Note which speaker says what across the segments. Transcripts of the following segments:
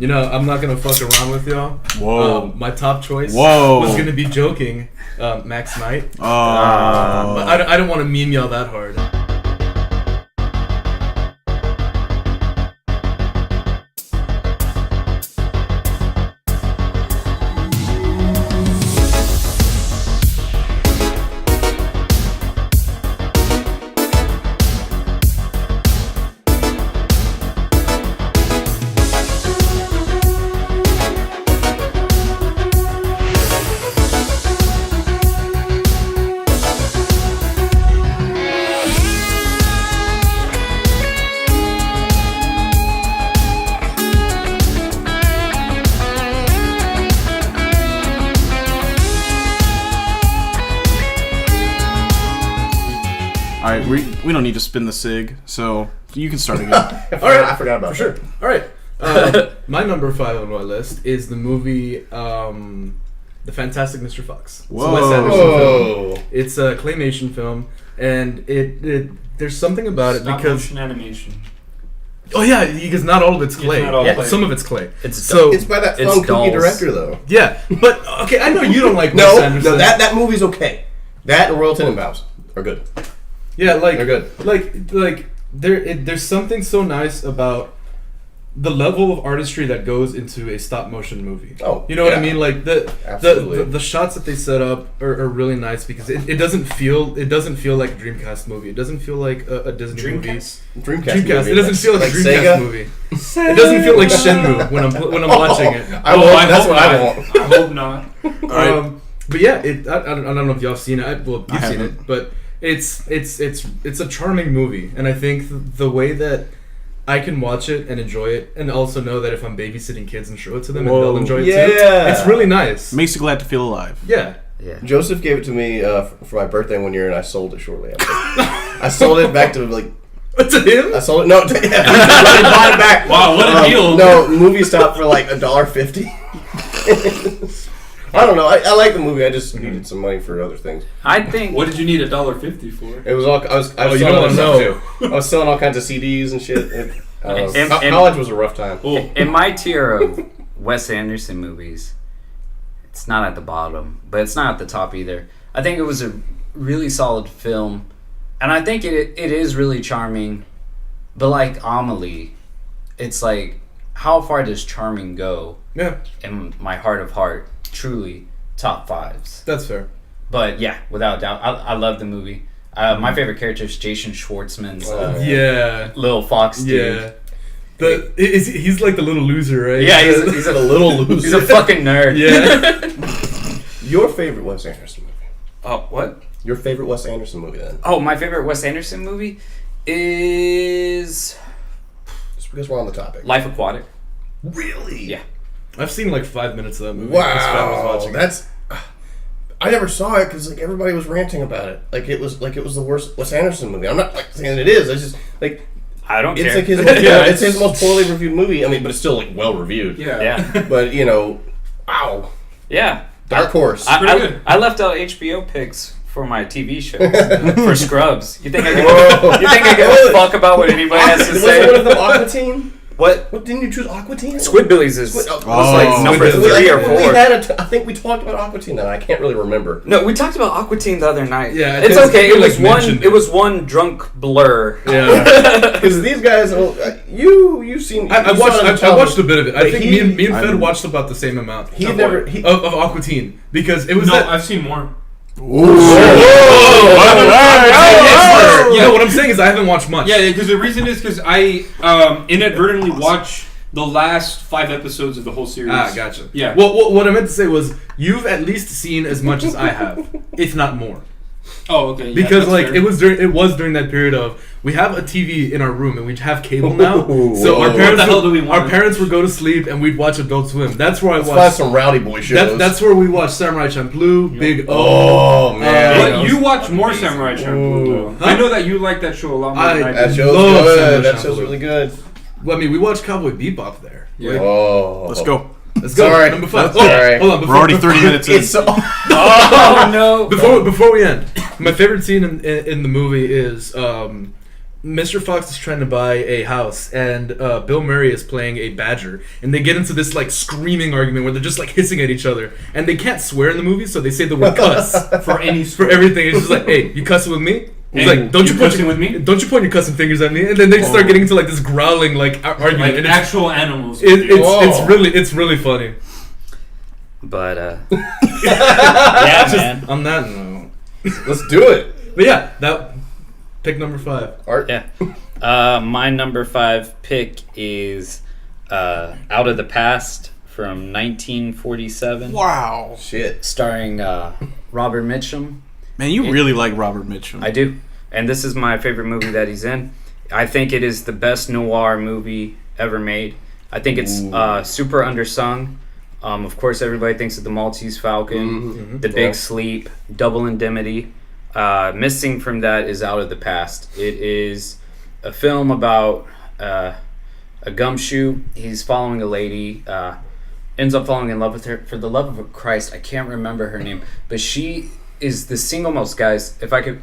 Speaker 1: You know, I'm not gonna fuck around with y'all.
Speaker 2: Whoa.
Speaker 1: My top choice was gonna be joking, Max Knight. But I don't want to meme y'all that hard.
Speaker 2: Alright, we don't need to spin the sig, so you can start again.
Speaker 1: Alright,
Speaker 3: I forgot about
Speaker 1: that.
Speaker 3: Sure.
Speaker 1: Alright. My number 5 on my list is the movie The Fantastic Mr. Fox.
Speaker 2: Whoa.
Speaker 1: It's a Wes Anderson film. It's a claymation film, and it there's something about it because
Speaker 4: motion animation.
Speaker 1: Oh yeah, because not all of it's clay.
Speaker 4: Clay.
Speaker 1: Some of it's clay.
Speaker 3: It's by that fun kooky director though.
Speaker 1: Yeah, but okay, I know you don't like
Speaker 3: no,
Speaker 1: Wes Anderson.
Speaker 3: No, that movie's okay. That and Royal Tenenbaums are good.
Speaker 1: Yeah, like
Speaker 3: they're good.
Speaker 1: Like there's something so nice about the level of artistry that goes into a stop motion movie.
Speaker 3: Oh,
Speaker 1: you know what I mean? Like
Speaker 3: Absolutely.
Speaker 1: the shots that they set up are really nice because it doesn't feel like a Dreamcast movie. It doesn't feel like a Disney movie.
Speaker 3: Dreamcast.
Speaker 1: Movie. It doesn't feel like a Dreamcast
Speaker 3: Sega?
Speaker 1: movie. It doesn't feel like Shenmue when I'm watching it.
Speaker 3: That's what I want.
Speaker 4: I hope not.
Speaker 1: But yeah, I don't know if y'all have seen it. You've seen it, but it's a charming movie, and I think the way that I can watch it and enjoy it, and also know that if I'm babysitting kids and show it to them, and they'll enjoy it too. It's really nice.
Speaker 2: Makes you glad to feel alive.
Speaker 1: Yeah.
Speaker 3: Joseph gave it to me for my birthday one year, and I sold it shortly after. I sold it back to
Speaker 1: to him?
Speaker 3: I sold it. No, to him. I bought it back.
Speaker 4: Wow, what a deal!
Speaker 3: No, movie stopped for like $1.50. I don't know. I like the movie. I just needed some money for other things.
Speaker 5: I think.
Speaker 4: What did you need $1.50 for?
Speaker 3: It was all. I was
Speaker 1: you don't want to know.
Speaker 3: Too. I was selling all kinds of CDs and shit.
Speaker 5: And
Speaker 3: college was a rough time.
Speaker 5: In my tier of Wes Anderson movies, it's not at the bottom, but it's not at the top either. I think it was a really solid film, and I think it is really charming. But like Amelie, it's like, how far does charming go?
Speaker 1: Yeah.
Speaker 5: In my heart of heart. Truly top 5s.
Speaker 1: That's fair.
Speaker 5: But yeah, without a doubt, I love the movie. My favorite character is Jason Schwartzman's little fox dude.
Speaker 1: Yeah. He's like the little loser, right?
Speaker 5: Yeah, he's a little loser. He's a fucking nerd.
Speaker 1: Yeah.
Speaker 3: Your favorite Wes Anderson movie?
Speaker 5: Oh, what?
Speaker 3: Your favorite Wes Anderson movie then?
Speaker 5: Oh, my favorite Wes Anderson movie is...
Speaker 3: Just because we're on the topic.
Speaker 5: Life Aquatic.
Speaker 3: Really?
Speaker 5: Yeah.
Speaker 1: I've seen like 5 minutes of that movie.
Speaker 3: Wow, that's. I never saw it because like everybody was ranting about it. Like it was the worst Wes Anderson movie. I'm not like saying it is. It's just like
Speaker 5: I don't care.
Speaker 3: It's like his it's his most poorly reviewed movie. I mean, but it's still like well reviewed.
Speaker 5: Yeah.
Speaker 3: But wow.
Speaker 5: Yeah.
Speaker 3: Dark horse.
Speaker 5: I left out HBO picks for my TV show for Scrubs. You think I give a fuck about what anybody has to say?
Speaker 3: Was one of them Aqua Teen?
Speaker 5: What
Speaker 3: didn't you choose Aqua Teen?
Speaker 5: Squidbillies was like number 3 or 4.
Speaker 3: I think we talked about Aqua Teen, and I can't really remember.
Speaker 5: No, we talked about Aqua Teen the other night.
Speaker 1: Yeah,
Speaker 5: it's okay. It was one drunk blur.
Speaker 3: Yeah, because these guys, you've seen.
Speaker 1: I watched a bit of it. I think me and Fed watched about the same amount. Of Aqua Teen because it was.
Speaker 4: No, I've seen more.
Speaker 1: Yeah, what I'm saying is I haven't watched much.
Speaker 4: Yeah, because the reason is because I inadvertently watched the last 5 episodes of the whole series.
Speaker 1: Ah, gotcha.
Speaker 4: Yeah.
Speaker 1: Well, what I meant to say was you've at least seen as much as I have, if not more.
Speaker 4: Oh, okay. Yeah,
Speaker 1: because like
Speaker 4: fair.
Speaker 1: it was during that period of we have a TV in our room and we have cable now. So our parents would go to sleep and we'd watch Adult Swim. That's where I watched
Speaker 3: some rowdy boy shows.
Speaker 1: That's where we watched Samurai Champloo, Big O.
Speaker 3: Oh man!
Speaker 4: But you watch more Samurai Champloo. I know that you like that show a lot more than I do.
Speaker 3: That show's good. That show's really good.
Speaker 1: Well, I mean, we watched Cowboy Bebop there.
Speaker 4: Yeah.
Speaker 2: Let's go.
Speaker 1: Let's go.
Speaker 3: Sorry.
Speaker 1: Number 5.
Speaker 3: Sorry.
Speaker 1: Hold on.
Speaker 2: We're already 30 minutes in.
Speaker 5: Oh no!
Speaker 1: Before we end, my favorite scene in the movie is Mr. Fox is trying to buy a house, and Bill Murray is playing a badger, and they get into this like screaming argument where they're just like hissing at each other, and they can't swear in the movie, so they say the word cuss
Speaker 4: for any
Speaker 1: for everything. It's just like, hey, you cussing with me? He's
Speaker 4: And
Speaker 1: like, don't you
Speaker 4: cussing with me?
Speaker 1: Don't you point your cussing fingers at me? And then they start getting into like this growling like argument.
Speaker 4: Like
Speaker 1: and
Speaker 4: actual animals.
Speaker 1: It's really funny.
Speaker 5: But yeah, man.
Speaker 1: On that note,
Speaker 3: Let's do it.
Speaker 1: but yeah, that pick number 5.
Speaker 3: Art.
Speaker 5: Yeah. My number 5 pick is Out of the Past from 1947.
Speaker 2: Wow.
Speaker 3: Shit.
Speaker 5: Starring Robert Mitchum.
Speaker 2: Man, you really like Robert Mitchum.
Speaker 5: I do. And this is my favorite movie that he's in. I think it is the best noir movie ever made. I think it's super undersung. Of course, everybody thinks of The Maltese Falcon, The Big Sleep, Double Indemnity. Missing from that is Out of the Past. It is a film about a gumshoe. He's following a lady, ends up falling in love with her. For the love of Christ, I can't remember her name, but she is the single most, guys, if I could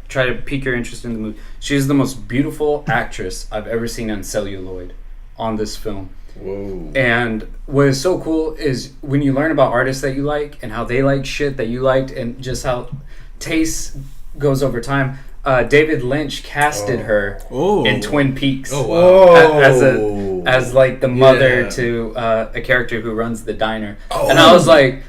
Speaker 5: try to pique your interest in the movie, she is the most beautiful actress I've ever seen on celluloid on this film.
Speaker 3: Whoa.
Speaker 5: And what is so cool is when you learn about artists that you like and how they like shit that you liked and just how taste goes over time. David Lynch casted her in Twin Peaks.
Speaker 1: Oh wow!
Speaker 5: As like the mother to a character who runs the diner. And I was like,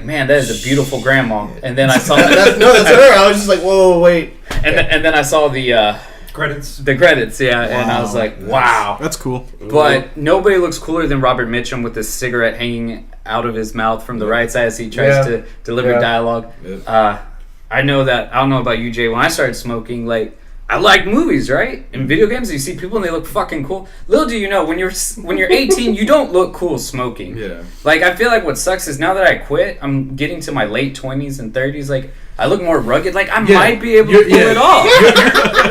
Speaker 5: man, that is a beautiful grandma. And then I saw
Speaker 3: that's her. I was just like, whoa, wait.
Speaker 5: And then I saw the
Speaker 4: Credits.
Speaker 5: The credits, yeah, and I was like, wow.
Speaker 2: That's cool.
Speaker 5: But nobody looks cooler than Robert Mitchum with this cigarette hanging out of his mouth from the right side as he tries to deliver dialogue. I know that, I don't know about you, Jay, when I started smoking, like, I like movies, right? In video games, you see people and they look fucking cool. Little do you know, when you're 18, you don't look cool smoking.
Speaker 1: Yeah.
Speaker 5: Like, I feel like what sucks is now that I quit, I'm getting to my late 20s and 30s, like, I look more rugged. Like, I might be able to pull it off.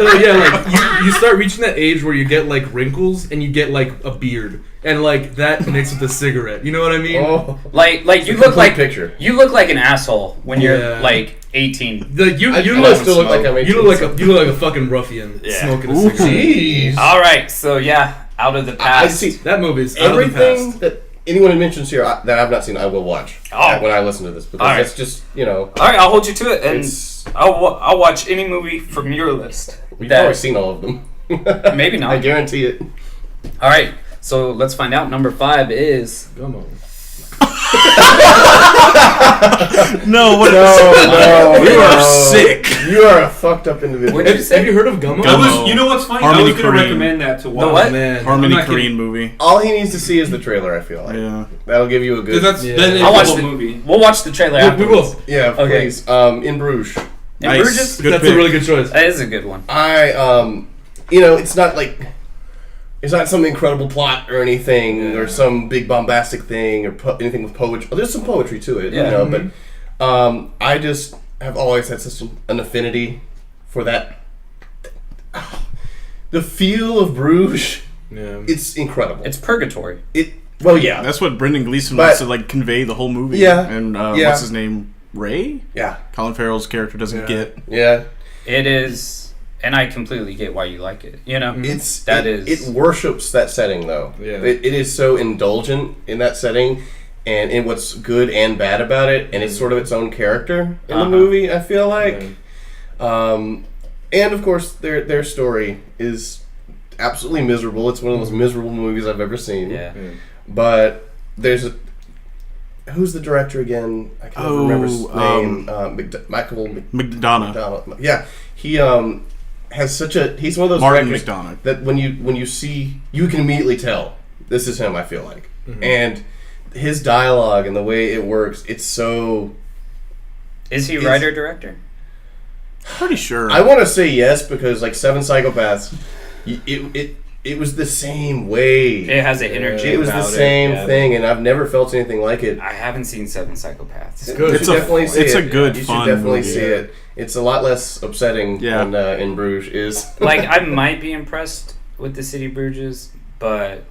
Speaker 1: Like, you start reaching that age where you get, like, wrinkles and you get, like, a beard. And, like, that mixed with a cigarette. You know what I mean?
Speaker 3: Oh.
Speaker 5: Like you look like
Speaker 3: picture.
Speaker 5: You look like an asshole when you're, like, 18.
Speaker 1: Like, you
Speaker 3: still look like I'm 18.
Speaker 1: You look like a fucking ruffian smoking a cigarette.
Speaker 3: Jeez.
Speaker 5: All right, so, yeah, Out of the Past.
Speaker 3: I see.
Speaker 1: That movie's Out of the
Speaker 3: Everything
Speaker 1: Past.
Speaker 3: that anyone mentions here that I've not seen, I will watch when I listen to this. Because that's just,
Speaker 5: All right, I'll hold you to it, and I'll watch any movie from your list.
Speaker 3: You've probably seen all of them.
Speaker 5: Maybe not.
Speaker 3: I guarantee it.
Speaker 5: All right, so let's find out. Number 5 is...
Speaker 1: Come on.
Speaker 2: No, you are sick.
Speaker 3: You are a fucked up individual.
Speaker 5: What did you say?
Speaker 1: Have you heard of Gummo?
Speaker 4: You know what's funny?
Speaker 2: Harmony
Speaker 4: I was going to
Speaker 2: Korine.
Speaker 4: recommend that to watch.
Speaker 5: The what?
Speaker 1: Man.
Speaker 2: Harmony
Speaker 4: I'm not
Speaker 2: Korine
Speaker 4: kidding.
Speaker 2: movie.
Speaker 3: All he needs to see is the trailer, I feel like.
Speaker 2: Yeah.
Speaker 3: That'll give you a good...
Speaker 4: Because that is
Speaker 5: I'll
Speaker 4: the
Speaker 5: watch
Speaker 4: whole
Speaker 5: the
Speaker 4: movie.
Speaker 5: We'll watch the trailer
Speaker 1: We
Speaker 5: afterwards.
Speaker 1: will.
Speaker 3: Yeah,
Speaker 5: Okay.
Speaker 3: please. In Bruges.
Speaker 5: In
Speaker 2: Nice.
Speaker 5: Bruges?
Speaker 2: Good
Speaker 1: That's
Speaker 2: pick.
Speaker 1: a really good choice.
Speaker 5: That is a good one.
Speaker 3: It's not like... It's not some incredible plot or anything, or some big bombastic thing, or anything with poetry. Oh, there's some poetry to it, but I just have always had such an affinity for that. The feel of Bruges, it's incredible.
Speaker 5: It's purgatory.
Speaker 3: Yeah.
Speaker 2: That's what Brendan Gleeson
Speaker 3: But-
Speaker 2: wants to like convey the whole movie.
Speaker 3: Yeah.
Speaker 2: And
Speaker 3: Yeah.
Speaker 2: what's his name? Ray?
Speaker 3: Yeah.
Speaker 2: Colin Farrell's character doesn't get.
Speaker 3: Yeah.
Speaker 5: It is... And I completely get why you like it. You know?
Speaker 3: It worships that setting, though.
Speaker 1: Yeah.
Speaker 3: It is so indulgent in that setting, and in what's good and bad about it, and it's sort of its own character in the movie, I feel like. And, of course, their story is absolutely miserable. It's one of the most miserable movies I've ever seen.
Speaker 5: Yeah.
Speaker 3: But there's a... Who's the director again? I can't remember his name. Michael
Speaker 2: McDonough.
Speaker 3: McDonald. Yeah. He has such a... He's one of those
Speaker 2: Martin
Speaker 3: directors
Speaker 2: McDonough.
Speaker 3: that when you see... You can immediately tell this is him, I feel like. And his dialogue and the way it works, it's so...
Speaker 5: Is he writer-director?
Speaker 2: Pretty sure.
Speaker 3: I want to say yes, because like Seven Psychopaths, it was the same way.
Speaker 5: It has an energy
Speaker 3: It was the
Speaker 5: about
Speaker 3: same thing, and I've never felt anything like it.
Speaker 5: I haven't seen Seven Psychopaths.
Speaker 3: You should definitely see
Speaker 2: it's
Speaker 3: it.
Speaker 2: a good,
Speaker 3: You
Speaker 2: fun
Speaker 3: should definitely
Speaker 2: movie.
Speaker 3: see it. It's a lot less upsetting
Speaker 2: Yeah.
Speaker 3: than In Bruges is.
Speaker 5: Like, I might be impressed with the city Bruges, but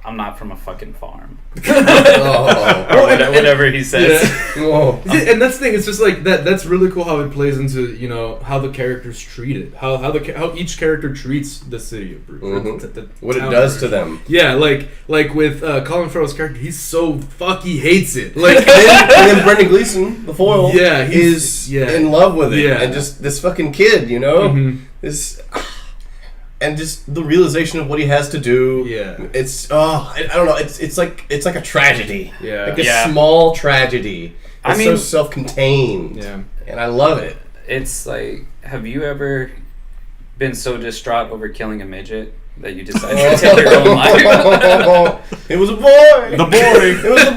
Speaker 5: I'm not from a fucking farm.
Speaker 3: Oh.
Speaker 5: Or whatever he says.
Speaker 3: Oh.
Speaker 1: And that's the thing. It's just like that. That's really cool how it plays into how the characters treat it. How each character treats the city of Bruges.
Speaker 3: What it does to them.
Speaker 1: Yeah, like with Colin Farrell's character, he's so he hates it. Like
Speaker 3: and then Brendan Gleeson, the foil,
Speaker 1: he's
Speaker 3: in love with it,
Speaker 1: Yeah.
Speaker 3: and just this fucking kid, this. And just the realization of what he has to do.
Speaker 1: Yeah.
Speaker 3: It's I don't know. It's like a tragedy.
Speaker 1: Yeah.
Speaker 3: Like a small tragedy. It's so self-contained.
Speaker 1: Yeah.
Speaker 3: And I love it.
Speaker 5: It's like, have you ever been so distraught over killing a midget that you decided to take your own life?
Speaker 3: It was a boy.
Speaker 2: The boy.
Speaker 3: It was a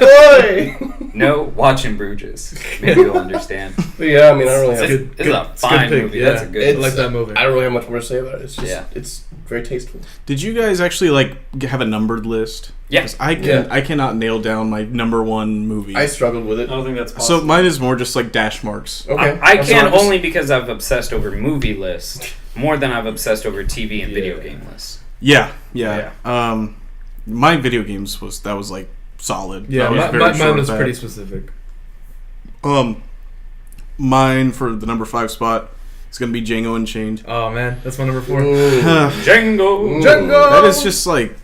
Speaker 3: boy.
Speaker 5: No, watching Bruges. Maybe you'll understand.
Speaker 3: But yeah, I mean, I don't really have.
Speaker 5: It's a fine
Speaker 1: pick,
Speaker 5: movie.
Speaker 1: yeah.
Speaker 5: That's a good.
Speaker 1: I like that movie.
Speaker 3: I don't really have much more to say about it. It's just,
Speaker 5: Yeah.
Speaker 3: it's very tasteful.
Speaker 2: Did you guys actually have a numbered list?
Speaker 5: Yeah.
Speaker 2: 'Cause I cannot nail down my number one movie.
Speaker 3: I struggled with
Speaker 4: I
Speaker 3: it.
Speaker 4: don't think that's possible.
Speaker 2: So mine is more just like dash marks.
Speaker 3: Okay.
Speaker 5: I
Speaker 2: So
Speaker 5: can
Speaker 2: I'm just-
Speaker 5: only because I've obsessed over movie lists more than I've obsessed over TV and video
Speaker 1: Yeah.
Speaker 5: game lists.
Speaker 2: Yeah. My video games was like solid.
Speaker 1: Yeah,
Speaker 2: I was very
Speaker 1: mine
Speaker 2: short
Speaker 1: was
Speaker 2: of that.
Speaker 1: pretty specific.
Speaker 2: Mine for the number 5 spot is gonna be Django Unchained.
Speaker 1: Oh man, that's my number 4.
Speaker 5: Django.
Speaker 2: That is just like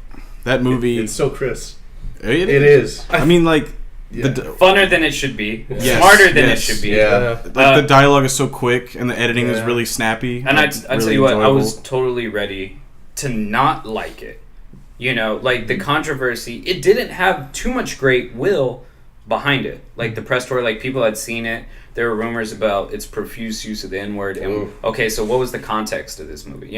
Speaker 2: that movie.
Speaker 3: It's so Chris.
Speaker 2: It
Speaker 3: is.
Speaker 2: I mean, like
Speaker 1: Yeah.
Speaker 5: Funner than it should be.
Speaker 2: Yes,
Speaker 5: Smarter than
Speaker 2: yes.
Speaker 5: it should be.
Speaker 3: Yeah.
Speaker 2: the dialogue is so quick and the editing is
Speaker 1: Yeah.
Speaker 2: really snappy.
Speaker 5: And I
Speaker 2: really
Speaker 5: tell you what, I
Speaker 2: enjoyable.
Speaker 5: was totally ready to not like it. The controversy, it didn't have too much great will behind it. Like the press tour, people had seen it. There were rumors about its profuse use of the N-word. And okay, so what was the context of this movie?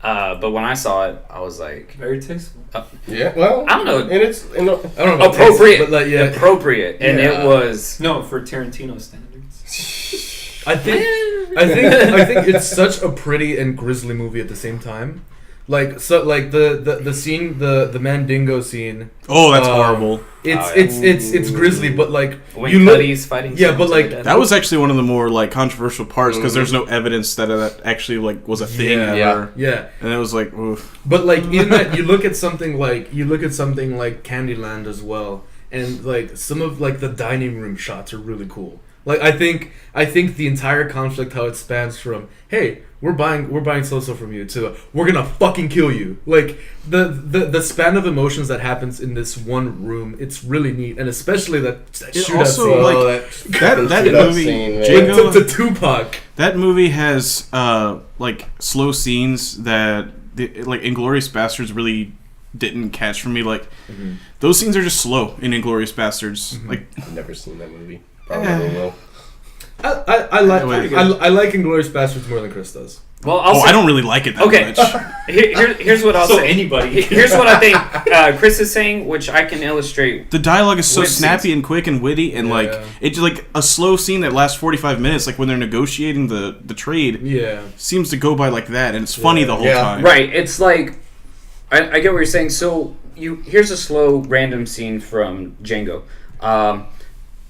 Speaker 5: But when I saw it, I was like,
Speaker 4: Very tasteful.
Speaker 3: Yeah. Well,
Speaker 5: I don't know,
Speaker 3: and it's
Speaker 1: I don't know about
Speaker 5: appropriate,
Speaker 1: taste, but
Speaker 5: appropriate, and
Speaker 3: Yeah.
Speaker 5: it was.
Speaker 4: No, for Tarantino standards.
Speaker 1: I think it's such a pretty and grisly movie at the same time. The scene, the Mandingo scene.
Speaker 2: Oh, that's horrible.
Speaker 1: It's grisly, but
Speaker 5: When
Speaker 1: you look.
Speaker 5: Cuddy's fighting.
Speaker 1: Yeah,
Speaker 5: someone
Speaker 1: but,
Speaker 5: to the death.
Speaker 2: That was actually one of the more controversial parts because there's no evidence that actually was a thing
Speaker 1: Yeah.
Speaker 2: ever.
Speaker 1: Yeah,
Speaker 2: And it was like, oof.
Speaker 1: but in that you look at something like Candyland as well, and some of the dining room shots are really cool. I think the entire conflict, how it spans from hey, we're buying so-so from you to we're gonna fucking kill you. The span of emotions that happens in this one room, it's really neat, and especially that shootout
Speaker 2: also,
Speaker 1: scene.
Speaker 2: that
Speaker 3: shootout
Speaker 2: movie,
Speaker 3: scene, man.
Speaker 2: Django-
Speaker 1: to Tupac.
Speaker 2: That movie has slow scenes that Inglourious Bastards really didn't catch for me. Those scenes are just slow in Inglourious Bastards.
Speaker 3: I've never seen that movie. Probably never will.
Speaker 1: I like Inglourious Bastards more than Chris does.
Speaker 5: Well, I'll say,
Speaker 2: I don't really like it that
Speaker 5: Okay,
Speaker 2: much.
Speaker 5: here's what I'll
Speaker 4: So
Speaker 5: say.
Speaker 4: anybody.
Speaker 5: Here's what I think Chris is saying, which I can illustrate.
Speaker 2: The dialogue is so
Speaker 5: With
Speaker 2: snappy
Speaker 5: scenes.
Speaker 2: and quick and witty, and
Speaker 1: Yeah.
Speaker 2: it's a slow scene that lasts 45 minutes, when they're negotiating the trade,
Speaker 1: Yeah.
Speaker 2: seems to go by like that, and it's funny the whole
Speaker 3: Yeah.
Speaker 2: time.
Speaker 5: Right, it's like I get what you're saying. So here's a slow random scene from Django.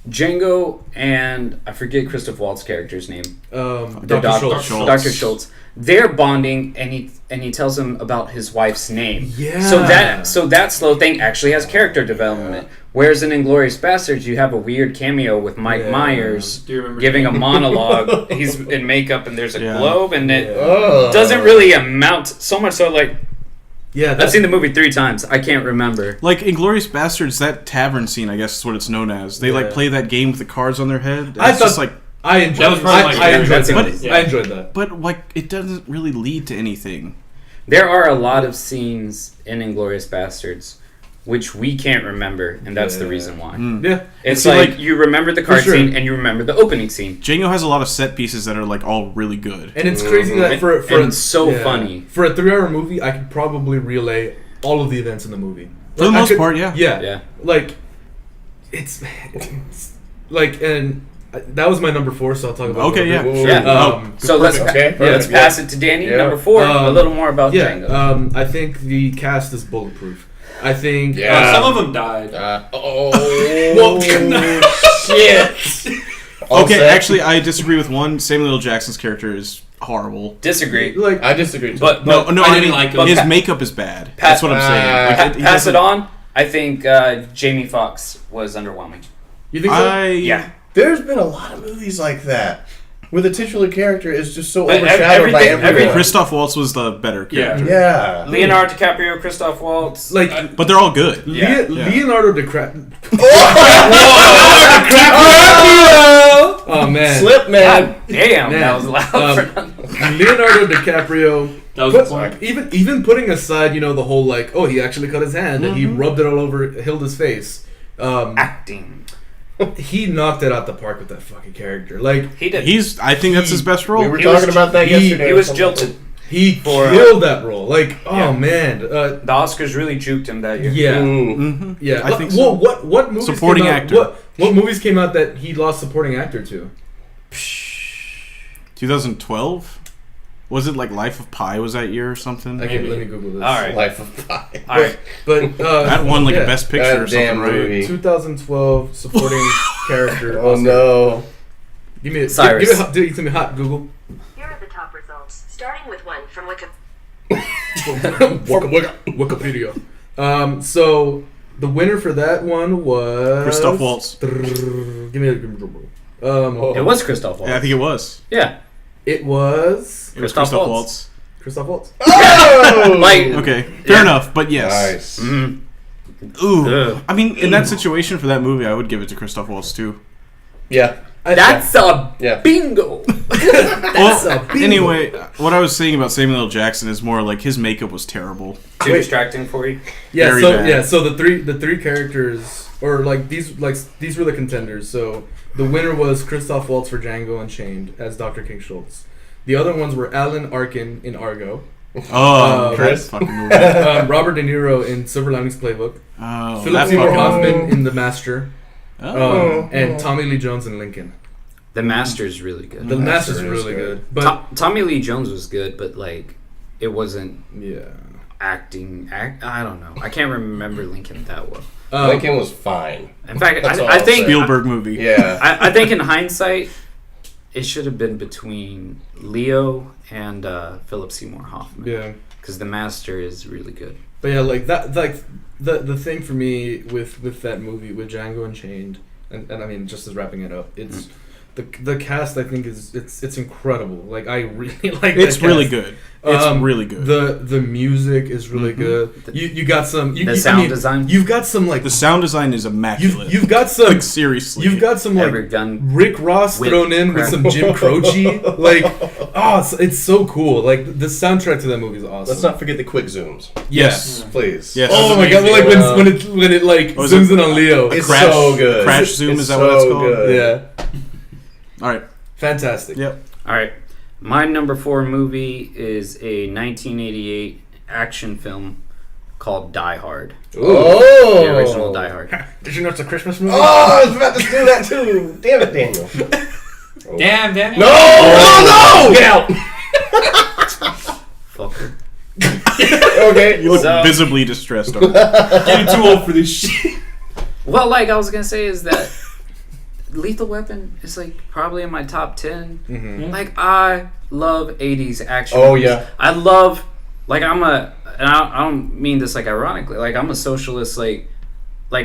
Speaker 5: Django and I forget Christoph Waltz's character's name.
Speaker 1: Dr. Schultz.
Speaker 5: Dr. Schultz. They're bonding, and he tells him about his wife's name.
Speaker 1: Yeah.
Speaker 5: So that slow thing actually has character development. Whereas in Inglourious Bastards, you have a weird cameo with Mike
Speaker 1: Yeah.
Speaker 5: Myers
Speaker 4: Do you remember
Speaker 5: giving a monologue. He's in makeup, and there's a
Speaker 2: Yeah.
Speaker 5: globe, and it
Speaker 3: Oh.
Speaker 5: doesn't really amount so much. So
Speaker 1: Yeah,
Speaker 5: I've seen the movie 3 times. I can't remember.
Speaker 2: Inglourious Bastards, that tavern scene, I guess is what it's known as. They
Speaker 1: Yeah.
Speaker 2: play that game with the cards on their head.
Speaker 1: I
Speaker 2: It's
Speaker 1: thought-
Speaker 2: just
Speaker 1: I enjoyed.
Speaker 4: That was probably my
Speaker 1: I
Speaker 4: favorite.
Speaker 1: enjoyed that.
Speaker 5: But-
Speaker 4: yeah.
Speaker 1: I enjoyed that.
Speaker 2: but it doesn't really lead to anything.
Speaker 5: There are a lot of scenes in Inglourious Bastards which we can't remember, and that's the
Speaker 1: Yeah.
Speaker 5: reason why.
Speaker 1: Yeah,
Speaker 5: It's
Speaker 2: See,
Speaker 5: like you remember the card
Speaker 1: sure.
Speaker 5: scene and you remember the opening scene.
Speaker 2: Django has a lot of set pieces that are all really good.
Speaker 1: and it's crazy that for
Speaker 5: And it's so funny.
Speaker 1: for a 3-hour movie, I could probably relay all of the events in the movie.
Speaker 2: For the
Speaker 1: I
Speaker 2: most
Speaker 1: could-
Speaker 2: part, yeah.
Speaker 5: Yeah.
Speaker 1: It's and that was my number 4, so I'll talk about.
Speaker 2: Okay,
Speaker 1: it a
Speaker 2: yeah,
Speaker 1: little bit.
Speaker 5: Yeah.
Speaker 2: sure.
Speaker 5: So let's
Speaker 3: Okay,
Speaker 5: let's
Speaker 3: perfect,
Speaker 5: pass it to Danny.
Speaker 3: Yeah.
Speaker 5: Number 4, a little more about
Speaker 1: Yeah,
Speaker 5: Django.
Speaker 1: I think the cast is bulletproof. I think.
Speaker 3: Yeah.
Speaker 4: Some of them died.
Speaker 1: Well,
Speaker 3: shit.
Speaker 2: Okay, actually, I disagree with one. Samuel L. Jackson's character is horrible.
Speaker 5: Disagree.
Speaker 1: Like
Speaker 3: I disagree. Too.
Speaker 5: But
Speaker 2: No,
Speaker 4: I
Speaker 2: I
Speaker 4: didn't
Speaker 2: mean,
Speaker 4: like him.
Speaker 2: his
Speaker 5: But-
Speaker 2: makeup is bad. That's what I'm saying. Like, he
Speaker 5: pass it
Speaker 2: doesn't-
Speaker 5: on. I think Jamie Foxx was underwhelming.
Speaker 1: you think so?
Speaker 5: Yeah.
Speaker 3: there's been a lot of movies like that where the titular character is just so
Speaker 5: But
Speaker 3: overshadowed by everyone.
Speaker 2: Christoph Waltz was the better character.
Speaker 3: Yeah.
Speaker 5: Leonardo DiCaprio, Christoph Waltz.
Speaker 1: Like
Speaker 2: But they're all good.
Speaker 5: Yeah.
Speaker 1: Leonardo DiCaprio. Oh man,
Speaker 3: Slip, man.
Speaker 5: God damn,
Speaker 1: Man.
Speaker 5: that was loud.
Speaker 1: Leonardo DiCaprio.
Speaker 4: That was
Speaker 1: But
Speaker 4: smart.
Speaker 1: even putting aside, the whole like, oh, he actually cut his hand and he rubbed it all over Hilda's face.
Speaker 5: Acting.
Speaker 1: He knocked it out the park with that fucking character. Like
Speaker 5: He did.
Speaker 2: I think that's his best role.
Speaker 3: We were
Speaker 5: He
Speaker 3: talking
Speaker 5: was-
Speaker 3: about that
Speaker 1: he-
Speaker 3: yesterday.
Speaker 5: He
Speaker 3: or
Speaker 5: was
Speaker 3: something.
Speaker 5: jilted.
Speaker 1: he
Speaker 5: For,
Speaker 1: killed that role. Like, oh
Speaker 5: Yeah.
Speaker 1: man,
Speaker 5: The Oscars really juked him that year.
Speaker 1: yeah,
Speaker 3: Mm.
Speaker 1: yeah.
Speaker 2: I think
Speaker 1: Well,
Speaker 2: so.
Speaker 1: what movies
Speaker 2: Supporting
Speaker 1: came out,
Speaker 2: actor.
Speaker 1: What movies came out that he lost supporting actor to?
Speaker 2: 2012? Was it like Life of Pi was that year or something?
Speaker 1: Let me Google this.
Speaker 5: All right.
Speaker 3: Life of Pi.
Speaker 5: All right.
Speaker 1: But
Speaker 2: That won like a Best Picture
Speaker 3: That
Speaker 2: or something,
Speaker 3: damn
Speaker 2: right?
Speaker 3: movie.
Speaker 1: 2012 supporting character.
Speaker 3: Oh
Speaker 1: Oscar.
Speaker 3: no.
Speaker 1: Give me
Speaker 5: Cyrus.
Speaker 1: Give it to me hot, Google.
Speaker 6: Here are the top results, starting with one from
Speaker 1: Wikipedia. So the winner for that one was
Speaker 2: Christoph Waltz.
Speaker 1: Give me a
Speaker 5: It was Christoph Waltz.
Speaker 2: Yeah, I think it was.
Speaker 5: Yeah.
Speaker 1: It was
Speaker 2: It was
Speaker 5: Christoph
Speaker 2: Christoph
Speaker 5: Waltz.
Speaker 2: Waltz.
Speaker 1: Christoph Waltz.
Speaker 3: Oh!
Speaker 5: Like,
Speaker 2: Okay, fair enough, but yes.
Speaker 3: Nice.
Speaker 5: mhm.
Speaker 2: Ooh.
Speaker 5: Ugh.
Speaker 2: I mean, in that situation for that movie, I would give it to Christoph Waltz too.
Speaker 3: Yeah.
Speaker 5: That's a
Speaker 3: Yeah.
Speaker 5: bingo.
Speaker 2: Anyway, what I was saying about Samuel L. Jackson is more like his makeup was terrible.
Speaker 5: Too distracting for you.
Speaker 1: Yeah.
Speaker 2: Very
Speaker 1: So
Speaker 2: bad.
Speaker 1: yeah. So the three characters, or these were the contenders. So the winner was Christoph Waltz for Django Unchained as Dr. King Schultz. The other ones were Alan Arkin in Argo,
Speaker 2: Oh,
Speaker 3: Chris?
Speaker 2: that fucking movie.
Speaker 1: Robert De Niro in Silver Linings Playbook,
Speaker 2: Oh,
Speaker 1: Philip
Speaker 2: that
Speaker 1: Seymour
Speaker 2: fucking
Speaker 1: Hoffman
Speaker 2: movie.
Speaker 1: in The Master,
Speaker 2: Oh.
Speaker 1: and Tommy Lee Jones in Lincoln.
Speaker 5: The Master's really good.
Speaker 1: The
Speaker 3: Master
Speaker 1: Master's
Speaker 3: is
Speaker 1: really
Speaker 3: good.
Speaker 1: good, but
Speaker 5: Tommy Lee Jones was good, but like, it wasn't
Speaker 1: yeah.
Speaker 5: acting. I don't know. I can't remember Lincoln that well.
Speaker 3: Lincoln was fine.
Speaker 5: In fact,
Speaker 3: That's all
Speaker 5: I
Speaker 3: I'll
Speaker 5: think
Speaker 3: say.
Speaker 2: Spielberg movie.
Speaker 3: Yeah.
Speaker 5: I think in hindsight, it should have been between Leo and Philip Seymour Hoffman.
Speaker 1: Yeah.
Speaker 5: Because The Master is really good.
Speaker 1: But yeah, like that, like the thing for me with that movie with Django Unchained, and I mean just as wrapping it up, it's the cast. I think it's incredible. Like I really like.
Speaker 2: It's
Speaker 1: that
Speaker 2: really
Speaker 1: cast.
Speaker 2: good. It's really good.
Speaker 1: The music is really good. You got some
Speaker 5: sound design?
Speaker 1: You've got some like
Speaker 2: The sound design is immaculate.
Speaker 1: you've got some
Speaker 2: like seriously.
Speaker 1: you've got some like
Speaker 5: Ever done
Speaker 1: Rick Ross
Speaker 5: with
Speaker 1: thrown in with
Speaker 5: crap.
Speaker 1: some Jim Croce. Like it's so cool. Like the soundtrack to that movie is awesome.
Speaker 3: Let's not forget the quick zooms.
Speaker 2: Yes.
Speaker 3: Please.
Speaker 2: Yes.
Speaker 1: Oh my god! Like when it like
Speaker 2: Was
Speaker 1: zooms
Speaker 2: it-
Speaker 1: in on Leo.
Speaker 3: It's
Speaker 2: Crash-
Speaker 3: so good.
Speaker 2: Crash zoom,
Speaker 3: It's
Speaker 2: is that what it's called?
Speaker 3: good.
Speaker 1: Yeah,
Speaker 2: All right.
Speaker 1: fantastic.
Speaker 2: Yep.
Speaker 5: All right. My number 4 movie is a 1988 action film called Die Hard.
Speaker 3: Oh.
Speaker 5: The original Die Hard.
Speaker 1: Did you know it's a Christmas movie?
Speaker 3: Oh, I was about to do that too. Damn it, Daniel.
Speaker 4: Damn, Daniel.
Speaker 3: No! Oh, no! Get out!
Speaker 5: Fucker.
Speaker 3: Okay.
Speaker 2: You look
Speaker 5: So-
Speaker 2: visibly distressed. Over
Speaker 4: Getting too old for this shit.
Speaker 5: Well, like I was going to say is that Lethal Weapon is like probably in my top 10.
Speaker 1: Mm-hmm.
Speaker 5: Like I love 80s action.
Speaker 3: Oh,
Speaker 5: movies.
Speaker 3: yeah.
Speaker 5: I love like and I don't mean this like ironically. Like I'm a socialist like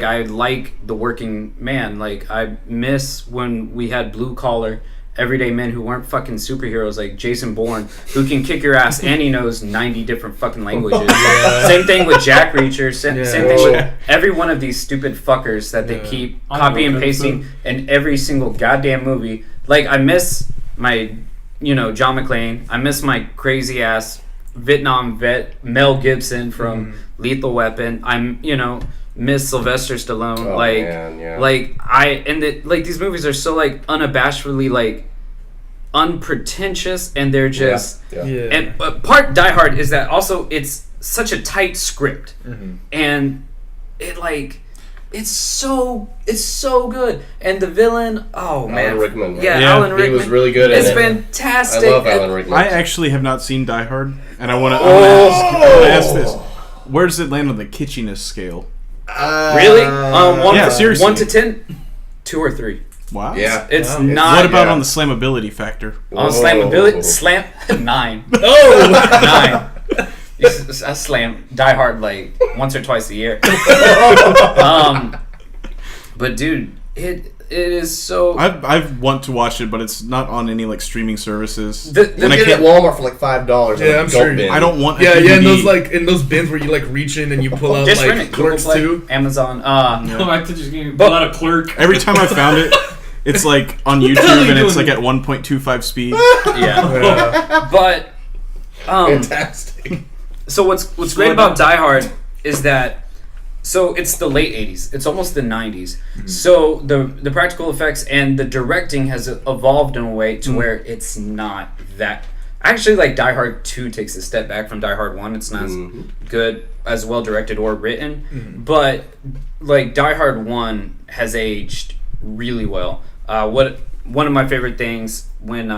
Speaker 5: I like the working man. Like I miss when we had blue collar everyday men who weren't fucking superheroes like Jason Bourne who can kick your ass and he knows 90 different fucking languages. Same thing with Jack Reacher. Same thing with every one of these stupid fuckers that they keep copy and pasting in every single goddamn movie. Like I miss my John McClane. I miss my crazy ass Vietnam vet Mel Gibson from Lethal Weapon. I'm miss Sylvester Stallone.
Speaker 3: Oh,
Speaker 5: like
Speaker 3: man, yeah.
Speaker 5: like these movies are so like unabashedly like unpretentious and they're just
Speaker 3: Yeah.
Speaker 5: and part Die Hard is that also it's such a tight script and it like it's so good and the villain man
Speaker 3: Rickman, right?
Speaker 5: yeah,
Speaker 2: Yeah,
Speaker 5: Alan Rickman
Speaker 3: He was really good at
Speaker 5: it's
Speaker 3: it.
Speaker 5: fantastic.
Speaker 3: I love Alan Rickman.
Speaker 2: I actually have not seen Die Hard, and I want to ask this: where does it land on the kitschiness scale?
Speaker 5: Really?
Speaker 2: Yeah, seriously.
Speaker 5: 1 to 10, 2 or 3.
Speaker 2: Wow.
Speaker 3: Yeah.
Speaker 5: It's
Speaker 1: Wow.
Speaker 5: not.
Speaker 2: What about
Speaker 3: Yeah.
Speaker 2: on the slammability factor?
Speaker 5: On
Speaker 3: Whoa.
Speaker 5: slammability? Slam 9.
Speaker 1: Oh!
Speaker 5: 9. I slam Die Hard like once or twice a year. But dude, it is so.
Speaker 2: I want to watch it, but it's not on any like streaming services.
Speaker 5: The-
Speaker 3: You
Speaker 2: and I
Speaker 3: get it at
Speaker 2: can't.
Speaker 3: Walmart for like $5.
Speaker 1: Yeah, I'm sure.
Speaker 2: I don't want. A
Speaker 1: Yeah,
Speaker 2: DVD.
Speaker 1: in those in those bins where you like reach in and you pull out
Speaker 5: Just rent
Speaker 1: like
Speaker 5: it. Google
Speaker 1: Clerks
Speaker 5: Play,
Speaker 1: 2.
Speaker 5: Amazon.
Speaker 4: No, I just
Speaker 5: But-
Speaker 4: pull out a clerk.
Speaker 2: Every time I found it, it's like on YouTube and it's like at 1.25 speed.
Speaker 5: Yeah. But
Speaker 3: Fantastic.
Speaker 5: so what's great about Die Hard is that it's the late 80s. It's almost the 90s. So the practical effects and the directing has evolved in a way to where it's not that. Actually, like Die Hard 2 takes a step back from Die Hard 1. It's not as good, as well directed or written. But like Die Hard 1 has aged really well. One of my favorite things when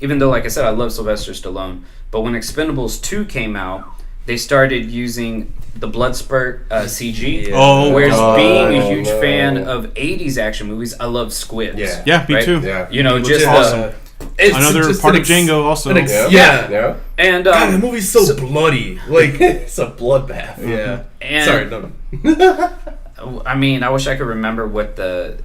Speaker 5: even though like I said I love Sylvester Stallone, but when Expendables 2 came out, they started using the blood spurt CG.
Speaker 2: Oh,
Speaker 5: Whereas
Speaker 2: God.
Speaker 5: being a huge
Speaker 3: no.
Speaker 5: fan of 80s action movies, I love squids.
Speaker 3: Yeah.
Speaker 2: Yeah, me
Speaker 5: Right?
Speaker 2: too.
Speaker 3: Yeah.
Speaker 5: You know,
Speaker 1: Which
Speaker 5: just
Speaker 1: is
Speaker 2: awesome.
Speaker 5: it's
Speaker 2: Another
Speaker 1: just
Speaker 2: part
Speaker 1: an
Speaker 2: of Django also.
Speaker 1: an ex-
Speaker 3: Yeah.
Speaker 1: Yeah.
Speaker 3: Yeah.
Speaker 5: and
Speaker 1: God, the movie's so bloody. Like,
Speaker 3: It's a bloodbath.
Speaker 1: yeah.
Speaker 5: and
Speaker 1: Sorry, no.
Speaker 5: I mean, I wish I could remember what the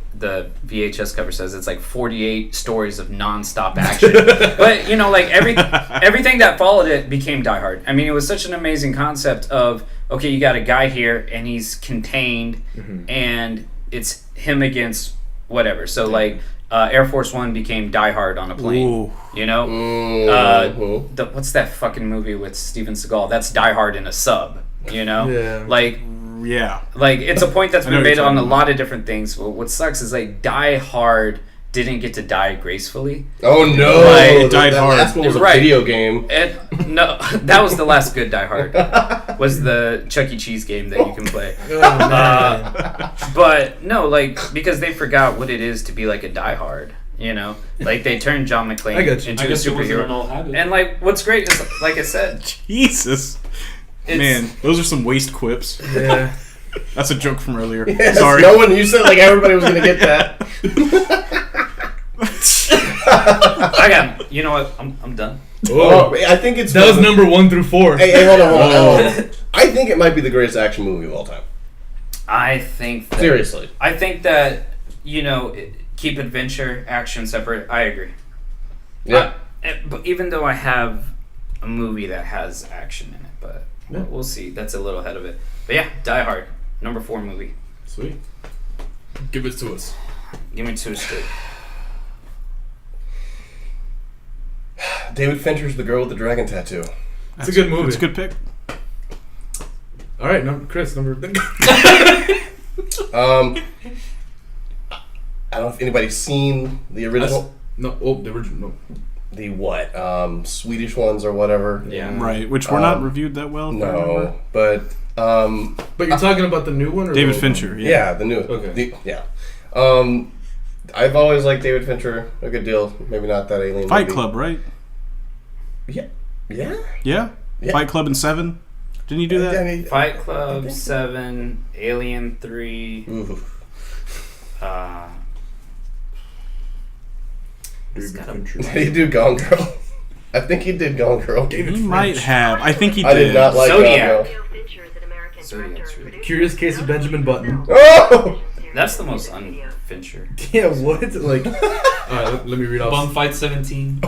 Speaker 5: VHS cover says. It's like 48 stories of non-stop action. But you know, like everything that followed it became Die Hard. I mean, it was such an amazing concept of okay, you got a guy here and he's contained, and it's him against whatever. So like Air Force One became Die Hard on a plane.
Speaker 2: Ooh.
Speaker 5: You know,
Speaker 3: Mhm.
Speaker 5: what's that fucking movie with Steven Seagal? That's Die Hard in a sub. You know,
Speaker 1: Yeah.
Speaker 2: Yeah.
Speaker 5: like it's a point that's
Speaker 2: I know
Speaker 5: been
Speaker 2: what
Speaker 5: made
Speaker 2: you're
Speaker 5: on a
Speaker 2: talking
Speaker 5: lot of different things. Well, what sucks is like Die Hard didn't get to die gracefully.
Speaker 3: Oh no!
Speaker 5: Like,
Speaker 2: it died
Speaker 3: that
Speaker 2: hard.
Speaker 3: last one was a
Speaker 5: Right.
Speaker 3: video game.
Speaker 5: And no, that was the last good Die Hard. Was the Chuck E. Cheese game that you can play. But no, like because they forgot what it is to be like a Die Hard. You know, like they turned John McClane
Speaker 1: I got you.
Speaker 5: into
Speaker 4: I
Speaker 5: a
Speaker 4: guess it wasn't an
Speaker 5: superhero.
Speaker 4: old habit.
Speaker 5: And like, what's great is, like I said,
Speaker 2: Jesus.
Speaker 5: it's,
Speaker 2: Man, those are some waste quips.
Speaker 1: Yeah.
Speaker 2: That's a joke from earlier.
Speaker 3: Yes,
Speaker 2: Sorry.
Speaker 3: No one. You said like everybody was gonna get that.
Speaker 5: I got. You know what? I'm done.
Speaker 3: Oh, I think it's
Speaker 1: That was number 1 through 4.
Speaker 3: Hey, hold on, hold on. I think it might be the greatest action movie of all time.
Speaker 5: I think that,
Speaker 3: Seriously.
Speaker 5: I think that keep adventure action separate. I agree.
Speaker 3: Yeah.
Speaker 5: But even though I have a movie that has action in it, but
Speaker 1: Yeah.
Speaker 5: we'll see. That's a little ahead of it. But yeah, Die Hard, number 4 movie.
Speaker 1: Sweet. Give it to us.
Speaker 5: Give me 2 straight.
Speaker 3: David Fincher's The Girl with the Dragon Tattoo.
Speaker 1: It's a good movie.
Speaker 2: It's a good pick.
Speaker 1: All right, Chris, number.
Speaker 3: I don't know if anybody's seen the original.
Speaker 1: No, the original. No.
Speaker 3: The what? Swedish ones or whatever.
Speaker 5: Yeah.
Speaker 2: Right, which were not reviewed that well. If I remember.
Speaker 3: No, but
Speaker 1: But you're talking about the new one, or
Speaker 2: David
Speaker 1: the old
Speaker 2: Fincher.
Speaker 1: one?
Speaker 3: yeah, the new.
Speaker 1: Okay.
Speaker 3: Yeah. I've always liked David Fincher a good deal. Maybe not that Alien.
Speaker 2: Fight
Speaker 3: movie.
Speaker 2: Club, right?
Speaker 3: Yeah. Yeah.
Speaker 2: Yeah?
Speaker 3: Yeah.
Speaker 2: Fight Club and 7. Didn't you do that?
Speaker 3: I mean,
Speaker 5: Fight Club 7, Alien 3.
Speaker 3: ooh.
Speaker 5: It's got a-
Speaker 1: Fincher.
Speaker 3: Did he do Gone Girl? I think he did Gone Girl.
Speaker 2: He might have. I think he
Speaker 3: I
Speaker 2: did.
Speaker 3: did not like
Speaker 5: Zodiac.
Speaker 3: Gone Girl.
Speaker 6: Leo Fincher is an American
Speaker 5: Zodiac's
Speaker 6: director and
Speaker 5: really
Speaker 6: producer.
Speaker 1: Curious Case of Benjamin Button.
Speaker 3: Oh!
Speaker 5: That's the most un-Fincher.
Speaker 1: Yeah, what? Like, all right, let me read off.
Speaker 4: Bum Fight 17.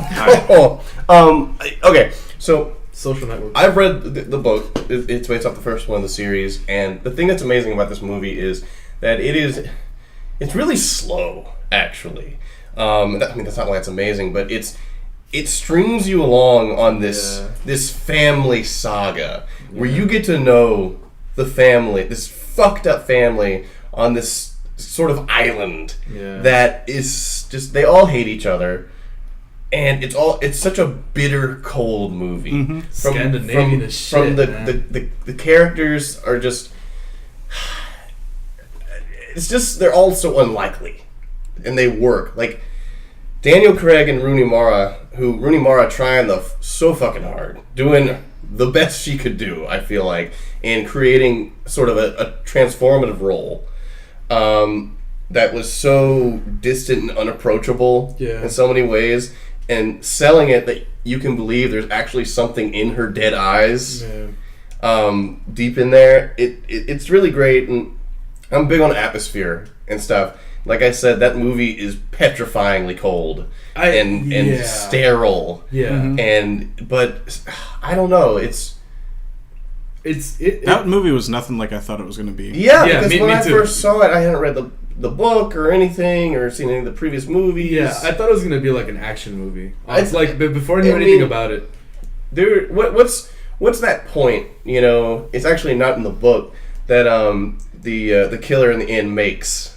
Speaker 3: Okay, so
Speaker 1: Social Network.
Speaker 3: I've read the book. It's based off the first one of the series, and the thing that's amazing about this movie is that it's really slow, actually. I mean, that's not why it's amazing, but it strings you along on this family saga where you get to know the family, this fucked up family on this sort of island that is just, they all hate each other. And it's such a bitter, cold movie.
Speaker 1: Scandinavian as shit,
Speaker 3: The characters are just, it's just, they're all so unlikely, and they work. Like Daniel Craig and Rooney Mara trying so fucking hard, doing the best she could do, I feel like, and creating sort of a transformative role. that was so distant and unapproachable
Speaker 1: Yeah.
Speaker 3: in so many ways, and selling it that you can believe there's actually something in her dead eyes, deep in there. It's really great, and I'm big on atmosphere and stuff. Like I said, that movie is petrifyingly cold and sterile.
Speaker 1: Yeah.
Speaker 3: But I don't know.
Speaker 2: That movie was nothing like I thought it was going to be.
Speaker 3: Yeah,
Speaker 1: Yeah,
Speaker 3: because
Speaker 1: me
Speaker 3: when I
Speaker 1: too.
Speaker 3: first saw it, I hadn't read the book or anything, or seen any of the previous movies.
Speaker 1: Yeah, I thought it was gonna be like an action movie. It's like before I knew
Speaker 3: I
Speaker 1: anything
Speaker 3: mean,
Speaker 1: about it.
Speaker 3: What's that point? You know, it's actually not in the book that the killer in the end makes.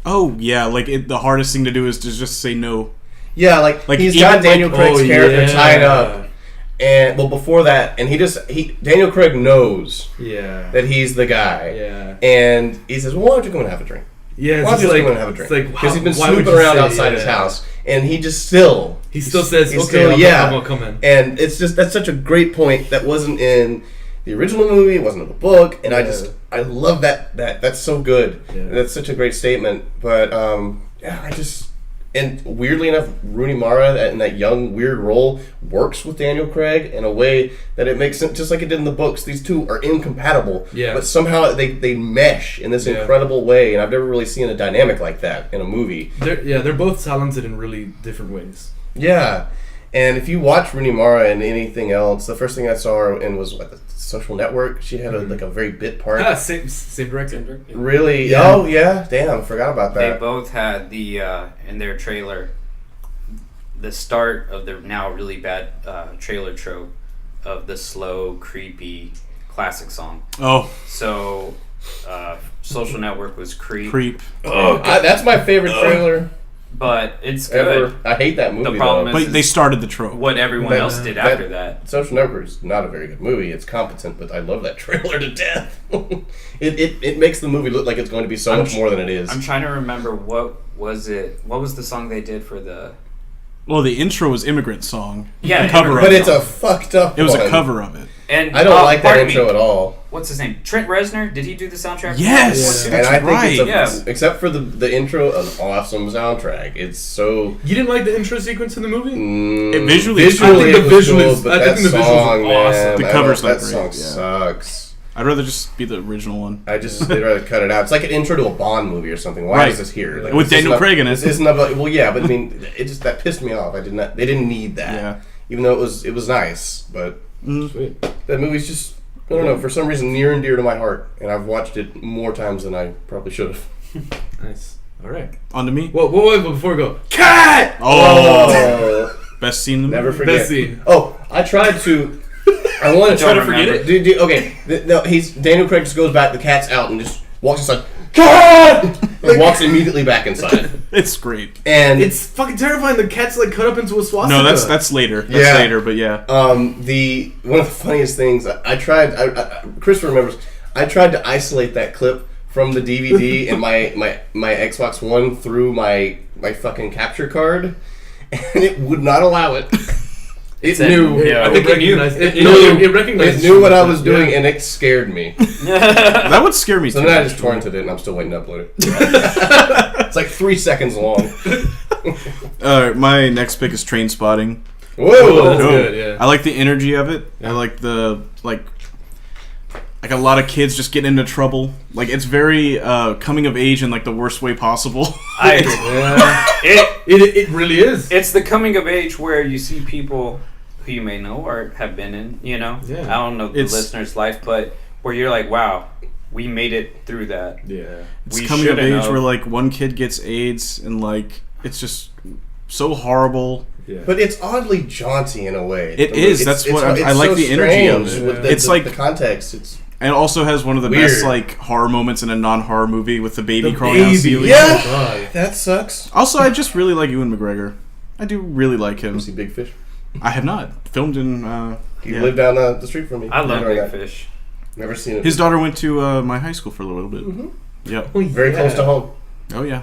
Speaker 2: Oh yeah, like the hardest thing to do is to just say no.
Speaker 3: Yeah, like he's
Speaker 2: even,
Speaker 3: got Daniel Craig's character tied
Speaker 1: yeah.
Speaker 3: up, and before that, and Daniel Craig knows
Speaker 1: Yeah.
Speaker 3: that he's the guy.
Speaker 1: Yeah.
Speaker 3: And he says, "Well, why don't you come and have a drink?
Speaker 1: Yeah.
Speaker 3: Why don't
Speaker 1: It's
Speaker 3: you
Speaker 1: just
Speaker 3: just come and have a drink?"
Speaker 1: It's like
Speaker 3: Because he's been
Speaker 1: why would
Speaker 3: snooping
Speaker 1: you
Speaker 3: around
Speaker 1: say,
Speaker 3: outside his house, and he just still
Speaker 1: He still says,
Speaker 3: he's
Speaker 1: "Okay,
Speaker 3: still-
Speaker 1: I'll come in."
Speaker 3: And it's just that's such a great point that wasn't in the original movie, it wasn't in the book, and I love that that's so good.
Speaker 1: Yeah.
Speaker 3: That's such a great statement. But and weirdly enough, Rooney Mara in that young weird role works with Daniel Craig in a way that it makes sense, just like it did in the books. These two are incompatible,
Speaker 1: Yeah.
Speaker 3: but somehow they mesh in this
Speaker 1: Yeah.
Speaker 3: incredible way, and I've never really seen a dynamic like that in a movie.
Speaker 1: They're both talented in really different ways.
Speaker 3: Yeah, and if you watch Rooney Mara in anything else, the first thing I saw her in was The Social Network. She had a very bit part.
Speaker 1: Same director.
Speaker 3: Really?
Speaker 1: Yeah.
Speaker 3: Oh yeah. Damn, forgot about
Speaker 5: They
Speaker 3: that.
Speaker 5: both had the in their trailer the start of the now really bad trailer trope of the slow, creepy classic song.
Speaker 2: Oh,
Speaker 5: So, Social Network was
Speaker 2: Creep.
Speaker 3: That's my favorite trailer
Speaker 5: but it's
Speaker 3: ever.
Speaker 5: good.
Speaker 3: I hate that movie.
Speaker 5: The problem
Speaker 3: though.
Speaker 5: is-
Speaker 2: But they started the trope.
Speaker 5: What everyone
Speaker 3: That-
Speaker 5: else did
Speaker 3: that-
Speaker 5: after that.
Speaker 3: Social Network is not a very good movie. It's competent, but I love that trailer to death. it makes the movie look like it's going to be so much more than it is.
Speaker 5: I'm trying to remember what was the song they did for the
Speaker 2: Well, the intro was Immigrant Song.
Speaker 5: Yeah,
Speaker 2: the cover
Speaker 3: but
Speaker 2: of
Speaker 3: it's
Speaker 2: it.
Speaker 3: a fucked up.
Speaker 2: It was
Speaker 3: one.
Speaker 2: a cover of it.
Speaker 5: and
Speaker 3: I don't like that
Speaker 5: pardon
Speaker 3: intro
Speaker 5: me,
Speaker 3: at all.
Speaker 5: What's his name? Trent Reznor? Did he do the soundtrack?
Speaker 2: Yes,
Speaker 3: And
Speaker 2: that's
Speaker 3: I think
Speaker 2: right.
Speaker 3: it's
Speaker 5: Yes.
Speaker 3: except for the intro, an awesome soundtrack. It's so
Speaker 1: You didn't like the intro sequence in the movie?
Speaker 2: Visually,
Speaker 1: I think the
Speaker 3: it was
Speaker 1: visual
Speaker 3: cool,
Speaker 1: is-
Speaker 3: but
Speaker 1: I
Speaker 3: that
Speaker 1: think the visuals are
Speaker 3: song,
Speaker 1: awesome.
Speaker 3: man,
Speaker 2: The
Speaker 3: I
Speaker 2: cover's
Speaker 3: don't-
Speaker 2: not
Speaker 3: that
Speaker 2: great,
Speaker 3: song
Speaker 2: yeah.
Speaker 3: sucks.
Speaker 2: I'd rather just be the original one.
Speaker 3: They'd rather cut it out. It's like an intro to a Bond movie or something. Why
Speaker 2: Right.
Speaker 3: is this here? Like,
Speaker 2: With
Speaker 3: this
Speaker 2: Daniel
Speaker 3: isn't
Speaker 2: Craig in it.
Speaker 3: This isn't about. Well, yeah, but I mean, that pissed me off. They didn't need that.
Speaker 2: Yeah.
Speaker 3: Even though it was nice, but
Speaker 1: Sweet.
Speaker 3: that movie's just I don't know, for some reason near and dear to my heart, and I've watched it more times than I probably should have.
Speaker 1: Nice. All right.
Speaker 2: On to me.
Speaker 1: Well, wait, before we go, cut.
Speaker 3: Oh,
Speaker 2: Best scene in the
Speaker 3: never
Speaker 2: movie.
Speaker 3: forget.
Speaker 1: Best scene.
Speaker 3: Oh, I tried to. I want to try to
Speaker 5: Don't
Speaker 3: forget
Speaker 5: remember.
Speaker 3: it. Okay, no, Daniel Craig just goes back. The cat's out and just walks inside. God! And walks immediately back inside.
Speaker 2: It's great.
Speaker 3: And
Speaker 1: It's fucking terrifying. The cat's like cut up into a swastika.
Speaker 2: No, that's later. That's
Speaker 3: Yeah.
Speaker 2: later, but yeah.
Speaker 3: the one of the funniest things I tried. Chris remembers. I tried to isolate that clip from the DVD and my Xbox One through my fucking capture card, and it would not allow it. It knew.
Speaker 5: Yeah,
Speaker 1: I think
Speaker 4: it knew.
Speaker 1: it recognized.
Speaker 3: It knew what I was doing, and it scared me.
Speaker 2: That would scare me
Speaker 3: So
Speaker 2: too.
Speaker 3: then I just torrented it, and I'm still waiting to upload it. It's like 3 seconds long.
Speaker 2: My next pick is Train Spotting.
Speaker 3: Whoa!
Speaker 1: That's good, yeah.
Speaker 2: I like the energy of it. I like the like a lot of kids just getting into trouble. Like it's very coming of age in like the worst way possible.
Speaker 1: It really is.
Speaker 5: It's the coming of age where you see people who you may know or have been in, you know.
Speaker 1: Yeah.
Speaker 5: I don't know the
Speaker 2: It's-
Speaker 5: listener's life, but where you're like, wow, we made it through that.
Speaker 1: Yeah.
Speaker 2: It's
Speaker 5: We
Speaker 2: coming of
Speaker 5: shoulda
Speaker 2: age
Speaker 5: known.
Speaker 2: where like one kid gets AIDS and like it's just so horrible.
Speaker 1: Yeah.
Speaker 3: But it's oddly jaunty in a way.
Speaker 2: It is. That's what I like
Speaker 3: so
Speaker 2: the energy of
Speaker 3: strange
Speaker 2: it.
Speaker 3: with
Speaker 2: It's like-
Speaker 3: the context. It's
Speaker 2: And it also has one of the
Speaker 3: Weird.
Speaker 2: best like horror moments in a non-horror movie with the baby
Speaker 1: The
Speaker 2: crawling on the
Speaker 1: baby.
Speaker 2: ceiling.
Speaker 3: Yeah.
Speaker 1: Oh my God.
Speaker 3: that sucks.
Speaker 2: Also, I just really like Ewan McGregor. I do really like him.
Speaker 3: You see Big Fish?
Speaker 2: I have not filmed in.
Speaker 3: He
Speaker 2: Yeah.
Speaker 3: lived down the street from me.
Speaker 5: I love
Speaker 3: Never
Speaker 5: Big
Speaker 3: got-
Speaker 5: Fish.
Speaker 3: Never seen it.
Speaker 2: His daughter went to my high school for a little bit. Yep.
Speaker 3: Very close to home.
Speaker 2: Oh yeah.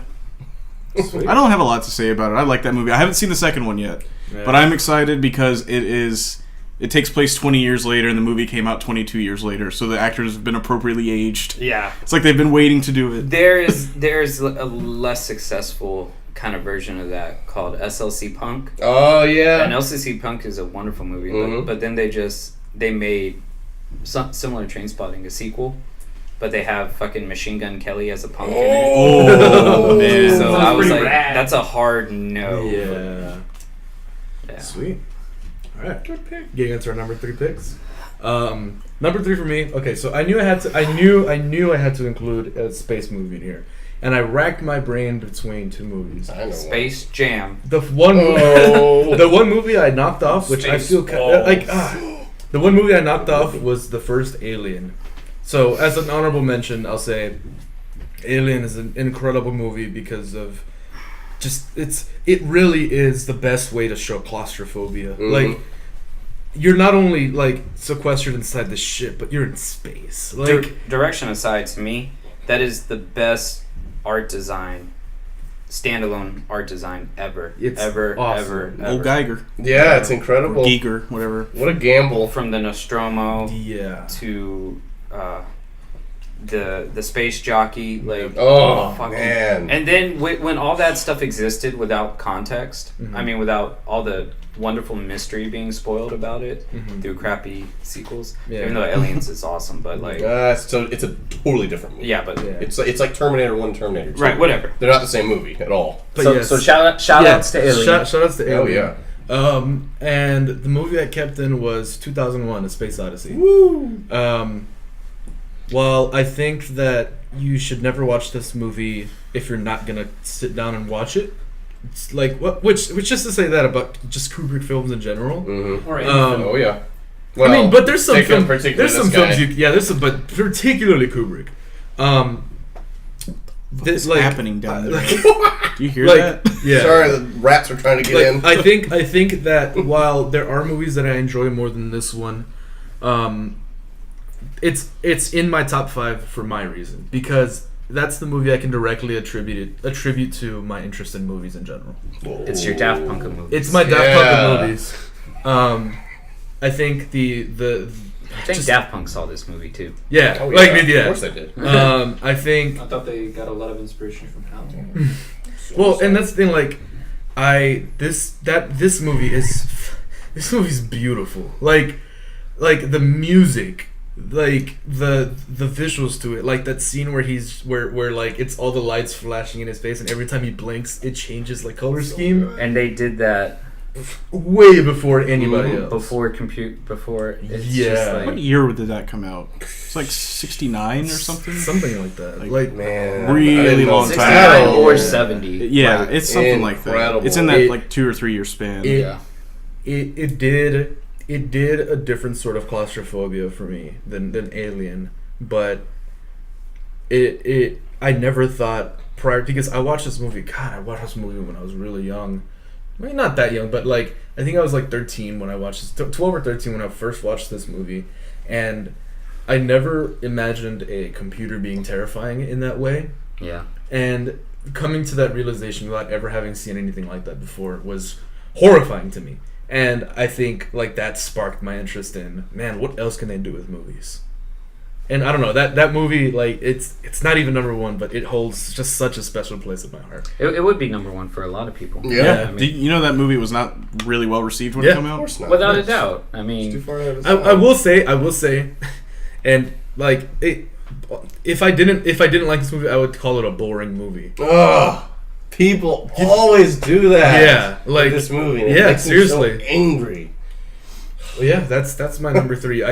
Speaker 1: Sweet.
Speaker 2: I don't have a lot to say about it. I like that movie. I haven't seen the second one yet,
Speaker 1: Yeah.
Speaker 2: but I'm excited because it is it takes place 20 years later, and the movie came out 22 years later, so the actors have been appropriately aged.
Speaker 5: Yeah.
Speaker 2: It's like they've been waiting to do it.
Speaker 5: There's a less successful kind of version of that called SLC Punk.
Speaker 3: Oh yeah.
Speaker 5: And LCC Punk is a wonderful movie, but then they made similar Trainspotting, a sequel, but they have fucking Machine Gun Kelly as a punk in it.
Speaker 2: Oh man!
Speaker 5: So I was like,
Speaker 4: rad.
Speaker 5: that's a hard no.
Speaker 1: Yeah. Sweet. All right. Good pick. Getting into our number 3 picks. Number 3 for me. Okay, so I knew I had to include a space movie in here, and I racked my brain between 2 movies.
Speaker 3: I know
Speaker 5: Space Jam.
Speaker 1: The one movie I knocked off, which I feel the one movie I knocked off was the first Alien. So as an honorable mention, I'll say Alien is an incredible movie because of just it really is the best way to show claustrophobia.
Speaker 3: Mm-hmm.
Speaker 1: Like, you're not only like sequestered inside the ship, but you're in space. Like,
Speaker 5: Direction aside, to me, that is the best art design, standalone art design ever.
Speaker 1: It's
Speaker 5: ever,
Speaker 1: awesome.
Speaker 5: ever.
Speaker 2: Old Geiger.
Speaker 3: Yeah, it's
Speaker 2: Or
Speaker 3: incredible.
Speaker 2: Giger, whatever.
Speaker 3: What a gamble.
Speaker 5: From the Nostromo
Speaker 1: yeah.
Speaker 5: to the space jockey, like fucking-
Speaker 3: Man.
Speaker 5: And then when all that stuff existed without context, I mean, without all the wonderful mystery being spoiled about it through crappy sequels.
Speaker 1: Yeah.
Speaker 5: Even though Aliens is awesome, but like,
Speaker 3: So it's a totally different movie.
Speaker 5: yeah, but
Speaker 1: Yeah.
Speaker 3: It's like Terminator 1, Terminator 2.
Speaker 5: right, whatever.
Speaker 3: They're not the same movie at all.
Speaker 1: But
Speaker 5: So,
Speaker 1: yes.
Speaker 5: so shout outs to Alien.
Speaker 1: Shout outs to
Speaker 3: Oh
Speaker 1: Alien.
Speaker 3: yeah.
Speaker 1: And the movie I kept in was 2001: A Space Odyssey.
Speaker 3: Woo!
Speaker 1: Well, I think that you should never watch this movie if you're not gonna sit down and watch it. It's like which just to say that about just Kubrick films in general.
Speaker 3: Mm-hmm.
Speaker 4: Or
Speaker 3: Oh yeah. Well,
Speaker 1: I mean, but there's some
Speaker 3: take
Speaker 1: films.
Speaker 3: particularly
Speaker 1: There's some
Speaker 3: this guy.
Speaker 1: films but particularly Kubrick.
Speaker 2: What's
Speaker 1: like,
Speaker 2: happening down there?
Speaker 1: like,
Speaker 2: Do you hear
Speaker 1: like,
Speaker 2: that?
Speaker 1: yeah.
Speaker 3: Sorry, the rats are trying to get in.
Speaker 1: I think that while there are movies that I enjoy more than this one, it's in my top 5 for my reason, because that's the movie I can directly attribute to my interest in movies in general.
Speaker 5: It's your Daft Punk movie.
Speaker 1: It's my Daft Punk movies. I think
Speaker 5: I think Daft Punk saw this movie too.
Speaker 1: yeah,
Speaker 3: Oh,
Speaker 1: like
Speaker 3: Of
Speaker 1: yeah.
Speaker 3: course they did.
Speaker 1: I think
Speaker 4: I thought they got a lot of inspiration from Hal.
Speaker 1: well, and that's the thing. Like, this movie's beautiful. Like the music, like the visuals to it, like that scene where like it's all the lights flashing in his face, and every time he blinks, it changes like color scheme.
Speaker 5: And they did that
Speaker 1: Way before anybody else.
Speaker 5: before it's
Speaker 1: Yeah.
Speaker 5: just
Speaker 2: What
Speaker 5: like
Speaker 2: year did that come out? It's like 69 or something?
Speaker 1: Something like that.
Speaker 2: Like,
Speaker 1: Like
Speaker 3: Man,
Speaker 2: Really
Speaker 3: I didn't know
Speaker 2: long time.
Speaker 5: 69 or
Speaker 3: Yeah.
Speaker 5: 70.
Speaker 2: Yeah,
Speaker 3: Like,
Speaker 2: it's something like that.
Speaker 3: incredible.
Speaker 2: It's in that
Speaker 1: It-
Speaker 2: like 2 or 3 year span.
Speaker 1: it- it did a different sort of claustrophobia for me than Alien, but I never thought prior, because I watched this movie. God, I watched this movie when I was really young. I mean, not that young, but like I think I was like 13 when I watched this. 12 or 13 when I first watched this movie, and I never imagined a computer being terrifying in that way.
Speaker 5: Yeah.
Speaker 1: And coming to that realization without ever having seen anything like that before was horrifying to me. And I think like that sparked my interest in, man, what else can they do with movies? And I don't know, that movie, like it's not even number 1, but it holds just such a special place in my heart.
Speaker 5: It would be number 1 for a lot of people.
Speaker 3: Yeah.
Speaker 5: I mean,
Speaker 2: Do you know that movie was not really well received when
Speaker 1: Yeah.
Speaker 2: it came
Speaker 3: Of
Speaker 2: out?
Speaker 3: course not.
Speaker 5: without a
Speaker 1: Yes.
Speaker 5: doubt. I
Speaker 3: It's too
Speaker 5: mean,
Speaker 3: far out of
Speaker 1: I will say, and like if I didn't like this movie, I would call it a boring movie.
Speaker 3: Ugh. People always do that.
Speaker 1: Yeah, like-
Speaker 3: with this movie. And it
Speaker 1: yeah,
Speaker 3: makes
Speaker 1: seriously.
Speaker 3: me so angry.
Speaker 1: Well, yeah, that's my number 3.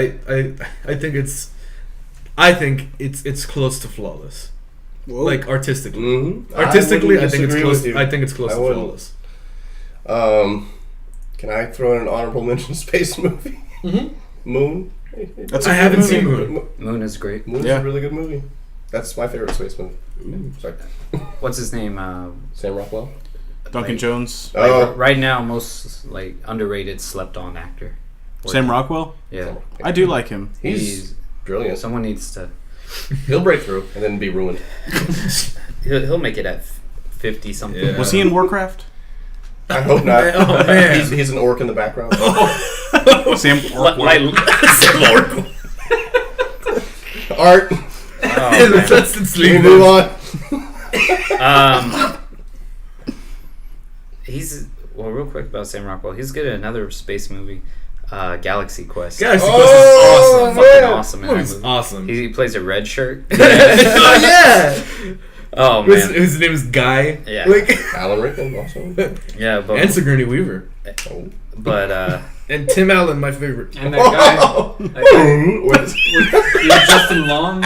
Speaker 1: I think it's close to flawless. Like artistically.
Speaker 3: Mm-hmm.
Speaker 1: Artistically, I think it's close.
Speaker 3: With you.
Speaker 1: I think it's close
Speaker 3: I
Speaker 1: to
Speaker 3: wouldn't.
Speaker 1: flawless.
Speaker 3: Can I throw in an honorable mention space movie?
Speaker 1: Mhm.
Speaker 3: Moon.
Speaker 2: That's a
Speaker 1: I
Speaker 2: good
Speaker 1: haven't
Speaker 2: movie.
Speaker 1: seen Moon.
Speaker 5: Moon is great.
Speaker 3: Moon's
Speaker 2: Yeah.
Speaker 3: a really good movie. That's my favorite space movie. Sorry.
Speaker 5: What's his name?
Speaker 3: Sam Rockwell.
Speaker 2: Duncan
Speaker 5: Like-
Speaker 2: Jones.
Speaker 3: Oh,
Speaker 5: Right now, most like underrated, slept-on actor.
Speaker 2: Sam Rockwell?
Speaker 5: Yeah,
Speaker 2: I do like him.
Speaker 3: he's brilliant.
Speaker 5: someone needs to.
Speaker 3: He'll break through and then be ruined.
Speaker 5: He'll make it at 50 something.
Speaker 1: Yeah.
Speaker 2: Was he in Warcraft?
Speaker 3: I hope not.
Speaker 1: Oh, man.
Speaker 3: He's an orc in the background.
Speaker 2: Sam
Speaker 3: Art.
Speaker 5: Oh,
Speaker 1: Let's
Speaker 3: Can we
Speaker 1: leave
Speaker 3: move
Speaker 1: this.
Speaker 3: on?
Speaker 5: He's real quick about Sam Rockwell. He's good at another space movie, Galaxy Quest.
Speaker 1: Galaxy
Speaker 3: Oh,
Speaker 1: Quest is awesome.
Speaker 5: Fucking
Speaker 3: man.
Speaker 5: awesome in
Speaker 1: Oh,
Speaker 5: that
Speaker 1: he's
Speaker 5: movie.
Speaker 1: awesome.
Speaker 5: He plays a red shirt.
Speaker 1: Oh yeah.
Speaker 5: Oh
Speaker 1: His,
Speaker 5: man.
Speaker 1: his name is Guy.
Speaker 5: Yeah.
Speaker 1: Like,
Speaker 3: Alan Rickman also.
Speaker 5: Yeah, but
Speaker 1: and Sigourney Weaver.
Speaker 3: Oh.
Speaker 5: but
Speaker 1: And Tim Allen, my favorite.
Speaker 4: And that guy, Justin Long.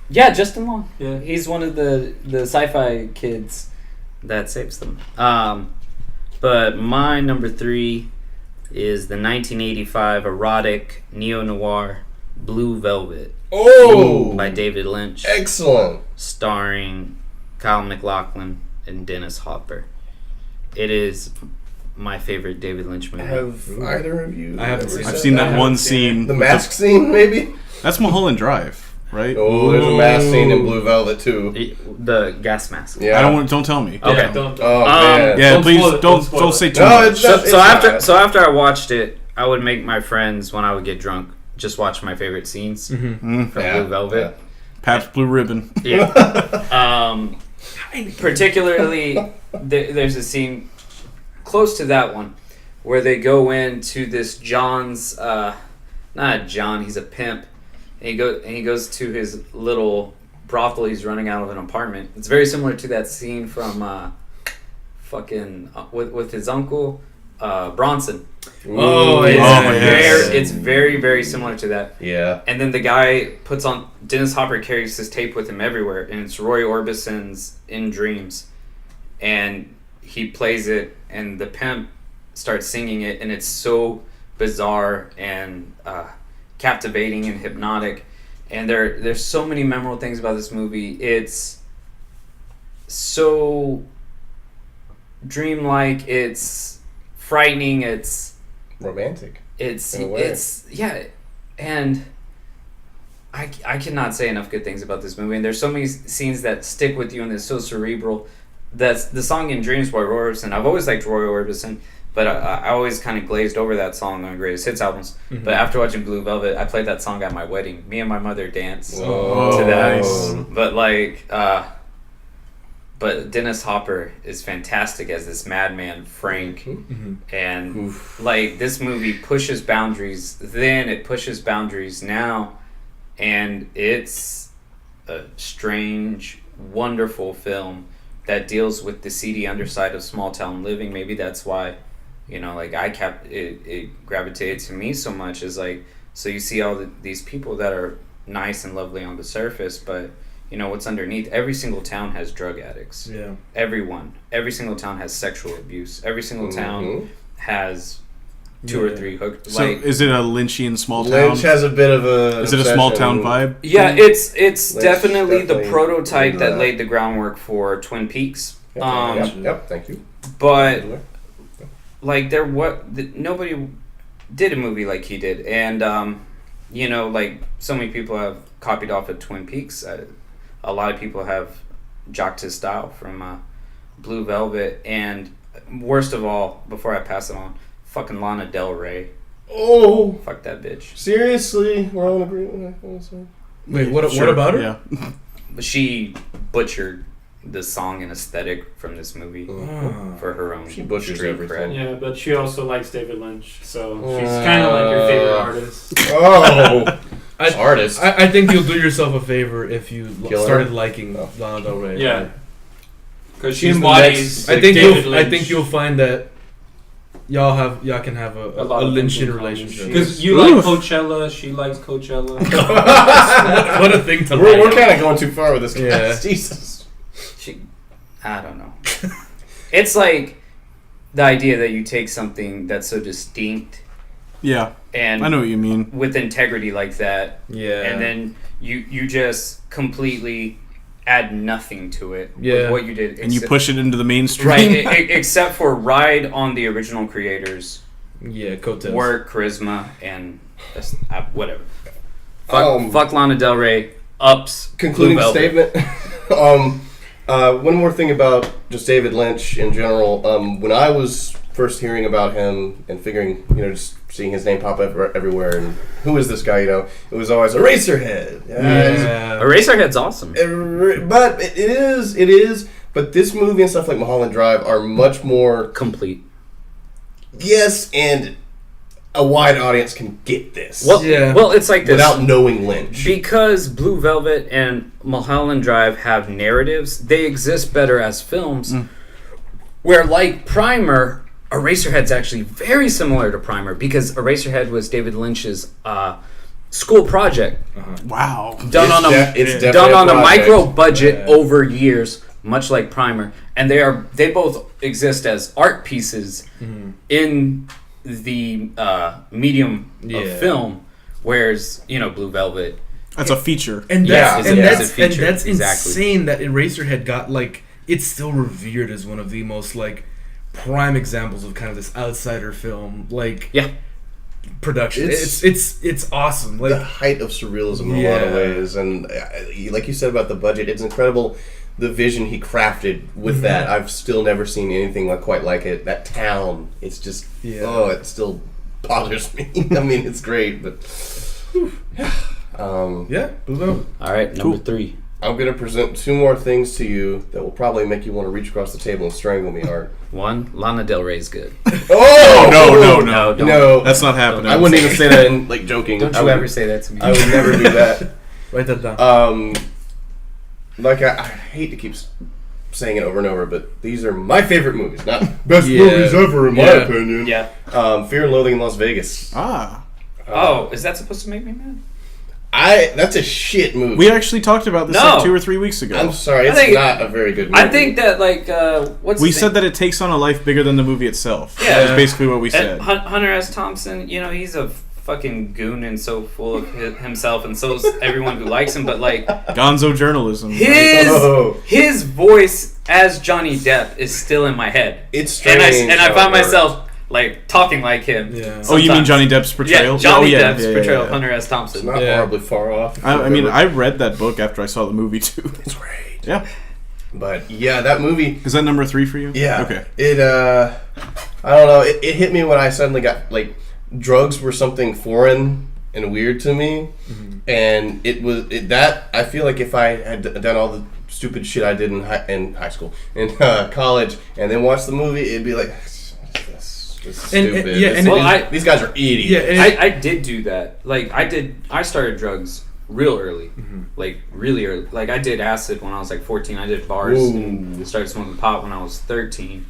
Speaker 5: yeah, Justin Long.
Speaker 4: Yeah.
Speaker 5: He's one of the sci-fi kids that saves them. But my number 3 is the 1985 erotic neo-noir Blue Velvet
Speaker 3: Oh.
Speaker 5: by David Lynch,
Speaker 3: Excellent.
Speaker 5: starring Kyle MacLachlan and Dennis Hopper. It is my favorite David Lynch movie.
Speaker 3: Have either of you?
Speaker 1: I haven't
Speaker 3: ever
Speaker 1: seen it.
Speaker 3: said
Speaker 2: I've seen that one
Speaker 4: haven't seen
Speaker 2: scene.
Speaker 3: The
Speaker 2: with
Speaker 3: mask scene, maybe.
Speaker 2: That's Mulholland Drive, right?
Speaker 3: Oh, there's a mask scene in Blue Velvet too.
Speaker 5: The gas mask.
Speaker 3: Yeah.
Speaker 2: I don't want. Don't tell me.
Speaker 5: Okay.
Speaker 4: Yeah, don't.
Speaker 3: Oh man.
Speaker 2: Yeah,
Speaker 4: Don't
Speaker 2: please
Speaker 4: spoil it,
Speaker 2: don't
Speaker 4: spoil it.
Speaker 2: say too
Speaker 3: No,
Speaker 2: much.
Speaker 3: it's
Speaker 5: So,
Speaker 3: not-
Speaker 5: so after I watched it, I would make my friends, when I would get drunk, just watch my favorite scenes from
Speaker 3: Yeah,
Speaker 5: Blue Velvet.
Speaker 2: Pabst Blue Ribbon.
Speaker 5: Yeah. Particularly, there's a scene close to that one where they go into this John's, not John, he's a pimp, and he goes to his little brothel he's running out of an apartment. It's very similar to that scene from with his uncle Bronson.
Speaker 1: Oh,
Speaker 5: It's,
Speaker 1: yeah.
Speaker 5: it's very, very similar to that.
Speaker 3: Yeah.
Speaker 5: And then the guy puts on, Dennis Hopper carries his tape with him everywhere, and it's Roy Orbison's In Dreams. And he plays it, and the pimp starts singing it, and it's so bizarre and captivating and hypnotic. And there's so many memorable things about this movie. It's so dreamlike, it's frightening, it's
Speaker 3: Romantic.
Speaker 5: It's
Speaker 3: In a way.
Speaker 5: yeah, and I cannot say enough good things about this movie. And there's so many scenes that stick with you, and it's so cerebral. That's the song "In Dreams" by Roy Orbison. I've always liked Roy Orbison, but I always kind of glazed over that song on Greatest Hits albums.
Speaker 1: Mm-hmm.
Speaker 5: But after watching Blue Velvet, I played that song at my wedding. Me and my mother danced
Speaker 3: Whoa.
Speaker 5: to that.
Speaker 2: Nice.
Speaker 5: But but Dennis Hopper is fantastic as this madman Frank. And like, this movie pushes boundaries then, it pushes boundaries now, and it's a strange, wonderful film that deals with the seedy underside of small town living. Maybe that's why, like, it gravitated to me so much, is like, so you see all these people that are nice and lovely on the surface, but what's underneath. Every single town has drug addicts.
Speaker 1: Yeah.
Speaker 5: Every single town has sexual abuse. Every single town has two or three hooked.
Speaker 2: So is it a Lynchian small town?
Speaker 3: Lynch has a bit of a.
Speaker 2: Is it a small town vibe?
Speaker 5: Yeah, it's
Speaker 3: Lynch
Speaker 5: definitely the
Speaker 3: definitely
Speaker 5: prototype
Speaker 3: did
Speaker 5: that
Speaker 3: that.
Speaker 5: laid the groundwork for Twin Peaks.
Speaker 3: Yep, thank you.
Speaker 5: But like, nobody did a movie like he did, and like, so many people have copied off of Twin Peaks. A lot of people have jocked his style from Blue Velvet, and worst of all, before I pass it on, fucking Lana Del Rey.
Speaker 3: Oh,
Speaker 5: Fuck that bitch.
Speaker 3: seriously? We're all in agreement.
Speaker 1: Wait, what
Speaker 2: Sure,
Speaker 1: about her?
Speaker 2: Yeah.
Speaker 5: She butchered the song and aesthetic from this movie for her own
Speaker 3: She butchers
Speaker 5: street
Speaker 3: everything.
Speaker 5: cred.
Speaker 4: Yeah, but she also likes David Lynch, so she's kind of like your favorite artist.
Speaker 3: Oh, artist.
Speaker 1: I think you'll do yourself a favor if you
Speaker 3: Kill her?
Speaker 1: started liking Lana Del Rey.
Speaker 4: Yeah, because she
Speaker 3: She's the
Speaker 4: embodies.
Speaker 3: next-
Speaker 1: I think
Speaker 4: David
Speaker 1: I
Speaker 4: Lynch.
Speaker 1: think you'll find that y'all can have a
Speaker 4: lot of things in
Speaker 1: Lynchian
Speaker 4: common.
Speaker 1: relationship.
Speaker 4: Because you like Coachella, she likes Coachella.
Speaker 1: what a thing to
Speaker 3: We're
Speaker 1: like.
Speaker 3: kind of going too far with this.
Speaker 1: Yeah.
Speaker 3: Guys. Jesus.
Speaker 5: I don't know. It's like the idea that you take something that's so distinct
Speaker 2: Yeah.
Speaker 5: and
Speaker 2: I know what you mean.
Speaker 5: with integrity like that,
Speaker 1: Yeah.
Speaker 5: and then you just completely add nothing to it
Speaker 1: Yeah.
Speaker 5: with what you did,
Speaker 2: And you push it into the mainstream.
Speaker 5: right, except for ride on the original creators'
Speaker 1: Yeah, coattails.
Speaker 5: work, charisma, and whatever. Fuck
Speaker 3: Um,
Speaker 5: Lana Del Rey. Ups.
Speaker 3: Concluding
Speaker 5: Blue Velvet.
Speaker 3: statement. One more thing about just David Lynch in general. When I was first hearing about him and figuring, just seeing his name pop up everywhere, and who is this guy? It was always Eraserhead.
Speaker 5: Eraserhead's awesome.
Speaker 3: But it is. But this movie and stuff like Mulholland Drive are much more
Speaker 5: complete.
Speaker 3: Yes, and a wide audience can get this.
Speaker 5: Well, it's like this.
Speaker 3: Without knowing Lynch.
Speaker 5: Because Blue Velvet and Mulholland Drive have narratives, they exist better as films. Where, like Primer, Eraserhead's actually very similar to Primer because Eraserhead was David Lynch's school project.
Speaker 2: Wow.
Speaker 5: Done on a micro budget over years, much like Primer. And they both exist as art pieces in the medium of film, whereas Blue Velvet,
Speaker 2: that's a feature,
Speaker 1: and that's
Speaker 5: exactly.
Speaker 1: insane that Eraserhead got it's still revered as one of the most prime examples of kind of this outsider film production. It's awesome,
Speaker 3: the height of surrealism in a lot of ways, and like you said about the budget, it's incredible. The vision he crafted with that, I've still never seen anything quite like it. That town, it's just, it still bothers me. I mean, it's great, but...
Speaker 1: Blue Velvet.
Speaker 5: All right, number 3.
Speaker 3: I'm going to present 2 more things to you that will probably make you want to reach across the table and strangle me, Art.
Speaker 5: 1, Lana Del Rey's good.
Speaker 3: Oh! No.
Speaker 2: That's not happening.
Speaker 3: I wouldn't even say that in, joking.
Speaker 5: Don't you ever say that to me.
Speaker 3: I would never do that.
Speaker 1: Write that down.
Speaker 3: I hate to keep saying it over and over, but these are my favorite movies, not best movies ever in my opinion.
Speaker 4: Yeah.
Speaker 3: Fear and Loathing in Las Vegas.
Speaker 4: Is that supposed to make me mad?
Speaker 3: That's a shit movie.
Speaker 2: We actually talked about this 2 or 3 weeks ago.
Speaker 3: I'm sorry, it's not a very good movie.
Speaker 4: I think that
Speaker 2: we said that it takes on a life bigger than the movie itself.
Speaker 4: Yeah.
Speaker 2: That's basically what we said.
Speaker 4: Hunter S. Thompson, he's a fucking goon and so full of himself, and so is everyone who likes him. But
Speaker 2: Gonzo journalism.
Speaker 4: His voice as Johnny Depp is still in my head.
Speaker 3: It's strange,
Speaker 4: and I find myself talking like him.
Speaker 2: Yeah. Oh, you mean Johnny Depp's portrayal?
Speaker 4: Yeah, Johnny Depp's portrayal of Hunter S. Thompson.
Speaker 3: It's not horribly far off.
Speaker 2: I mean, I read that book after I saw the movie too.
Speaker 3: It's great.
Speaker 2: Yeah.
Speaker 3: But that movie.
Speaker 2: Is that number 3 for you?
Speaker 3: Yeah.
Speaker 2: Okay.
Speaker 3: It I don't know. It hit me when I suddenly got drugs were something foreign and weird to me, and it was that I feel like if I had done all the stupid shit I did in high school, in college, and then watched the movie, it'd be like. Stupid. These guys are idiots.
Speaker 4: Yeah, I did do that. I started drugs real early, really early. I did acid when I was 14. I did bars and started smoking pot when I was 13.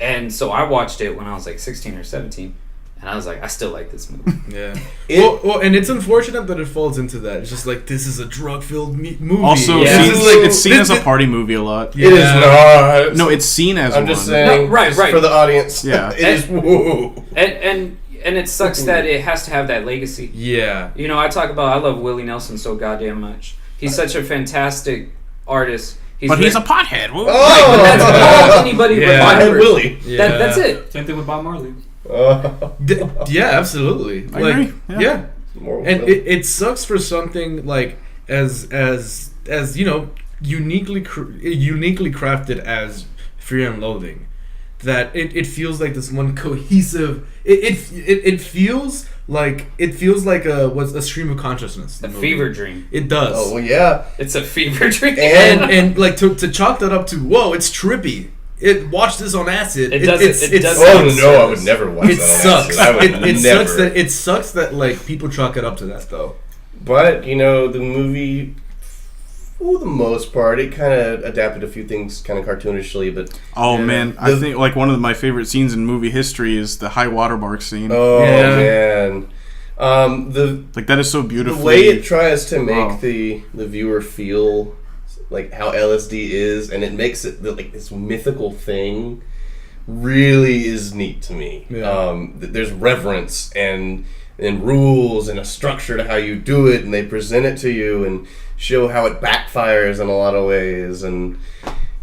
Speaker 4: And so I watched it when I was 16 or 17. And I was I still like this movie.
Speaker 1: Yeah. And it's unfortunate that it falls into that. It's just this is a drug-filled movie.
Speaker 2: Also, it's seen as a party movie a lot.
Speaker 3: Yeah. It is not.
Speaker 2: No, it's seen as one.
Speaker 3: I'm just saying.
Speaker 4: No, right.
Speaker 3: For the audience.
Speaker 2: Yeah.
Speaker 3: It is. Whoa.
Speaker 4: And it sucks that it has to have that legacy.
Speaker 1: Yeah.
Speaker 4: I love Willie Nelson so goddamn much. He's such a fantastic artist.
Speaker 2: He's a pothead.
Speaker 3: Oh!
Speaker 4: That's all anybody but
Speaker 3: Pothead Willie.
Speaker 1: Yeah.
Speaker 4: That's it.
Speaker 7: Same thing with Bob Marley.
Speaker 1: Yeah, absolutely.
Speaker 2: I agree.
Speaker 1: Yeah. And it sucks for something as uniquely crafted as Fear and Loathing, that it feels like this one cohesive. It feels like a stream of consciousness.
Speaker 4: A fever dream.
Speaker 1: It does.
Speaker 3: Oh well, yeah.
Speaker 4: It's a fever dream.
Speaker 1: And to chalk that up to it's trippy. Watch this on acid.
Speaker 4: It does.
Speaker 3: Oh no, I would never watch that.
Speaker 1: It sucks.
Speaker 3: Acid.
Speaker 1: It sucks that people chalk it up to that though.
Speaker 3: But the movie, for the most part, it kind of adapted a few things kind of cartoonishly. But
Speaker 2: man, I think one of my favorite scenes in movie history is the high watermark scene.
Speaker 3: Oh man,
Speaker 2: that is so beautiful.
Speaker 3: The way it tries to make the viewer feel. How LSD is, and it makes it this mythical thing, really is neat to me. Yeah. There's reverence and rules and a structure to how you do it, and they present it to you and show how it backfires in a lot of ways. And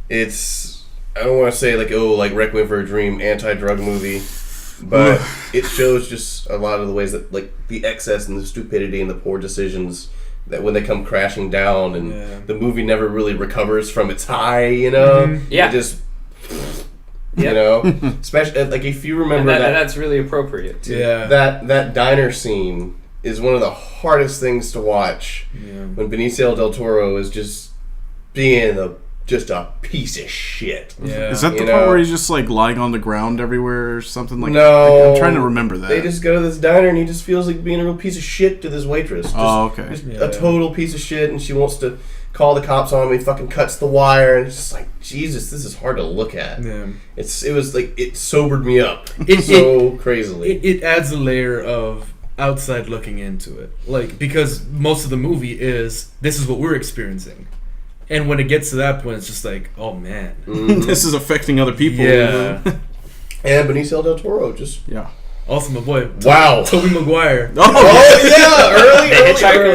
Speaker 3: it's, I don't want to say Requiem for a Dream anti-drug movie, but it shows just a lot of the ways that the excess and the stupidity and the poor decisions that when they come crashing down, and the movie never really recovers from its high, you know?
Speaker 4: Yeah.
Speaker 3: It just, you know? Especially, like, if you remember
Speaker 4: that's really appropriate, too.
Speaker 1: Yeah.
Speaker 3: That diner scene is one of the hardest things to watch when Benicio del Toro is just being just a piece of shit.
Speaker 1: Yeah.
Speaker 2: Is that the part where he's just like lying on the ground everywhere or something like that?
Speaker 3: No.
Speaker 2: I'm trying to remember that.
Speaker 3: They just go to this diner and he just feels like being a real piece of shit to this waitress. Just,
Speaker 2: okay.
Speaker 3: Just a total piece of shit, and she wants to call the cops on him. He fucking cuts the wire, and it's just like, Jesus, this is hard to look at.
Speaker 1: Yeah.
Speaker 3: It was like, it sobered me up so crazily.
Speaker 1: It adds a layer of outside looking into it. Like, because most of the movie is, this is what we're experiencing. And when it gets to that point, it's just like, oh man,
Speaker 2: this is affecting other people.
Speaker 1: Yeah.
Speaker 3: And Benicio del Toro just
Speaker 1: Also, my boy,
Speaker 3: wow,
Speaker 1: Tobey Maguire.
Speaker 3: Early.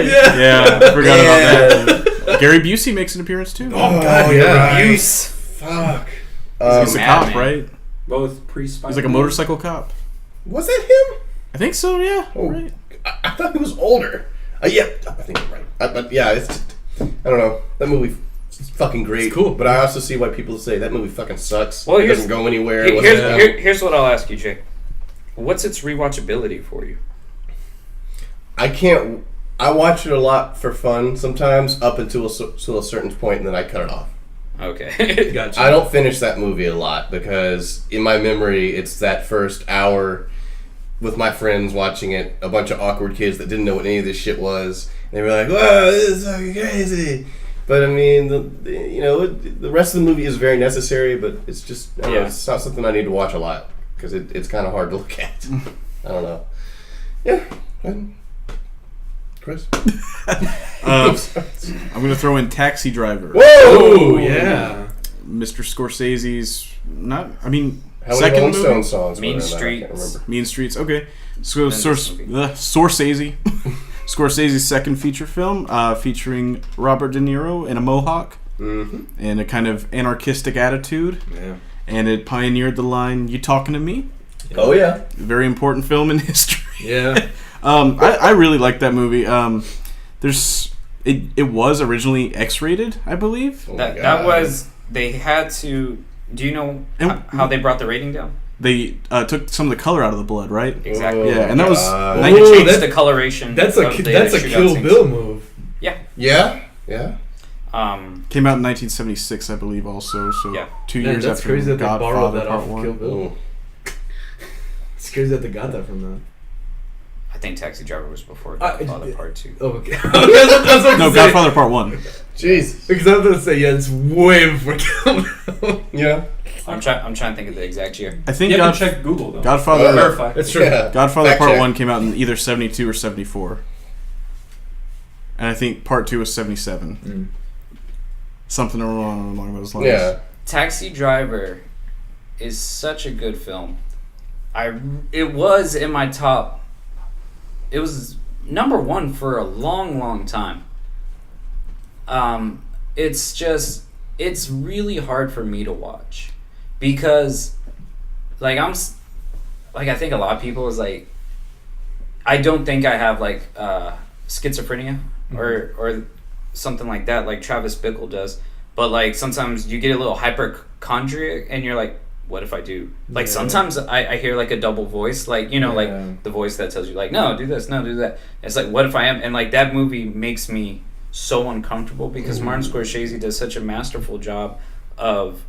Speaker 2: Yeah, I forgot about that. Gary Busey makes an appearance too.
Speaker 1: Oh god, yeah.
Speaker 4: Abuse.
Speaker 3: Fuck.
Speaker 2: He's a cop, right?
Speaker 4: Both pre-Spider.
Speaker 2: He's like a motorcycle cop.
Speaker 3: Was that him?
Speaker 2: I think so. Yeah.
Speaker 3: Oh,
Speaker 2: right.
Speaker 3: I thought he was older. Yeah, I think you're right. But yeah, it's just, I don't know. That movie is fucking great.
Speaker 1: It's cool.
Speaker 3: But I also see why people say that movie fucking sucks.
Speaker 4: Well,
Speaker 3: it doesn't go anywhere.
Speaker 4: Here's what I'll ask you, Jay. What's its rewatchability for you?
Speaker 3: I watch it a lot for fun sometimes, up until a certain point, and then I cut it off.
Speaker 4: Okay.
Speaker 1: Gotcha.
Speaker 3: I don't finish that movie a lot because in my memory, it's that first hour with my friends watching it, a bunch of awkward kids that didn't know what any of this shit was. And they were like, "Whoa, this is fucking crazy." But I mean, the rest of the movie is very necessary, but it's just I don't know, it's not something I need to watch a lot because it's kind of hard to look at. I don't know. Yeah. Chris?
Speaker 2: I'm gonna throw in Taxi Driver.
Speaker 3: Whoa!
Speaker 1: Yeah.
Speaker 2: Mr. Scorsese's how many
Speaker 3: second
Speaker 2: Rolling
Speaker 3: Stone songs?
Speaker 4: Mean
Speaker 3: were there? I can't
Speaker 4: Streets.
Speaker 3: remember.
Speaker 2: Mean Streets. Okay, so Scorsese. Scorsese's second feature film, featuring Robert De Niro in a mohawk and a kind of anarchistic attitude.
Speaker 1: Yeah.
Speaker 2: And it pioneered the line, "You talking to me?"
Speaker 3: Oh yeah.
Speaker 2: Very important film in history.
Speaker 1: Yeah.
Speaker 2: I really like that movie. It was originally X-rated, I believe.
Speaker 3: Oh
Speaker 4: that was, they had to, do you know how they brought the rating down?
Speaker 2: They took some of the color out of the blood, right?
Speaker 4: Exactly.
Speaker 2: Yeah, and that was
Speaker 4: They changed the coloration.
Speaker 1: That's a Kill Bill move.
Speaker 3: Yeah.
Speaker 2: came out in 1976, I believe, also. So 2 years
Speaker 1: that's
Speaker 2: after
Speaker 1: crazy that they borrowed
Speaker 2: Godfather
Speaker 1: that
Speaker 2: Part
Speaker 1: off
Speaker 2: 1.
Speaker 1: Kill Bill. It's crazy that they got that from that.
Speaker 4: I think Taxi Driver was before Godfather Part 2.
Speaker 1: Oh, okay. That's what
Speaker 2: No, Godfather Part 1.
Speaker 3: Jesus.
Speaker 1: Because I was going to say, it's way before Kill Bill.
Speaker 3: Yeah.
Speaker 4: I'm trying to think of the exact year.
Speaker 2: I think
Speaker 7: You have to check Google, though.
Speaker 2: Godfather
Speaker 7: Verify.
Speaker 1: It's true.
Speaker 3: Yeah.
Speaker 2: Godfather
Speaker 3: Fact
Speaker 2: Part
Speaker 3: check.
Speaker 2: 1 came out in either 72 or 74. And I think Part 2 was 77. Something along those lines.
Speaker 3: Yeah.
Speaker 4: Taxi Driver is such a good film. It was in my top. It was number one for a long, long time. It's really hard for me to watch because, I think a lot of people is like, I don't think I have schizophrenia or something like that, like Travis Bickle does. But sometimes you get a little hypochondriac, and you're like, what if I do? Sometimes I hear a double voice, the voice that tells you no, do this, no, do that. It's what if I am? And that movie makes me so uncomfortable because Martin Scorsese does such a masterful job of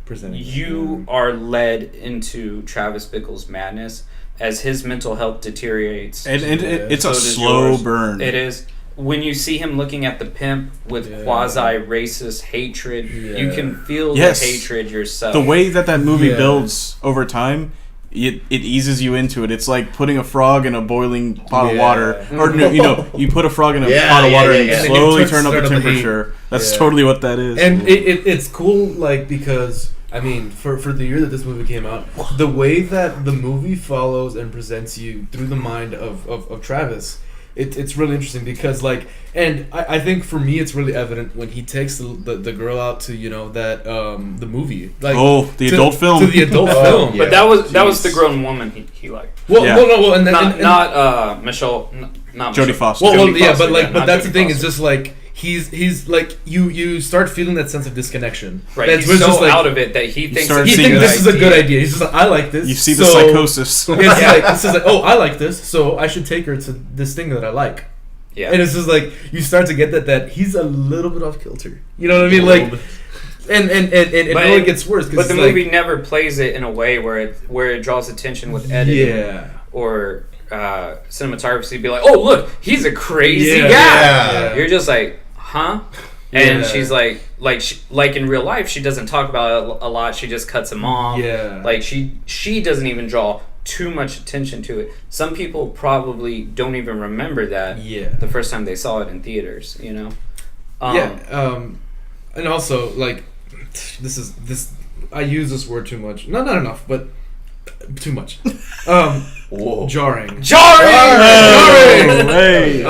Speaker 1: Presenting.
Speaker 4: You are led into Travis Bickle's madness as his mental health deteriorates.
Speaker 2: And it's
Speaker 4: So
Speaker 2: a
Speaker 4: does
Speaker 2: slow
Speaker 4: yours.
Speaker 2: burn.
Speaker 4: It is. When you see him looking at the pimp with quasi-racist hatred, you can feel the hatred yourself.
Speaker 2: The way that movie builds over time, it eases you into it. It's like putting a frog in a boiling pot of water. Or, you put a frog in a pot of water and slowly turn up the temperature. That's totally what that is.
Speaker 1: And it's cool, because... I mean, for the year that this movie came out, the way that the movie follows and presents you through the mind of Travis, it's really interesting because and I think for me it's really evident when he takes the girl out to the movie
Speaker 2: the adult film
Speaker 1: to the adult film.
Speaker 4: But that was the grown woman he liked.
Speaker 1: Well,
Speaker 4: not Michelle. Not
Speaker 2: Jodie
Speaker 4: Michelle.
Speaker 2: Foster.
Speaker 1: Well,
Speaker 3: Jodie
Speaker 1: yeah,
Speaker 3: Foster,
Speaker 1: but like, but
Speaker 3: not
Speaker 1: that's
Speaker 3: Jodie
Speaker 1: the thing.
Speaker 3: Foster.
Speaker 1: It's just like he's like you start feeling that sense of disconnection.
Speaker 4: Right,
Speaker 1: That's
Speaker 4: he's so
Speaker 1: just like,
Speaker 4: out of it that he thinks
Speaker 2: start
Speaker 4: it's
Speaker 1: he
Speaker 4: a
Speaker 1: thinks
Speaker 2: seeing
Speaker 4: good
Speaker 1: this is a good idea. He's just like, I like this.
Speaker 2: You see the
Speaker 1: so-
Speaker 2: psychosis.
Speaker 1: It's like oh, I like this, so I should take her to this thing that I like.
Speaker 4: Yeah.
Speaker 1: And it's just like you start to get that he's a little bit off kilter. You know what I mean? Like, and it
Speaker 4: But
Speaker 1: really gets worse.
Speaker 4: But the
Speaker 1: like,
Speaker 4: movie never plays it in a way where it draws attention with editing
Speaker 1: yeah,
Speaker 4: or cinematography. Be like, oh look, he's a crazy
Speaker 1: Yeah.
Speaker 4: guy.
Speaker 3: Yeah.
Speaker 4: You're just like, huh? And
Speaker 1: Yeah.
Speaker 4: she's like in real life, she doesn't talk about it a lot. She just cuts him off.
Speaker 1: Yeah.
Speaker 4: Like she doesn't even draw too much attention to it. Some people probably don't even remember that.
Speaker 1: Yeah.
Speaker 4: The first time they saw it in theaters, you know.
Speaker 1: And also like this. I use this word too much. Not enough, but too much.
Speaker 3: Whoa.
Speaker 1: Jarring.
Speaker 2: Oh, hey.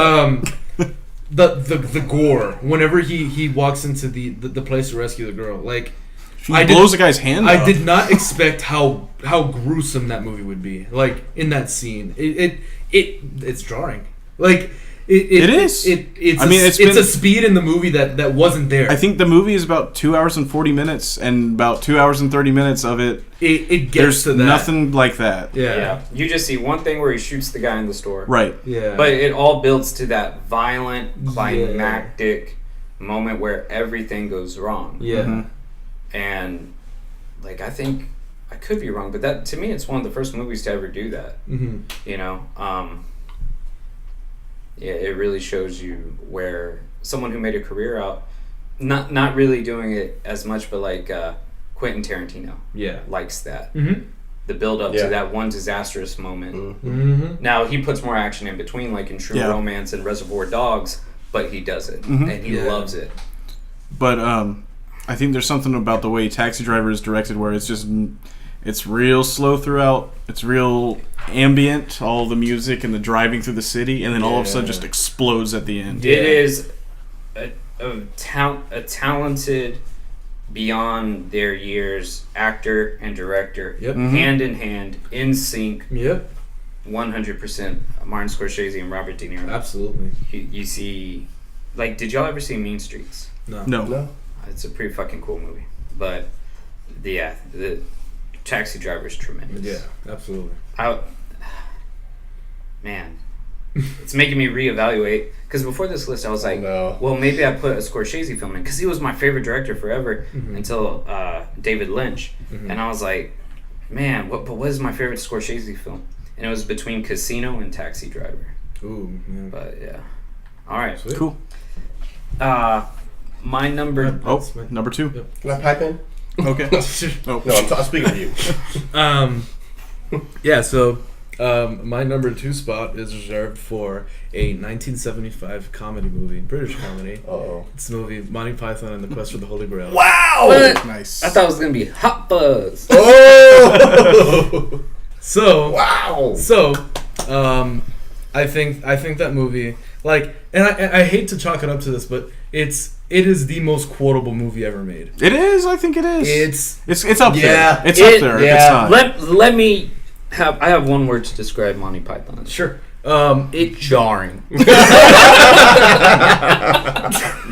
Speaker 1: The gore whenever he walks into the place to rescue the girl, like
Speaker 2: She blows a guy's hand
Speaker 1: I
Speaker 2: off.
Speaker 1: did not expect how gruesome that movie would be. Like in that scene, it's jarring. Like
Speaker 2: It is.
Speaker 1: It's
Speaker 2: I mean,
Speaker 1: it's
Speaker 2: it's been-
Speaker 1: a speed in the movie that wasn't there.
Speaker 2: I think the movie is about 2 hours and 40 minutes, and about 2 hours and 30 minutes of it,
Speaker 1: it gets
Speaker 2: there's
Speaker 1: to that.
Speaker 2: nothing like that.
Speaker 1: Yeah.
Speaker 4: You just see one thing where he shoots the guy in the store.
Speaker 2: Right.
Speaker 1: Yeah.
Speaker 4: But it all builds to that violent, climactic moment where everything goes wrong.
Speaker 1: yeah.
Speaker 2: Mhm.
Speaker 4: And like I think I could be wrong, but that to me it's one of the first movies to ever do that.
Speaker 1: Mm-hmm.
Speaker 4: You know, yeah, it really shows you where someone who made a career out, not really doing it as much, but like Quentin Tarantino
Speaker 1: Yeah.
Speaker 4: likes that.
Speaker 1: Mm-hmm.
Speaker 4: The build up
Speaker 3: Yeah.
Speaker 4: to that one disastrous moment.
Speaker 1: Mm-hmm.
Speaker 4: Now he puts more action in between, like in True
Speaker 2: Yeah.
Speaker 4: Romance and Reservoir Dogs, but he does it
Speaker 2: Mhm.
Speaker 4: and he
Speaker 1: Yeah.
Speaker 4: loves it.
Speaker 2: But I think there's something about the way Taxi Driver is directed where it's real slow throughout. It's real ambient, all the music and the driving through the city, and then all of a sudden
Speaker 1: Yeah.
Speaker 2: just explodes at the end.
Speaker 4: It is a talented, beyond their years actor and director,
Speaker 1: Yep.
Speaker 2: Mhm.
Speaker 4: hand in hand, in sync,
Speaker 1: Yep.
Speaker 4: 100%. Martin Scorsese and Robert De Niro.
Speaker 1: Absolutely.
Speaker 4: You see, like, did y'all ever see Mean Streets?
Speaker 2: No.
Speaker 3: No.
Speaker 4: It's a pretty fucking cool movie, but the Taxi Driver is tremendous.
Speaker 1: Yeah. Absolutely.
Speaker 4: Man, it's making me reevaluate. Because before this list, I was like,
Speaker 3: No.
Speaker 4: well, maybe I put a Scorsese film in. Because he was my favorite director forever
Speaker 1: Mhm.
Speaker 4: until David Lynch.
Speaker 1: Mhm.
Speaker 4: And I was like, man, what is my favorite Scorsese film? And it was between Casino and Taxi Driver.
Speaker 1: Ooh. Yeah.
Speaker 4: But yeah. All right.
Speaker 1: Sweet.
Speaker 2: Cool.
Speaker 4: My number.
Speaker 2: Oh,
Speaker 1: That's my-
Speaker 2: number 2.
Speaker 3: Can I pipe in?
Speaker 2: Okay. Oh.
Speaker 3: No, I'm speaking to you.
Speaker 1: Yeah, so my number 2 spot is reserved for a 1975 comedy movie, British comedy.
Speaker 3: Uh-oh.
Speaker 1: It's the movie Monty Python and the Quest for the Holy Grail.
Speaker 3: Wow!
Speaker 4: What?
Speaker 2: Nice.
Speaker 4: I thought it was going to be Hot Buzz.
Speaker 3: Oh!
Speaker 1: So,
Speaker 3: Wow!
Speaker 1: I think that movie, like, and I hate to chalk it up to this, but it is the most quotable movie ever made.
Speaker 2: It is. I think it is.
Speaker 1: It's
Speaker 2: It's up
Speaker 3: Yeah.
Speaker 2: there. It's
Speaker 4: It-
Speaker 2: up there.
Speaker 3: yeah.
Speaker 2: If it's not.
Speaker 4: Let me have. I have one word to describe Monty Python.
Speaker 1: sure.
Speaker 4: It's jarring.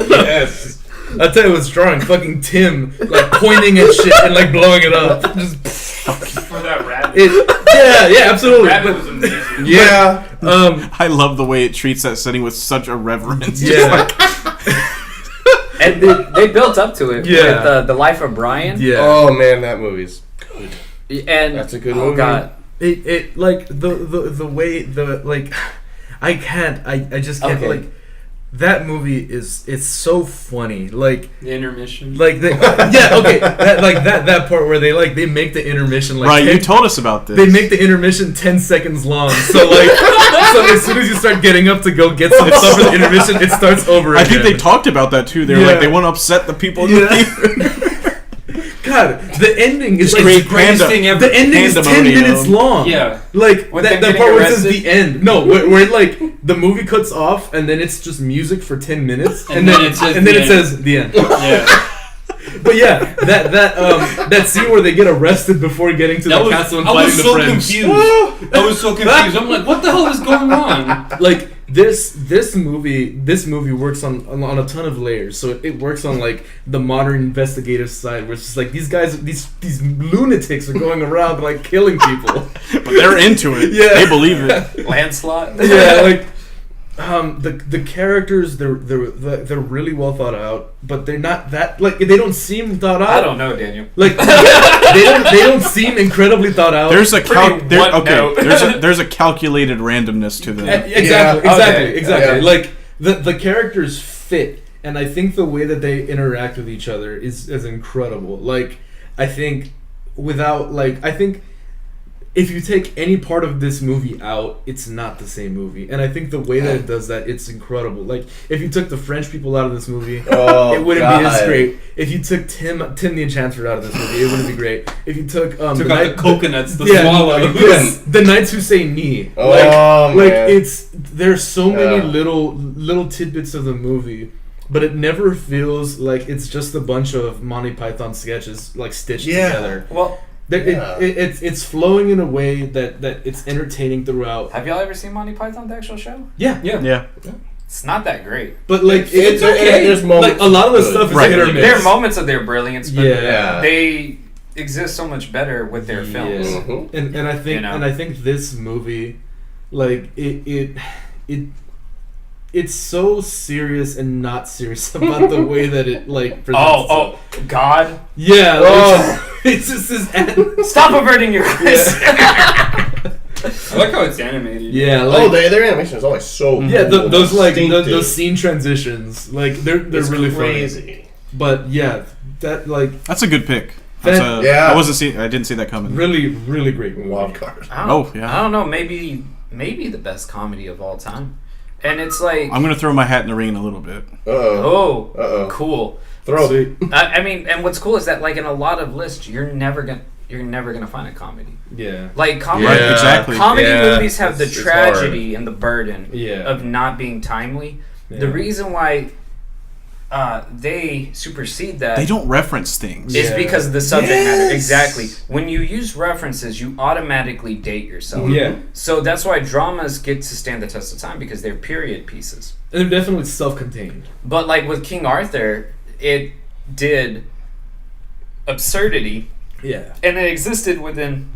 Speaker 3: Yes.
Speaker 1: I'll tell you what's drawing. Fucking Tim, like pointing at shit and like blowing it up. Just
Speaker 7: For that rabbit.
Speaker 1: yeah, absolutely.
Speaker 7: Rabbit
Speaker 1: But,
Speaker 7: was amazing.
Speaker 3: Yeah.
Speaker 2: I love the way it treats that setting with such a reverence.
Speaker 1: yeah,
Speaker 4: And they built up to it
Speaker 1: Yeah.
Speaker 4: with the Life of Brian.
Speaker 1: yeah.
Speaker 3: Oh man, that movie's good.
Speaker 4: And
Speaker 3: That's a good
Speaker 4: oh
Speaker 3: movie.
Speaker 4: god,
Speaker 1: It like the way the like I just can't
Speaker 4: Okay.
Speaker 1: like that movie it's so funny like
Speaker 7: The intermission.
Speaker 1: yeah okay that part where they make the intermission like
Speaker 2: Right,
Speaker 1: 10
Speaker 2: you told us about this.
Speaker 1: they make the intermission 10 seconds long so like so as soon as you start getting up to go get some stuff for the intermission it starts over
Speaker 2: I
Speaker 1: again.
Speaker 2: think they talked about that too. They're
Speaker 1: Yeah.
Speaker 2: like they want to upset the people in the
Speaker 1: Yeah.
Speaker 2: theater.
Speaker 1: God, the ending is
Speaker 2: It's
Speaker 1: like
Speaker 2: great
Speaker 7: thing ever.
Speaker 1: the ending is 10
Speaker 2: Pandemonium.
Speaker 1: minutes long.
Speaker 7: Yeah.
Speaker 1: Like
Speaker 7: With
Speaker 1: that
Speaker 7: them
Speaker 1: part
Speaker 7: getting
Speaker 1: where it says
Speaker 7: arrested?
Speaker 1: the end. No, where like the movie cuts off and then it's just music for 10 minutes
Speaker 7: And then it says
Speaker 1: and then
Speaker 7: the
Speaker 1: it
Speaker 7: end.
Speaker 1: says the end.
Speaker 7: Yeah.
Speaker 1: But yeah, that scene where they get arrested before getting to
Speaker 7: That
Speaker 1: the castle and
Speaker 7: I
Speaker 1: fighting
Speaker 7: was
Speaker 1: the
Speaker 7: so
Speaker 1: French.
Speaker 7: confused. I was so confused. I'm like, what the hell is going on?
Speaker 1: Like this movie works on a ton of layers. So it works on like the modern investigative side, where it's just like these guys, these lunatics are going around like killing people,
Speaker 2: but they're into it. Yeah, they believe it.
Speaker 4: Lancelot.
Speaker 1: Yeah, like the characters, they're really well thought out, but they're not that like they don't seem thought out.
Speaker 4: I don't know, Daniel.
Speaker 1: Like they don't seem incredibly thought out.
Speaker 2: There's a calculated randomness to them.
Speaker 1: Exactly.
Speaker 3: Yeah.
Speaker 1: Like the characters fit, and I think the way that they interact with each other is incredible. Like I think if you take any part of this movie out, it's not the same movie. And I think the way that it does that, it's incredible. Like, if you took the French people out of this movie, it wouldn't be as great. If you took Tim the Enchanter out of this movie, it wouldn't be great. If you took
Speaker 7: out the coconuts to swallow.
Speaker 1: The Knights Who Say Ni. There's so many little tidbits of the movie, but it never feels like it's just a bunch of Monty Python sketches like stitched together.
Speaker 4: Well,
Speaker 1: it's flowing in a way that it's entertaining throughout.
Speaker 4: Have y'all ever seen Monty Python, the actual show?
Speaker 1: Yeah.
Speaker 4: It's not that great,
Speaker 1: but like
Speaker 3: it's okay. There's moments.
Speaker 1: Like a lot of the stuff is hit or miss.
Speaker 4: There are moments of their brilliance, but
Speaker 1: yeah,
Speaker 4: they exist so much better with their films.
Speaker 1: Mm-hmm. And I think and I think this movie, like it's so serious and not serious about the way that it like presents itself.
Speaker 4: God.
Speaker 1: Yeah. Like, it's just this.
Speaker 4: Stop averting your eyes.
Speaker 7: I like how it's animated.
Speaker 1: Yeah. Like,
Speaker 3: their animation is always so.
Speaker 1: Yeah.
Speaker 3: Cool
Speaker 1: Those like those scene transitions, like they're really
Speaker 3: crazy.
Speaker 1: Funny. But yeah, that like
Speaker 2: that's a good pick. I didn't see that coming.
Speaker 1: Really, really great movie.
Speaker 3: Wild card.
Speaker 4: I don't know. Maybe the best comedy of all time. And it's like
Speaker 2: I'm gonna throw my hat in the ring in a little bit.
Speaker 4: Cool.
Speaker 3: Throw.
Speaker 4: I mean, and what's cool is that like in a lot of lists, you're never gonna find a comedy.
Speaker 1: Yeah.
Speaker 4: Like comedy.
Speaker 2: Right, exactly.
Speaker 4: Comedy movies have the tragedy and the burden
Speaker 1: Yeah.
Speaker 4: of not being timely.
Speaker 1: Yeah.
Speaker 4: The reason why they supersede that
Speaker 2: They don't reference things.
Speaker 4: is because of the subject matter. Exactly. When you use references, you automatically date yourself.
Speaker 1: Yeah.
Speaker 4: So that's why dramas get to stand the test of time, because they're period pieces.
Speaker 1: And they're definitely self-contained.
Speaker 4: But like with King Arthur, it did absurdity.
Speaker 1: Yeah.
Speaker 4: And it existed within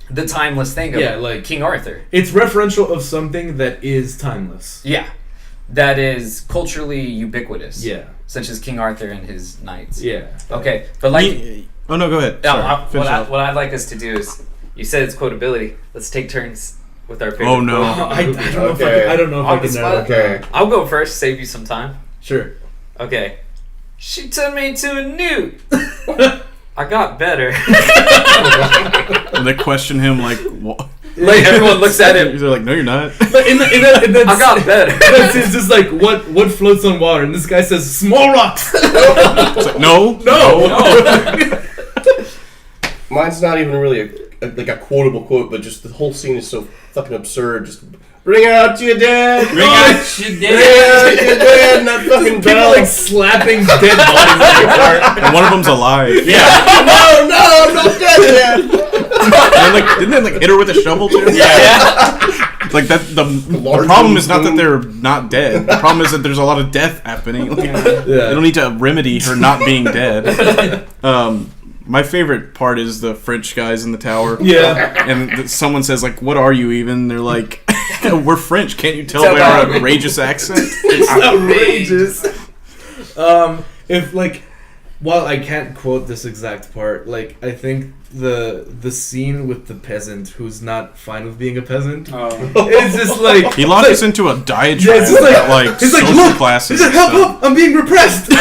Speaker 4: the timeless thing of
Speaker 1: like
Speaker 4: King Arthur.
Speaker 1: It's referential of something that is timeless.
Speaker 4: Yeah. That is culturally ubiquitous.
Speaker 1: Yeah.
Speaker 4: Such as King Arthur and his knights.
Speaker 1: Yeah.
Speaker 4: Okay. But like
Speaker 2: oh no, go ahead. Sorry,
Speaker 4: what I'd like us to do is, you said it's quotability. Let's take turns with our favorite.
Speaker 2: Oh no.
Speaker 1: I don't know if I can narrow it down.
Speaker 4: I'll go first, save you some time.
Speaker 1: Sure.
Speaker 4: Okay. She took me to a newt. I got better.
Speaker 2: And they question him like, what?
Speaker 4: Like everyone looks at him.
Speaker 2: He's like, no, you're not.
Speaker 1: But in that
Speaker 4: I got better.
Speaker 1: It's just like what floats on water, and this guy says small rocks.
Speaker 2: It's like, no.
Speaker 3: Mine's not even really a quotable quote, but just the whole scene is so fucking absurd. Just bring out your dead.
Speaker 7: Bring out your
Speaker 3: Bring out your dead. And that fucking
Speaker 1: People
Speaker 3: bell.
Speaker 1: like slapping dead bodies apart.
Speaker 2: And one of them's alive.
Speaker 3: Yeah. No, I'm not dead yet.
Speaker 2: Didn't they like hit her with a shovel too?
Speaker 4: Yeah.
Speaker 2: Like that. The problem is not that they're not dead. The problem is that there's a lot of death happening. Like, They don't need to remedy her not being dead. My favorite part is the French guys in the tower.
Speaker 1: Yeah.
Speaker 2: And someone says like, "What are you even?" They're like, "We're French. Can't you tell by our outrageous accent?"
Speaker 1: It's outrageous. If like, while I can't quote this exact part, like I think the scene with the peasant who's not fine with being a peasant, it's just like
Speaker 2: He launches into a diatribe
Speaker 1: it's just
Speaker 2: about social
Speaker 1: look,
Speaker 2: classes.
Speaker 1: He's like, help! I'm being repressed.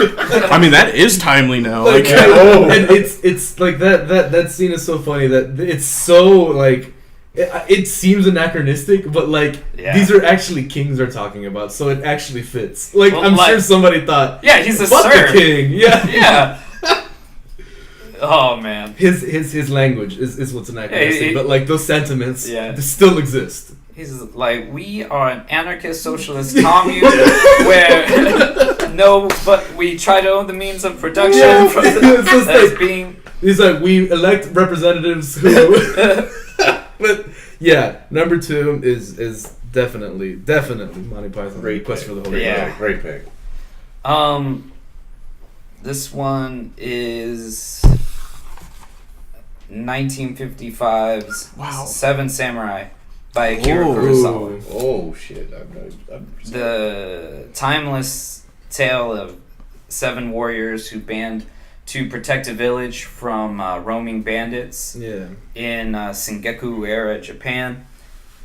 Speaker 2: I mean, that is timely now.
Speaker 1: And it's like that scene is so funny that it's so like it seems anachronistic, but like these are actually kings they're talking about, so it actually fits. Like I'm sure somebody thought,
Speaker 4: he's a
Speaker 1: fuck
Speaker 4: serf.
Speaker 1: the king,
Speaker 4: Yeah. Oh man.
Speaker 1: His language is what's anachronistic, but like those sentiments they still exist.
Speaker 4: He's like, we are an anarchist socialist commune where but we try to own the means of production.
Speaker 1: He's like, we elect representatives who. But yeah, number 2 is Definitely Monty Python.
Speaker 3: Great
Speaker 1: Quest
Speaker 3: pick.
Speaker 1: for the Holy
Speaker 4: Yeah.
Speaker 1: Grail.
Speaker 3: Great pick.
Speaker 4: This one is 1955's Seven Samurai by Akira Kurosawa.
Speaker 3: Oh shit!
Speaker 4: The timeless tale of 7 warriors who band to protect a village from roaming bandits in Sengoku era Japan.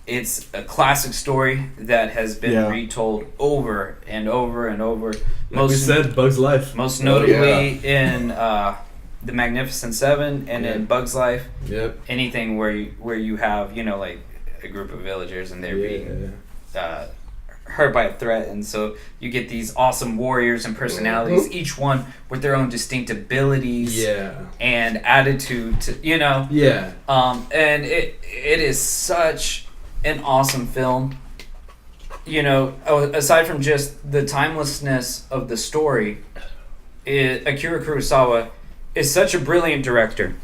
Speaker 4: It's a classic story that has been retold over and over and over.
Speaker 1: Like we said, Bug's Life.
Speaker 4: Most notably in The Magnificent Seven and in Bug's Life.
Speaker 1: Yep.
Speaker 4: Anything where you have, like a group of villagers and they're being hurt by a threat, and so you get these awesome warriors and personalities, each one with their own distinct abilities and attitude to, and it is such an awesome film. Aside from just the timelessness of the story, Akira Kurosawa is such a brilliant director.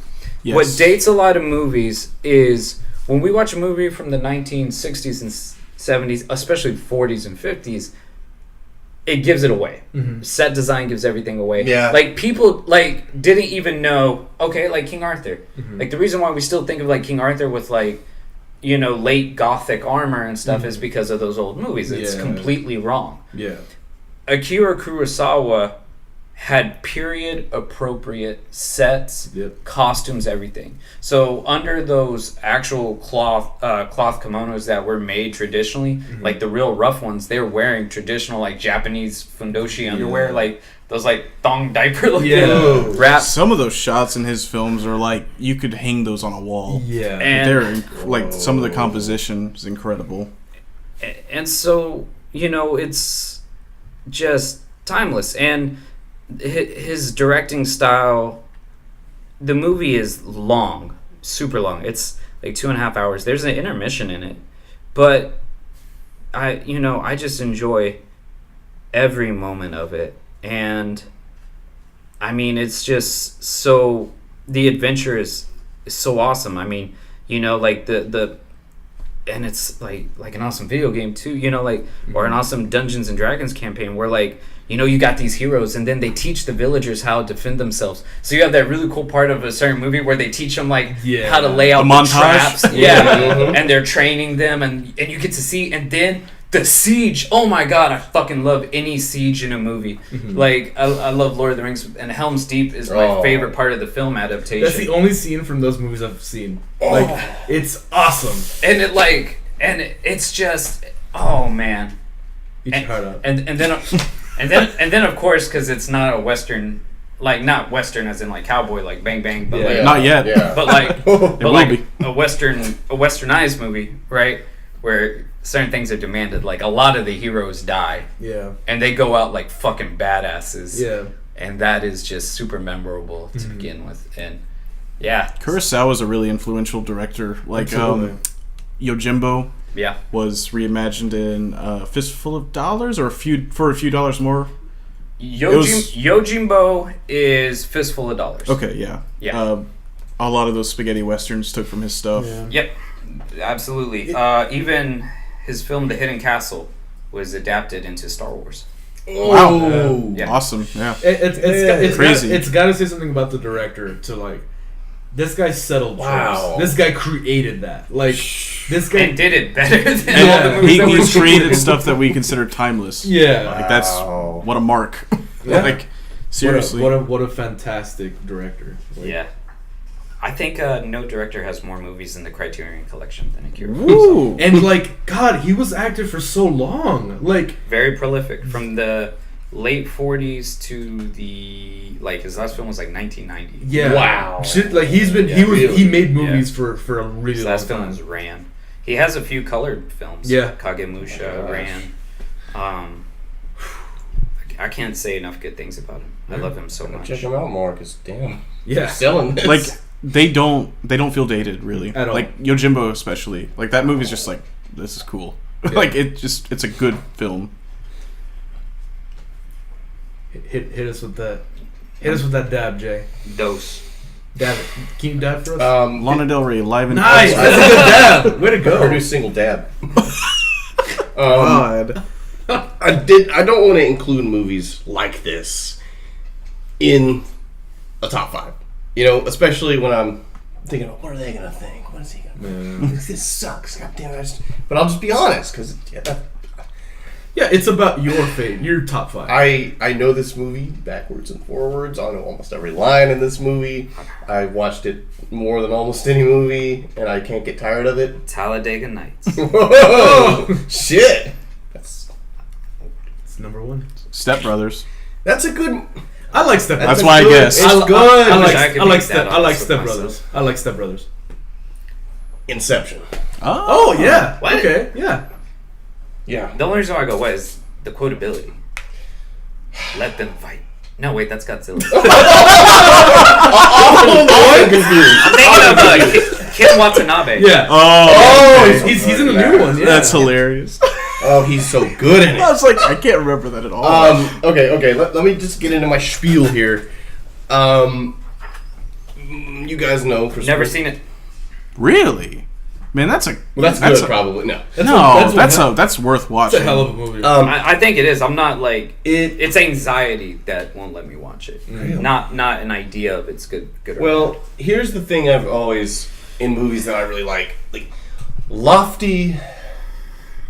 Speaker 4: Yes. What dates a lot of movies is when we watch a movie from the 1960s and 70s, especially 40s and 50s, it gives it away. Mm-hmm. Set design gives everything away. Yeah. Like, people, didn't even know, King Arthur. Mm-hmm. The reason why we still think of, King Arthur with, late Gothic armor and stuff is because of those old movies. It's completely wrong. Yeah. Akira Kurosawa had period-appropriate sets, costumes, everything. So under those actual cloth kimonos that were made traditionally, the real rough ones, they were wearing traditional, Japanese fundoshi underwear, those, thong diaper wraps.
Speaker 2: Some of those shots in his films are, you could hang those on a wall. Yeah. And they're, some of the composition is incredible.
Speaker 4: And so, it's just timeless. And his directing style, the movie is long, super long. It's 2.5 hours. There's an intermission in it, but I just enjoy every moment of it. And I mean, it's just so, the adventure is so awesome. I mean, the and it's like an awesome video game too, or an awesome Dungeons and Dragons campaign where you got these heroes and then they teach the villagers how to defend themselves. So you have that really cool part of a certain movie where they teach them how to lay out the traps. And they're training them and you get to see, and then the siege. Oh my god, I fucking love any siege in a movie. I love Lord of the Rings, and Helm's Deep is my favorite part of the film adaptation.
Speaker 1: That's the only scene from those movies I've seen. It's awesome.
Speaker 4: And it's just, oh man.
Speaker 1: Eat your heart out.
Speaker 4: And then of course, because it's not a Western, not Western as in cowboy, bang bang, but
Speaker 2: not yet.
Speaker 4: Yeah. But a Westernized movie, right? Where certain things are demanded. A lot of the heroes die. Yeah. And they go out like fucking badasses. Yeah. And that is just super memorable to begin with. And yeah.
Speaker 2: Kurosawa's a really influential director. Yojimbo was reimagined in Fistful of Dollars, or for a few dollars more.
Speaker 4: Yojimbo is Fistful of Dollars.
Speaker 2: Okay, yeah. Yeah. A lot of those spaghetti westerns took from his stuff. Yeah.
Speaker 4: Yep. Absolutely. Even his film The Hidden Castle was adapted into Star Wars.
Speaker 2: Wow. Awesome. Yeah.
Speaker 1: It's crazy. It's got to say something about the director to this guy settled choice. This guy created that. This guy
Speaker 4: did it better than all the movies.
Speaker 2: He created stuff that we consider timeless.
Speaker 1: Yeah.
Speaker 2: That's what a mark. Yeah. Seriously.
Speaker 1: What a fantastic director.
Speaker 4: Yeah. I think no director has more movies in the Criterion Collection than Akira Kurosawa.
Speaker 1: And God, he was active for so long.
Speaker 4: Very prolific from the late 40s to the his last film was 1990.
Speaker 1: Yeah. Wow. He made movies for a really long time. His last film was
Speaker 4: Ran. He has a few colored films. Yeah. Kagemusha, Ran. I can't say enough good things about him. I love him so much.
Speaker 3: Check him out more, because damn.
Speaker 1: Yeah.
Speaker 3: Selling this.
Speaker 2: They don't feel dated really at all. Yojimbo especially. That movie's just this is cool. Yeah. It's a good film.
Speaker 1: Hit us with that. Hit us with that dab, Jay.
Speaker 4: Dose.
Speaker 1: Dab it. Can you dab for us?
Speaker 2: Lana Del Rey live in
Speaker 1: nice. That's a good dab. Way to go.
Speaker 3: Her new single, Dab.
Speaker 2: God.
Speaker 3: I don't want to include movies like this in a top 5. You know, especially when I'm thinking, what are they gonna think? What is he gonna? This sucks. God damn it! But I'll just be honest, because
Speaker 1: it's about your fate, your top 5.
Speaker 3: I know this movie backwards and forwards. I know almost every line in this movie. I watched it more than almost any movie, and I can't get tired of it.
Speaker 5: Talladega Nights.
Speaker 3: Whoa! Shit!
Speaker 1: It's number 1.
Speaker 2: Step Brothers.
Speaker 3: That's a good.
Speaker 1: I like Step Brothers.
Speaker 2: That's why I guess.
Speaker 3: It's good.
Speaker 1: I like Step Brothers. I like Step Brothers.
Speaker 3: Inception.
Speaker 1: Oh yeah.
Speaker 5: What?
Speaker 1: Okay. Yeah.
Speaker 3: Yeah.
Speaker 5: The only reason why I go, what is the quotability? Let them fight. No, wait, that's Godzilla.
Speaker 3: I'm confused.
Speaker 5: I'm thinking of Kim Watanabe.
Speaker 1: Yeah.
Speaker 2: Oh,
Speaker 1: He's in the new one. Yeah.
Speaker 2: that's hilarious.
Speaker 3: Oh, he's so good in it.
Speaker 2: I was like, I can't remember that at all.
Speaker 3: Okay. Let me just get into my spiel here. You guys know.
Speaker 5: Never seen it.
Speaker 2: Really? Man, that's a.
Speaker 3: Well, that's good, probably. No.
Speaker 2: That's worth watching.
Speaker 1: It's a hell of a movie.
Speaker 5: I think it is. I'm not like it's anxiety that won't let me watch it.
Speaker 3: Really?
Speaker 5: Not an idea of it's good or
Speaker 3: Well,
Speaker 5: bad.
Speaker 3: here's the thing I've always in movies that I really like lofty,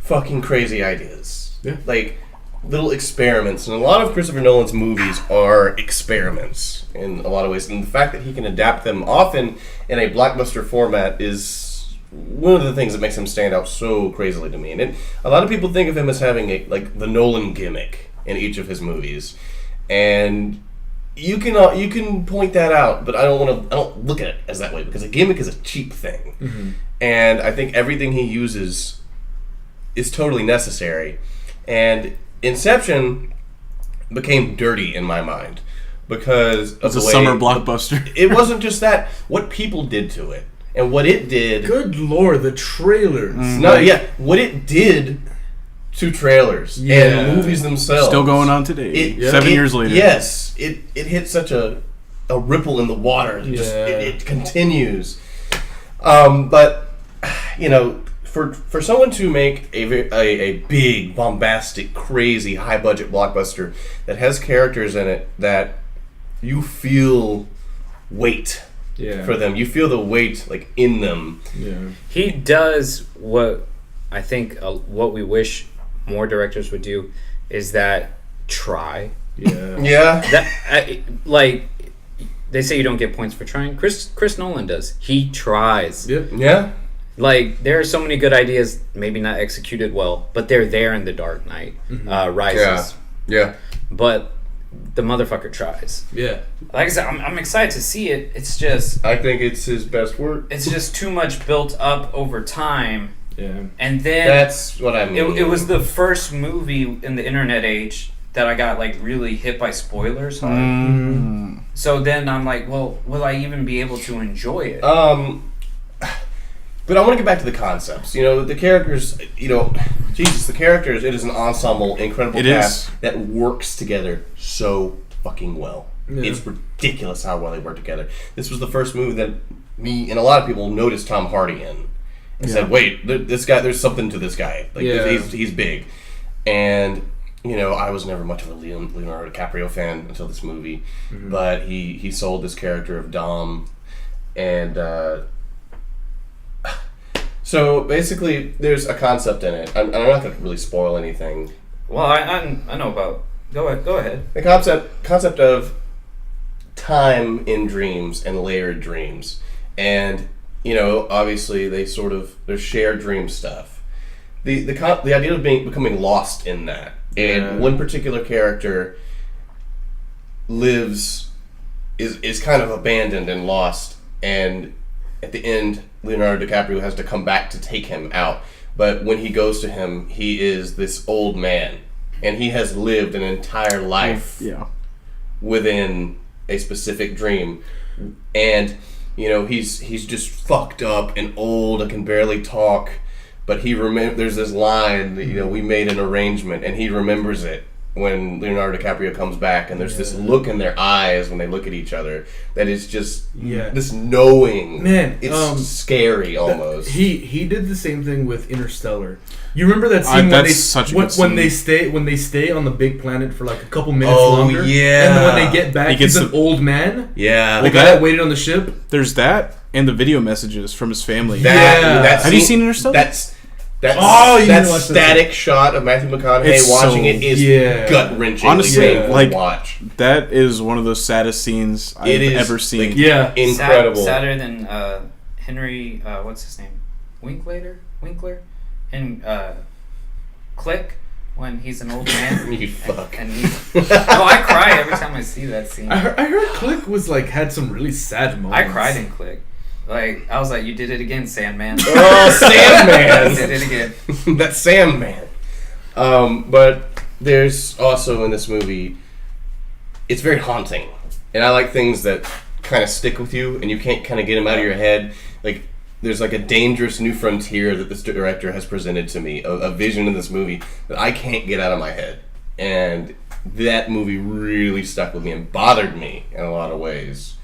Speaker 3: fucking crazy ideas.
Speaker 1: Yeah.
Speaker 3: Like little experiments, and a lot of Christopher Nolan's movies are experiments in a lot of ways. And the fact that he can adapt them often in a blockbuster format is one of the things that makes him stand out so crazily to me. And a lot of people think of him as having the Nolan gimmick in each of his movies, and you can point that out, but I don't look at it as that way, because a gimmick is a cheap thing.
Speaker 1: Mm-hmm.
Speaker 3: And I think everything he uses is totally necessary. And Inception became dirty in my mind because of
Speaker 2: It's a
Speaker 3: the way
Speaker 2: summer blockbuster.
Speaker 3: It wasn't just that; what people did to it and what it did.
Speaker 1: Good lord, the trailers.
Speaker 3: What it did to trailers and movies themselves.
Speaker 2: Still going on today. 7 years later.
Speaker 3: Yes, it hit such a ripple in the water. It continues. But for someone to make a big, bombastic, crazy, high budget blockbuster that has characters in it that you feel weight for them, you feel the weight in them.
Speaker 1: Yeah.
Speaker 5: He does what I think what we wish more directors would do is that try.
Speaker 3: Yeah.
Speaker 5: That they say you don't get points for trying. Chris Nolan does. He tries.
Speaker 3: Yeah.
Speaker 5: There are so many good ideas, maybe not executed well, but they're there in The Dark Knight Rises.
Speaker 3: Yeah.
Speaker 5: But the motherfucker tries.
Speaker 1: Yeah.
Speaker 5: Like I said, I'm excited to see it. It's just
Speaker 3: I think it's his best work.
Speaker 5: it's just too much built up over time.
Speaker 1: Yeah.
Speaker 5: And then
Speaker 3: That's what I mean.
Speaker 5: it was the first movie in the internet age that I got really hit by spoilers hard. So then I'm like, well, will I even be able to enjoy it?
Speaker 3: But I want to get back to the concepts. The characters, the characters, it is an ensemble, incredible cast that works together so fucking well. Yeah. It's ridiculous how well they work together. This was the first movie that me and a lot of people noticed Tom Hardy in. And said, wait, this guy, there's something to this guy. He's big. And, I was never much of a Leonardo DiCaprio fan until this movie. Mm-hmm. But he sold this character of Dom. And, so basically, there's a concept in it. I'm not going to really spoil anything.
Speaker 5: Well, I know about. Go ahead.
Speaker 3: The concept of time in dreams and layered dreams, and obviously there's shared dream stuff. The idea of becoming lost in that, and one particular character is kind of abandoned and lost, and at the end, Leonardo DiCaprio has to come back to take him out. But when he goes to him, he is this old man. And he has lived an entire life within a specific dream. And, he's just fucked up and old and can barely talk. But there's this line that, we made an arrangement, and he remembers it when Leonardo DiCaprio comes back, and there's this look in their eyes when they look at each other that is just this knowing.
Speaker 1: Man,
Speaker 3: it's scary almost.
Speaker 1: He did the same thing with Interstellar. You remember that scene when they stay on the big planet for like a couple minutes longer?
Speaker 3: Yeah.
Speaker 1: And then when they get back, he's an old man.
Speaker 3: Yeah.
Speaker 1: The guy that waited on the ship.
Speaker 2: There's that and the video messages from his family.
Speaker 3: Have
Speaker 2: you seen Interstellar?
Speaker 3: That static shot of Matthew McConaughey watching it is gut-wrenching.
Speaker 2: Honestly, like
Speaker 3: watch.
Speaker 2: That is one of the saddest scenes I've ever seen.
Speaker 3: Like, incredible.
Speaker 5: Sadder than Henry, what's his name? Winkler? And Click, when he's an old man.
Speaker 3: You fuck.
Speaker 5: I cry every time I see that scene.
Speaker 1: I heard Click was like had some really sad moments.
Speaker 5: I cried in Click. Like, I was like, you did it again, Sandman.
Speaker 3: Oh, Sandman!
Speaker 5: You did it again.
Speaker 3: That's Sandman. But there's also in this movie, it's very haunting. And I like things that kind of stick with you and you can't kind of get them out of your head. Like, there's like a dangerous new frontier that this director has presented to me, a vision in this movie that I can't get out of my head. And that movie really stuck with me and bothered me in a lot of ways.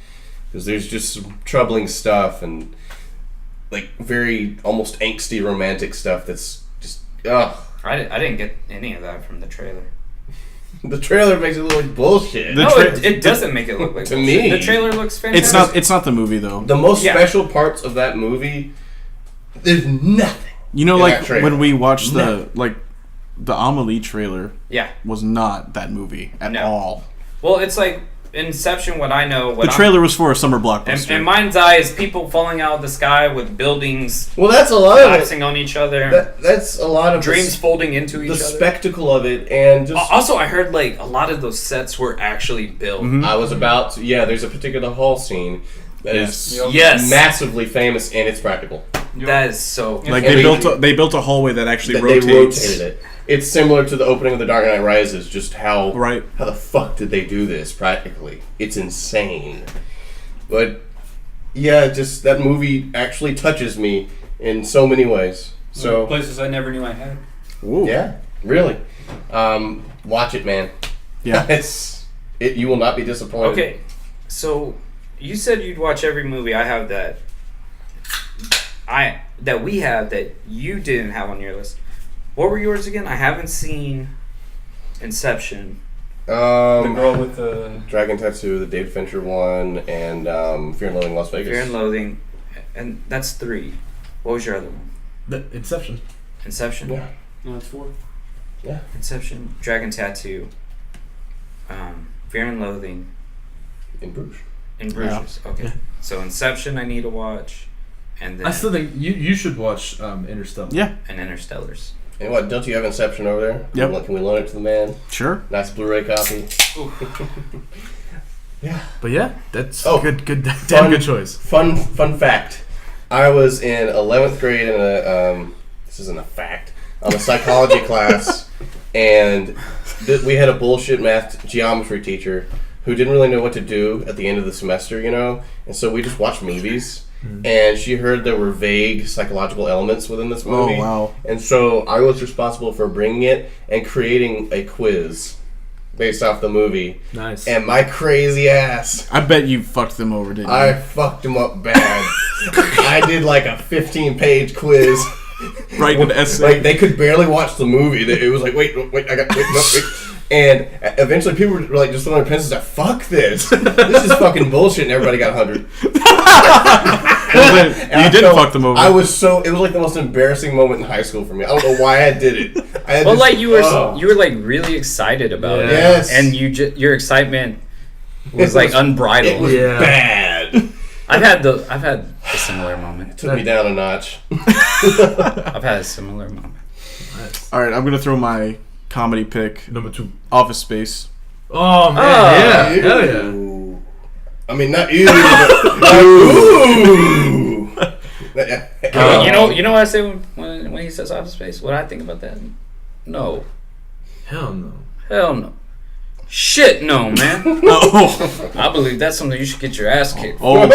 Speaker 3: Because there's just some troubling stuff and like very almost angsty romantic stuff that's just, ugh.
Speaker 5: I didn't get any of that from the trailer.
Speaker 3: The trailer makes it look like bullshit.
Speaker 5: It doesn't make it look like
Speaker 3: to
Speaker 5: bullshit.
Speaker 3: me.
Speaker 5: The trailer looks fantastic.
Speaker 2: It's not the movie though.
Speaker 3: The most special parts of that movie, there's nothing.
Speaker 2: You know, like when we watched the Amelie trailer, was not that movie at all.
Speaker 5: Well, it's like Inception. What I know,
Speaker 2: the trailer was for a summer blockbuster.
Speaker 5: In mind's eye is people falling out of the sky with buildings.
Speaker 3: Well, that's a lot
Speaker 5: collapsing on each other.
Speaker 3: That's a lot of
Speaker 5: dreams folding into each other.
Speaker 3: The spectacle of it, and just
Speaker 5: also I heard like a lot of those sets were actually built.
Speaker 3: Mm-hmm. I was about to. Yeah, there's a particular hall scene that is massively famous, and it's practical.
Speaker 5: That is so.
Speaker 2: Like they built a hallway that actually rotates.
Speaker 3: They rotated it. It's similar to the opening of The Dark Knight Rises, just how the fuck did they do this practically? It's insane. But, yeah, just that movie actually touches me in so many ways. So
Speaker 7: places I never knew I had.
Speaker 2: Ooh.
Speaker 3: Yeah, really. Watch it, man.
Speaker 2: Yeah.
Speaker 3: You will not be disappointed.
Speaker 5: Okay, so you said you'd watch every movie. I have that. That we have that you didn't have on your list. What were yours again? I haven't seen Inception.
Speaker 3: The
Speaker 7: girl with the
Speaker 3: dragon tattoo, the David Fincher one, and Fear and Loathing Las Vegas.
Speaker 5: Fear and Loathing, and that's 3. What was your other one?
Speaker 1: The Inception.
Speaker 5: Inception.
Speaker 3: Yeah.
Speaker 7: No, it's 4.
Speaker 3: Yeah.
Speaker 5: Inception, Dragon Tattoo, Fear and Loathing.
Speaker 3: In Bruges.
Speaker 5: In Bruges. Yeah. Okay. So Inception, I need to watch, and then
Speaker 1: I still think you should watch Interstellar.
Speaker 2: Yeah.
Speaker 5: And Interstellars.
Speaker 3: And what, don't you have Inception over there?
Speaker 2: Yep.
Speaker 3: Can we loan it to the man?
Speaker 2: Sure.
Speaker 3: Nice Blu-ray copy. Yeah.
Speaker 1: But yeah, that's damn good choice.
Speaker 3: Fun fact. I was in 11th grade in a, this isn't a fact, on a psychology class, and we had a bullshit math geometry teacher who didn't really know what to do at the end of the semester, and so we just watched movies. And she heard there were vague psychological elements within this movie.
Speaker 2: Oh, wow.
Speaker 3: And so I was responsible for bringing it and creating a quiz based off the movie.
Speaker 1: Nice.
Speaker 3: And my crazy ass.
Speaker 2: I bet you fucked them over, didn't you?
Speaker 3: I fucked them up bad. I did like a 15-page quiz.
Speaker 2: Write an essay.
Speaker 3: Like, they could barely watch the movie. It was like, wait, wait. And eventually people were like just throwing their pencils like, fuck this. This is fucking bullshit, and everybody got 100.
Speaker 2: You didn't fuck them over.
Speaker 3: It was like the most embarrassing moment in high school for me. I don't know why I did it.
Speaker 5: You were like really excited about it.
Speaker 3: Yes.
Speaker 5: And your excitement was like unbridled.
Speaker 3: It was bad.
Speaker 5: I've had a similar moment.
Speaker 3: It took me down a notch.
Speaker 5: I've had a similar moment.
Speaker 1: Nice.
Speaker 2: All right, I'm gonna throw my comedy pick.
Speaker 1: Number 2.
Speaker 2: Office Space.
Speaker 1: Oh man, hell yeah.
Speaker 3: I mean, not you. But, ooh.
Speaker 5: You know what I say when he says Office Space? What I think about that? No.
Speaker 1: Hell no.
Speaker 5: Hell no. Shit no, man.
Speaker 2: Oh.
Speaker 5: I believe that's something you should get your ass kicked.
Speaker 2: Oh.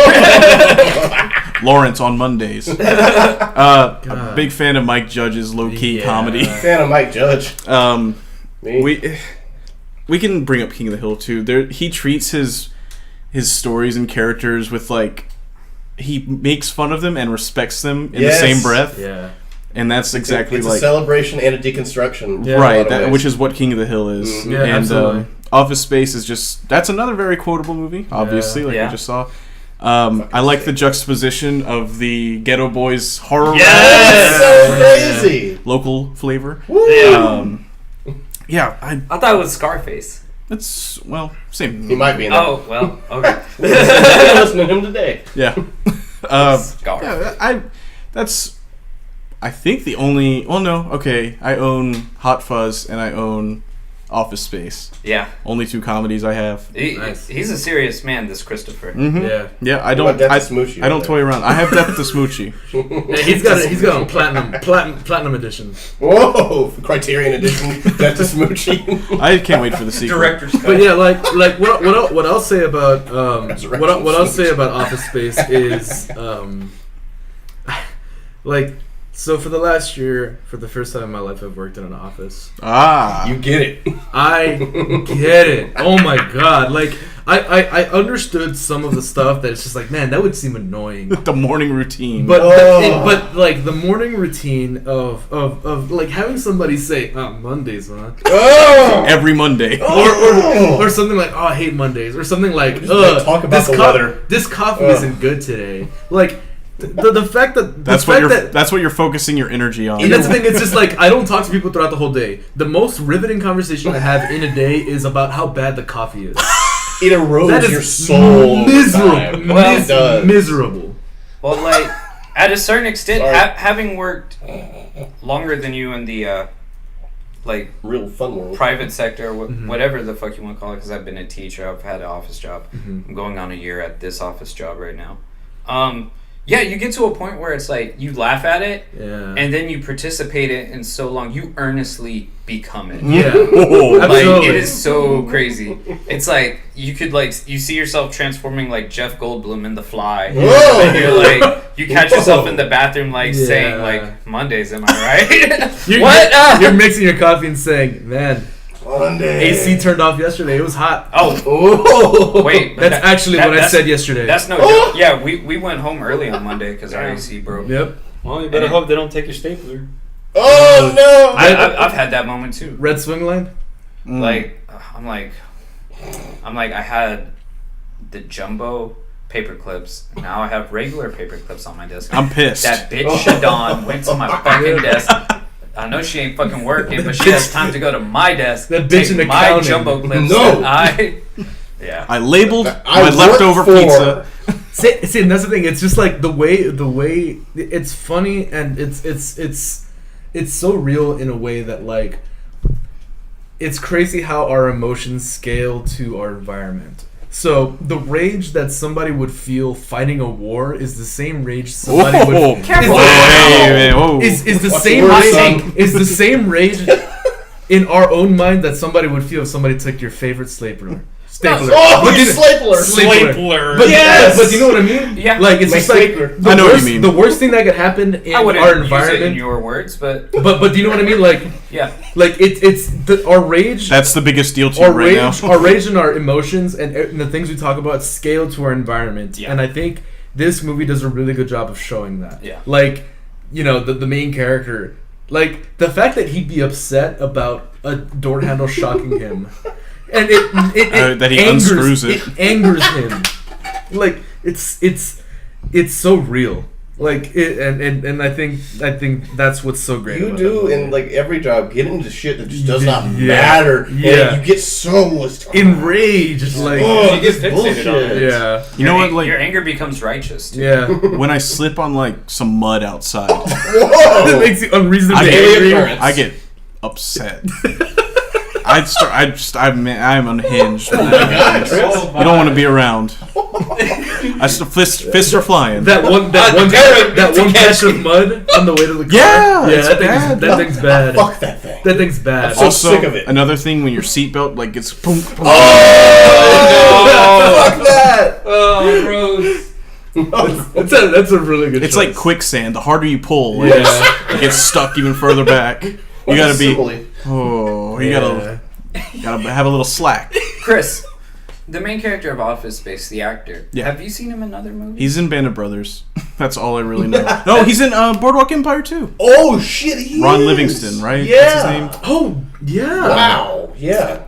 Speaker 2: Lawrence on Mondays. A big fan of Mike Judge's low-key comedy.
Speaker 3: Fan of Mike Judge.
Speaker 2: we can bring up King of the Hill too. He treats his stories and characters with like he makes fun of them and respects them in the same breath.
Speaker 1: Yeah.
Speaker 2: And that's exactly
Speaker 3: it's
Speaker 2: like
Speaker 3: a celebration and a deconstruction,
Speaker 2: right? Which is what King of the Hill is.
Speaker 3: Mm-hmm.
Speaker 1: Yeah,
Speaker 2: and
Speaker 1: absolutely.
Speaker 2: Office Space is that's another very quotable movie. Obviously, like we just saw. I like the juxtaposition of the Ghetto Boys horror.
Speaker 3: Yes, so crazy.
Speaker 2: Local flavor.
Speaker 3: Woo!
Speaker 2: Yeah,
Speaker 5: I thought it was Scarface.
Speaker 2: it's same.
Speaker 3: He might be in that.
Speaker 5: Oh well, okay.
Speaker 3: Listening to him today.
Speaker 2: Yeah.
Speaker 5: Scar.
Speaker 2: Yeah, I think the only. Well, no. Okay, I own Hot Fuzz and I own Office Space.
Speaker 5: Yeah.
Speaker 2: Only 2 comedies I have.
Speaker 5: He's a serious man, this Christopher.
Speaker 2: Mm-hmm.
Speaker 1: Yeah.
Speaker 2: Yeah, I
Speaker 3: What
Speaker 2: don't.
Speaker 3: about Death to Smoochie
Speaker 2: I don't
Speaker 3: over
Speaker 2: toy around. I have Death to Smoochie.
Speaker 1: Yeah, he's got a platinum edition.
Speaker 3: Whoa! Criterion Edition. Death to Smoochie.
Speaker 2: I can't wait for the sequel.
Speaker 7: Director's cut.
Speaker 1: But yeah, like what I'll say about what I'll say about Office Space is like. So for the last year, for the first time in my life, I've worked in an office.
Speaker 3: You get it.
Speaker 1: I get it. Oh my god! Like I understood some of the stuff that it's just like, man, that would seem annoying.
Speaker 2: The morning routine.
Speaker 1: But but like the morning routine of like having somebody say, "Oh, Mondays, huh?"
Speaker 3: Oh!
Speaker 2: Every Monday.
Speaker 1: Or something like, "Oh, I hate Mondays," or something like,
Speaker 3: talk about the weather.
Speaker 1: This coffee isn't good today." Like. The fact that
Speaker 2: That's what you're focusing your energy on.
Speaker 1: And that's the thing. It's just like I don't talk to people throughout the whole day. The most riveting conversation I have in a day is about how bad the coffee is.
Speaker 3: It erodes
Speaker 1: That is
Speaker 3: your soul.
Speaker 1: miserable.
Speaker 3: Well, it does.
Speaker 1: Miserable.
Speaker 5: Well, like at a certain extent, having worked longer than you in the like
Speaker 3: real fun world,
Speaker 5: private sector, whatever the fuck you want to call it, because I've been a teacher, I've had an office job. I'm going on a year at this office job right now. Yeah, you get to a point where it's like you laugh at it, and then you participate in it, and so long you earnestly become it.
Speaker 1: Yeah,
Speaker 5: like it is so crazy. It's like you could you see yourself transforming like Jeff Goldblum in The Fly, and you're like you catch yourself in the bathroom saying like Mondays, am I right?
Speaker 1: You're mixing your coffee and saying, man.
Speaker 3: Monday.
Speaker 1: AC turned off yesterday. It was hot.
Speaker 3: Oh,
Speaker 5: wait.
Speaker 1: That's actually what I said yesterday.
Speaker 5: That's no joke. Yeah, we went home early on Monday because our AC broke.
Speaker 1: Yep.
Speaker 7: Well, you better hope they don't take your stapler.
Speaker 3: Oh no!
Speaker 5: I've had that moment too.
Speaker 1: Red swing line.
Speaker 5: Like I'm like I had the jumbo paper clips. Now I have regular paper clips on my desk.
Speaker 2: I'm pissed.
Speaker 5: That bitch Shadon went to my fucking desk. I know she ain't fucking working, but she has time to go to my desk.
Speaker 1: That bitch in
Speaker 5: my
Speaker 1: accounting.
Speaker 5: jumbo clips.
Speaker 3: No.
Speaker 2: I labeled
Speaker 3: I
Speaker 2: my leftover
Speaker 3: work
Speaker 2: pizza.
Speaker 1: See, and that's the thing. It's just like the way it's funny and it's so real in a way that like it's crazy how our emotions scale to our environment. So the rage that somebody would feel fighting a war is the same rage somebody would.
Speaker 5: Careful.
Speaker 1: Is the
Speaker 3: What's
Speaker 1: same
Speaker 3: worse,
Speaker 1: rage
Speaker 3: son?
Speaker 1: is the same rage in our own mind that somebody would feel if somebody took your favorite stapler.
Speaker 3: Oh,
Speaker 1: But
Speaker 3: your
Speaker 1: you-
Speaker 3: stapler.
Speaker 1: But
Speaker 3: Yes!
Speaker 1: but you know what I mean?
Speaker 5: Yeah.
Speaker 1: Like it's
Speaker 3: My
Speaker 1: just like
Speaker 3: stapler.
Speaker 1: the
Speaker 2: I know what
Speaker 1: worst,
Speaker 2: you mean.
Speaker 1: The worst thing that could happen in
Speaker 5: I wouldn't
Speaker 1: our
Speaker 5: use it in
Speaker 1: environment.
Speaker 5: your words, but
Speaker 1: But do you know what I mean? Like
Speaker 5: yeah.
Speaker 1: Our rage.
Speaker 2: That's the biggest deal to
Speaker 1: Our
Speaker 2: you right
Speaker 1: rage,
Speaker 2: now.
Speaker 1: our rage and our emotions and the things we talk about scale to our environment.
Speaker 5: Yeah.
Speaker 1: And I think this movie does a really good job of showing that.
Speaker 5: Yeah.
Speaker 1: Like, you know, the main character, like the fact that he'd be upset about a door handle shocking him, and it
Speaker 2: That he
Speaker 1: angers,
Speaker 2: unscrews it.
Speaker 1: It angers him. Like it's so real. Like and I think that's what's so great.
Speaker 3: You
Speaker 1: about
Speaker 3: do
Speaker 1: that
Speaker 3: in
Speaker 1: movie.
Speaker 3: like every job get into shit that just does not
Speaker 1: Yeah.
Speaker 3: matter.
Speaker 1: Yeah.
Speaker 3: And you get so
Speaker 1: enraged. Like
Speaker 3: oh,
Speaker 7: You get
Speaker 3: this
Speaker 7: fixated on
Speaker 3: bullshit.
Speaker 7: it.
Speaker 1: yeah,
Speaker 2: You know what? Like
Speaker 5: your anger becomes righteous. Too.
Speaker 1: yeah.
Speaker 2: when I slip on like some mud outside,
Speaker 3: Whoa!
Speaker 1: It makes you unreasonably
Speaker 3: Daily
Speaker 1: angry.
Speaker 3: occurrence.
Speaker 2: I get upset. I'm unhinged. You don't want to be around. Fists are flying.
Speaker 1: That one patch of mud on the way to the car.
Speaker 2: Yeah, it's
Speaker 1: that thing's bad.
Speaker 3: Fuck that thing.
Speaker 1: That thing's bad.
Speaker 3: so
Speaker 2: Also,
Speaker 3: sick of it.
Speaker 2: another thing when your seatbelt like gets boom, boom.
Speaker 3: Oh, fuck that.
Speaker 7: Oh, gross.
Speaker 1: That's a really good.
Speaker 2: It's
Speaker 1: choice.
Speaker 2: like quicksand. The harder you pull,
Speaker 1: Yeah.
Speaker 2: it gets stuck even further back. You gotta be.
Speaker 3: Simile.
Speaker 2: Oh, you gotta Gotta have a little slack.
Speaker 5: Chris, the main character of Office Space, the actor.
Speaker 2: Yeah.
Speaker 5: Have you seen him in other movies?
Speaker 2: He's in Band of Brothers. That's all I really know. No, he's in Boardwalk Empire too.
Speaker 3: Oh shit, he
Speaker 2: Ron
Speaker 3: is.
Speaker 2: Livingston, right?
Speaker 3: Yeah.
Speaker 2: That's his name.
Speaker 1: Oh yeah.
Speaker 3: Wow. Yeah.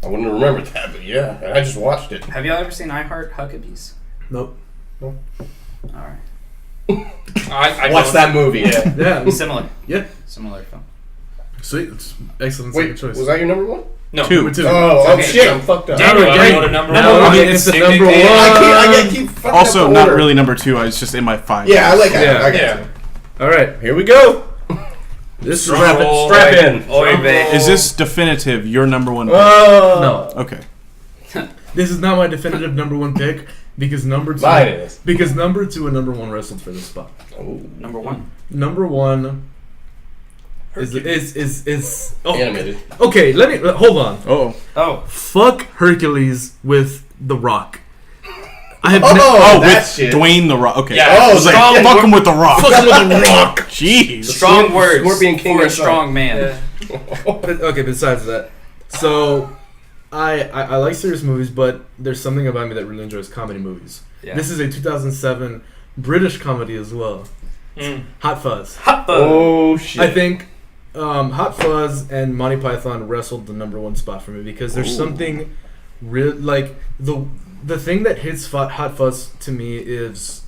Speaker 3: I wouldn't have remembered that, but yeah, I just watched it.
Speaker 5: Have y'all ever seen I Heart Huckabees?
Speaker 1: Nope.
Speaker 5: All right.
Speaker 7: I
Speaker 3: Watch
Speaker 7: don't-
Speaker 3: that movie. Yeah.
Speaker 1: Yeah.
Speaker 5: Similar.
Speaker 1: Yeah.
Speaker 5: Similar film.
Speaker 1: Sweet. It's excellent
Speaker 3: Wait,
Speaker 1: second choice.
Speaker 3: was that your number one?
Speaker 7: No.
Speaker 2: Two.
Speaker 1: Number two.
Speaker 3: Oh,
Speaker 5: Okay.
Speaker 3: shit, I'm fucked up.
Speaker 7: Daniel,
Speaker 1: Alright,
Speaker 7: I
Speaker 1: Daniel.
Speaker 7: go to number
Speaker 1: No,
Speaker 7: one.
Speaker 1: I mean, it's the
Speaker 7: Ding,
Speaker 1: number
Speaker 7: ding, ding.
Speaker 3: I keep fucking
Speaker 2: Also,
Speaker 3: up the
Speaker 2: not
Speaker 3: order.
Speaker 2: really number 2. It's just in my 5.
Speaker 3: Yeah, I like that.
Speaker 1: Yeah.
Speaker 3: I got
Speaker 7: Yeah.
Speaker 3: you.
Speaker 1: All right.
Speaker 3: Here we go.
Speaker 1: This is
Speaker 3: Strap
Speaker 7: roll.
Speaker 3: in.
Speaker 5: Oy vey.
Speaker 2: Is this definitive your number 1 pick?
Speaker 3: No.
Speaker 2: Okay.
Speaker 1: This is not my definitive number one pick because number two.
Speaker 3: Mine is.
Speaker 1: Because number two and number one wrestled for this spot.
Speaker 3: Oh.
Speaker 5: Number one.
Speaker 1: Number one is oh,
Speaker 3: Animated.
Speaker 1: okay. Let me hold on.
Speaker 2: Oh.
Speaker 5: Oh.
Speaker 1: Fuck Hercules with The Rock. I have
Speaker 3: Oh,
Speaker 2: with
Speaker 3: that shit.
Speaker 2: Dwayne the Rock. Okay.
Speaker 7: Yeah.
Speaker 2: I was like,
Speaker 5: Strong
Speaker 2: fuck him with the Rock.
Speaker 1: fuck him with The Rock.
Speaker 2: Jeez.
Speaker 5: Strong words
Speaker 3: Scorpion King
Speaker 5: for a
Speaker 3: himself.
Speaker 5: strong man.
Speaker 1: Okay, besides that, so I like serious movies, but there's something about me that really enjoys comedy movies.
Speaker 5: Yeah.
Speaker 1: This is a 2007 British comedy as well. Hot Fuzz.
Speaker 5: Hot Fuzz.
Speaker 3: Oh, shit.
Speaker 1: I think Hot Fuzz and Monty Python wrestled the number one spot for me because there's something real like the thing that hits Hot Fuzz to me is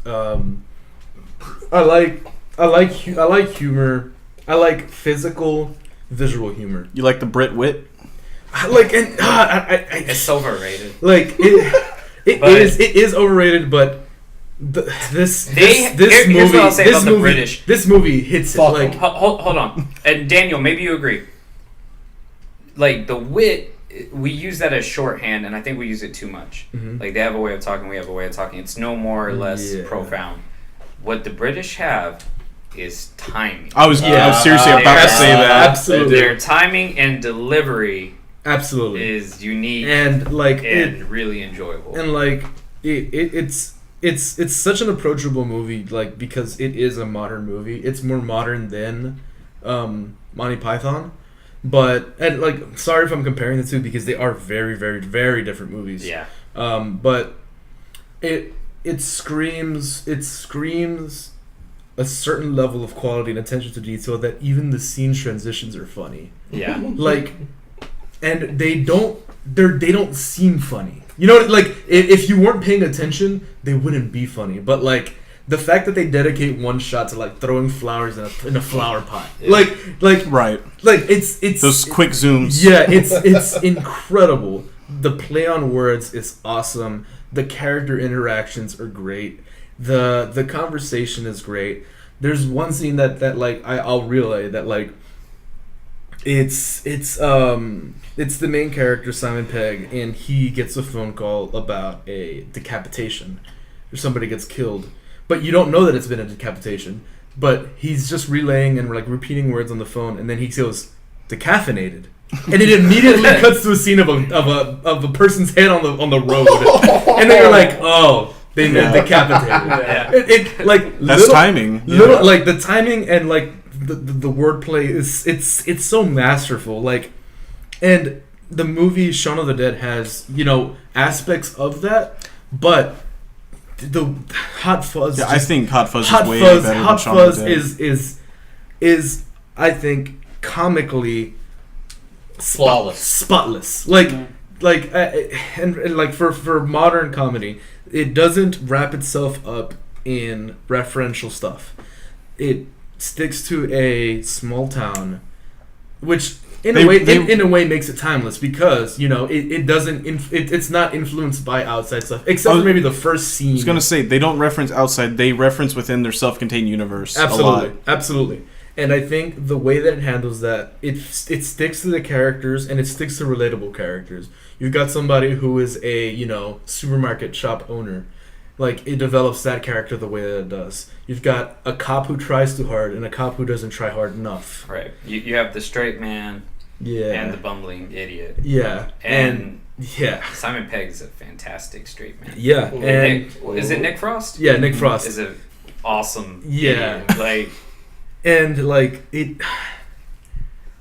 Speaker 1: I like humor. I like physical, visual humor.
Speaker 2: You like the Brit wit?
Speaker 1: I like and
Speaker 5: It's overrated.
Speaker 1: like it
Speaker 5: But-
Speaker 1: is overrated, but this
Speaker 5: Here's
Speaker 1: movie
Speaker 5: what I'll say about the British.
Speaker 1: This movie hits
Speaker 3: Fuck
Speaker 1: it like
Speaker 5: Hold on. And Daniel, maybe you agree. Like the wit, we use that as shorthand, and I think we use it too much.
Speaker 1: Mhm.
Speaker 5: Like they have a way of talking, we have a way of talking. It's no more or less
Speaker 1: Yeah.
Speaker 5: profound. What the British have is timing.
Speaker 2: I was seriously
Speaker 5: Yeah.
Speaker 2: about to say that.
Speaker 1: Absolutely.
Speaker 5: Their timing and delivery
Speaker 1: absolutely
Speaker 5: is unique
Speaker 1: and like
Speaker 5: and really enjoyable.
Speaker 1: and like it's such an approachable movie, like because it is a modern movie. It's more modern than Monty Python, but and like sorry if I'm comparing the two because they are very very very different movies.
Speaker 5: Yeah.
Speaker 1: But it screams a certain level of quality and attention to detail that even the scene transitions are funny.
Speaker 5: Yeah.
Speaker 1: Like, and they don't seem funny. You know, like if you weren't paying attention, they wouldn't be funny. But like the fact that they dedicate one shot to like throwing flowers in a flower pot,
Speaker 5: Yeah.
Speaker 1: like
Speaker 2: Right.
Speaker 1: it's
Speaker 2: Those quick zooms.
Speaker 1: yeah, it's incredible. The play on words is awesome. The character interactions are great. The conversation is great. There's one scene that like I'll relay that like it's the main character Simon Pegg, and he gets a phone call about a decapitation or somebody gets killed, but you don't know that it's been a decapitation. But he's just relaying and like repeating words on the phone, and then he goes decaffeinated. And it immediately cuts to a scene of a person's head on the road, and then you're like, oh, they meant decapitated.
Speaker 5: Yeah.
Speaker 1: It like
Speaker 2: That's timing.
Speaker 1: Little like the timing and like the wordplay is it's so masterful. Like, and the movie Shaun of the Dead has aspects of that, but the Hot Fuzz.
Speaker 2: Yeah, I think Hot Fuzz
Speaker 1: Hot
Speaker 2: is way
Speaker 1: Fuzz.
Speaker 2: better
Speaker 1: Hot
Speaker 2: than Shaun of
Speaker 1: Fuzz
Speaker 2: the Dead.
Speaker 1: is I think comically
Speaker 3: Flawless.
Speaker 1: spotless. Like and like for modern comedy, it doesn't wrap itself up in referential stuff. It sticks to a small town, which in a way makes it timeless because it doesn't it's not influenced by outside stuff except for maybe the first scene.
Speaker 2: I was gonna say they don't reference outside; they reference within their self-contained universe.
Speaker 1: Absolutely,
Speaker 2: a lot.
Speaker 1: absolutely. And I think the way that it handles that, it sticks to the characters and it sticks to relatable characters. You've got somebody who is a supermarket shop owner, like it develops that character the way that it does. You've got a cop who tries too hard and a cop who doesn't try hard enough.
Speaker 5: Right. You have the straight man
Speaker 1: Yeah.
Speaker 5: and the bumbling idiot.
Speaker 1: Yeah.
Speaker 5: And
Speaker 1: yeah.
Speaker 5: Simon Pegg is a fantastic straight man.
Speaker 1: Yeah. And
Speaker 5: Is it Nick Frost?
Speaker 1: yeah, Nick Frost.
Speaker 5: Is an awesome
Speaker 1: Yeah.
Speaker 5: idiot. Like
Speaker 1: And like it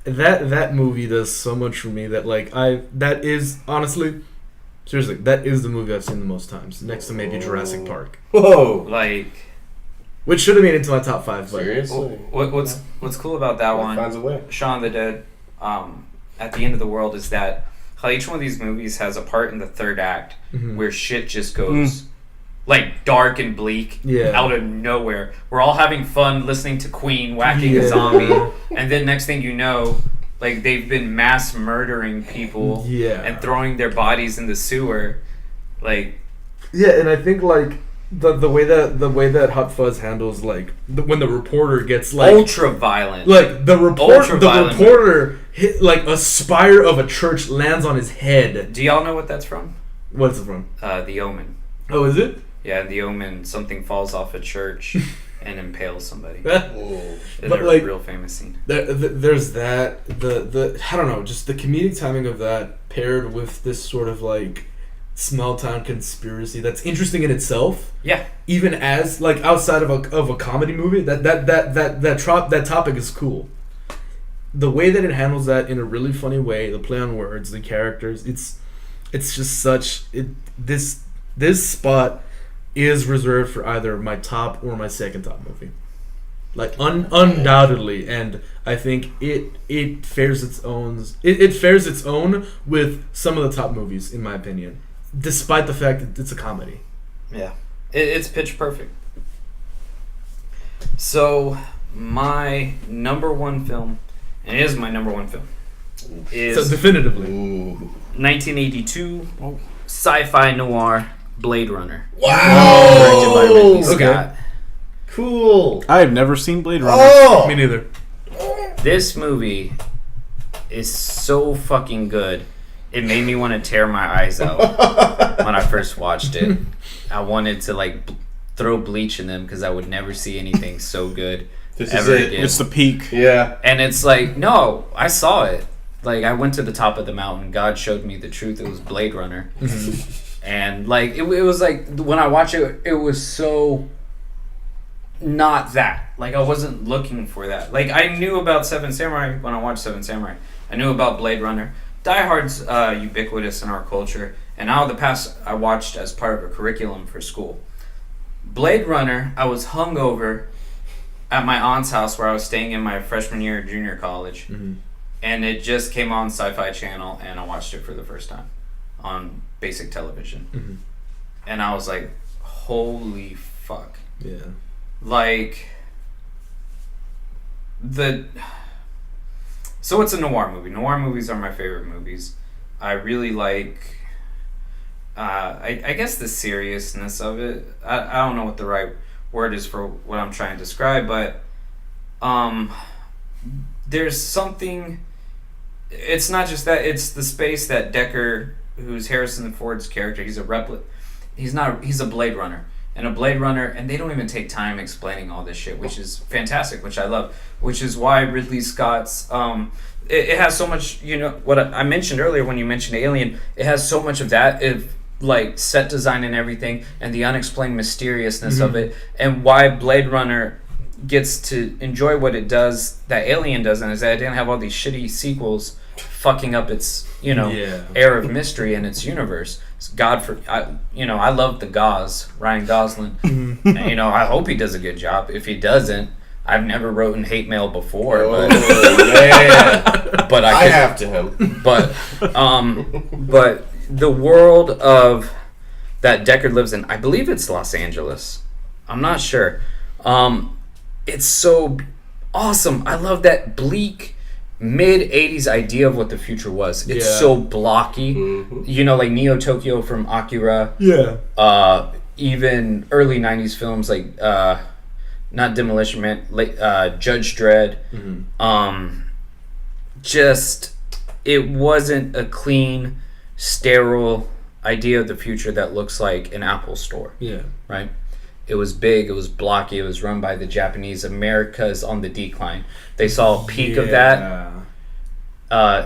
Speaker 1: that movie does so much for me that like that is honestly, seriously, that is the movie I've seen the most times, next to maybe Jurassic Park.
Speaker 3: Whoa!
Speaker 4: Like,
Speaker 1: which should have made it into my top 5. But
Speaker 3: Seriously?
Speaker 4: what's cool about that one?
Speaker 3: Finds a way.
Speaker 4: Shaun of the Dead, at the end of the world, is that how each one of these movies has a part in the third act where shit just goes like dark and bleak out of nowhere. We're all having fun listening to Queen whacking a zombie, and then next thing you know, like they've been mass murdering people and throwing their bodies in the sewer. Like,
Speaker 1: and I think like the way that Hot Fuzz handles like when the reporter gets like
Speaker 4: ultra violent,
Speaker 1: like the reporter hit like a spire of a church lands on his head.
Speaker 4: Do y'all know what that's from?
Speaker 1: What's it from?
Speaker 4: The Omen.
Speaker 1: Oh, is it?
Speaker 4: Yeah, The Omen. Something falls off a church and impales somebody.
Speaker 1: But
Speaker 4: like, real famous scene.
Speaker 1: There's that the I don't know, just the comedic timing of that paired with this sort of like small town conspiracy that's interesting in itself.
Speaker 4: Yeah.
Speaker 1: Even as like outside of a comedy movie, that topic is cool. The way that it handles that in a really funny way, the play on words, the characters, it's just such this spot is reserved for either my top or my second top movie. Like undoubtedly, and I think it fares its own. It fares its own with some of the top movies, in my opinion, despite the fact that it's a comedy.
Speaker 4: Yeah, it's pitch perfect. So my number one film, and it is my number one film, is
Speaker 1: so definitively
Speaker 4: 1982 sci-fi noir Blade Runner.
Speaker 3: Wow!
Speaker 4: Directed by Ridley Scott.
Speaker 3: Cool.
Speaker 2: I have never seen Blade Runner.
Speaker 3: Oh!
Speaker 1: Me neither.
Speaker 4: This movie is so fucking good. It made me want to tear my eyes out when I first watched it. I wanted to like throw bleach in them because I would never see anything so good ever again.
Speaker 2: It's the peak.
Speaker 3: Yeah.
Speaker 4: And it's like, no, I saw it. Like, I went to the top of the mountain. God showed me the truth. It was Blade Runner. And like it was like when I watched it, it was so not that. Like I wasn't looking for that. Like I knew about Seven Samurai when I watched Seven Samurai. I knew about Blade Runner. Die Hard's ubiquitous in our culture, and out of the past I watched as part of a curriculum for school. Blade Runner, I was hungover at my aunt's house where I was staying in my freshman year of junior college, and it just came on Sci-Fi Channel, and I watched it for the first time on basic television. And I was like, holy fuck.
Speaker 1: Yeah.
Speaker 4: Like, so it's a noir movie. Noir movies are my favorite movies. I really like, I guess the seriousness of it. I don't know what the right word is for what I'm trying to describe, but there's something, it's not just that, it's the space that Decker, who's Harrison Ford's character, he's a Blade Runner. And a Blade Runner, and they don't even take time explaining all this shit, which is fantastic, which I love. Which is why Ridley Scott's, it has so much, you know, what I mentioned earlier when you mentioned Alien, it has so much of that, like set design and everything, and the unexplained mysteriousness of it, and why Blade Runner gets to enjoy what it does that Alien doesn't, is that it didn't have all these shitty sequels fucking up its, you know, air of mystery in its universe. I love the Gauze, Ryan Gosling. And, you know, I hope he does a good job. If he doesn't, I've never wrote in hate mail before, but I
Speaker 3: have to him.
Speaker 4: But the world of that Deckard lives in, I believe it's Los Angeles. I'm not sure. It's so awesome. I love that bleak mid-80s idea of what the future was. It's so blocky. You know, like Neo Tokyo from Akira.
Speaker 1: Yeah.
Speaker 4: Even early 90s films like not Demolition Man, Judge Dredd. Just, it wasn't a clean, sterile idea of the future that looks like an Apple store.
Speaker 1: Yeah.
Speaker 4: Right? It was big, it was blocky, it was run by the Japanese. America is on the decline. They saw a peak of that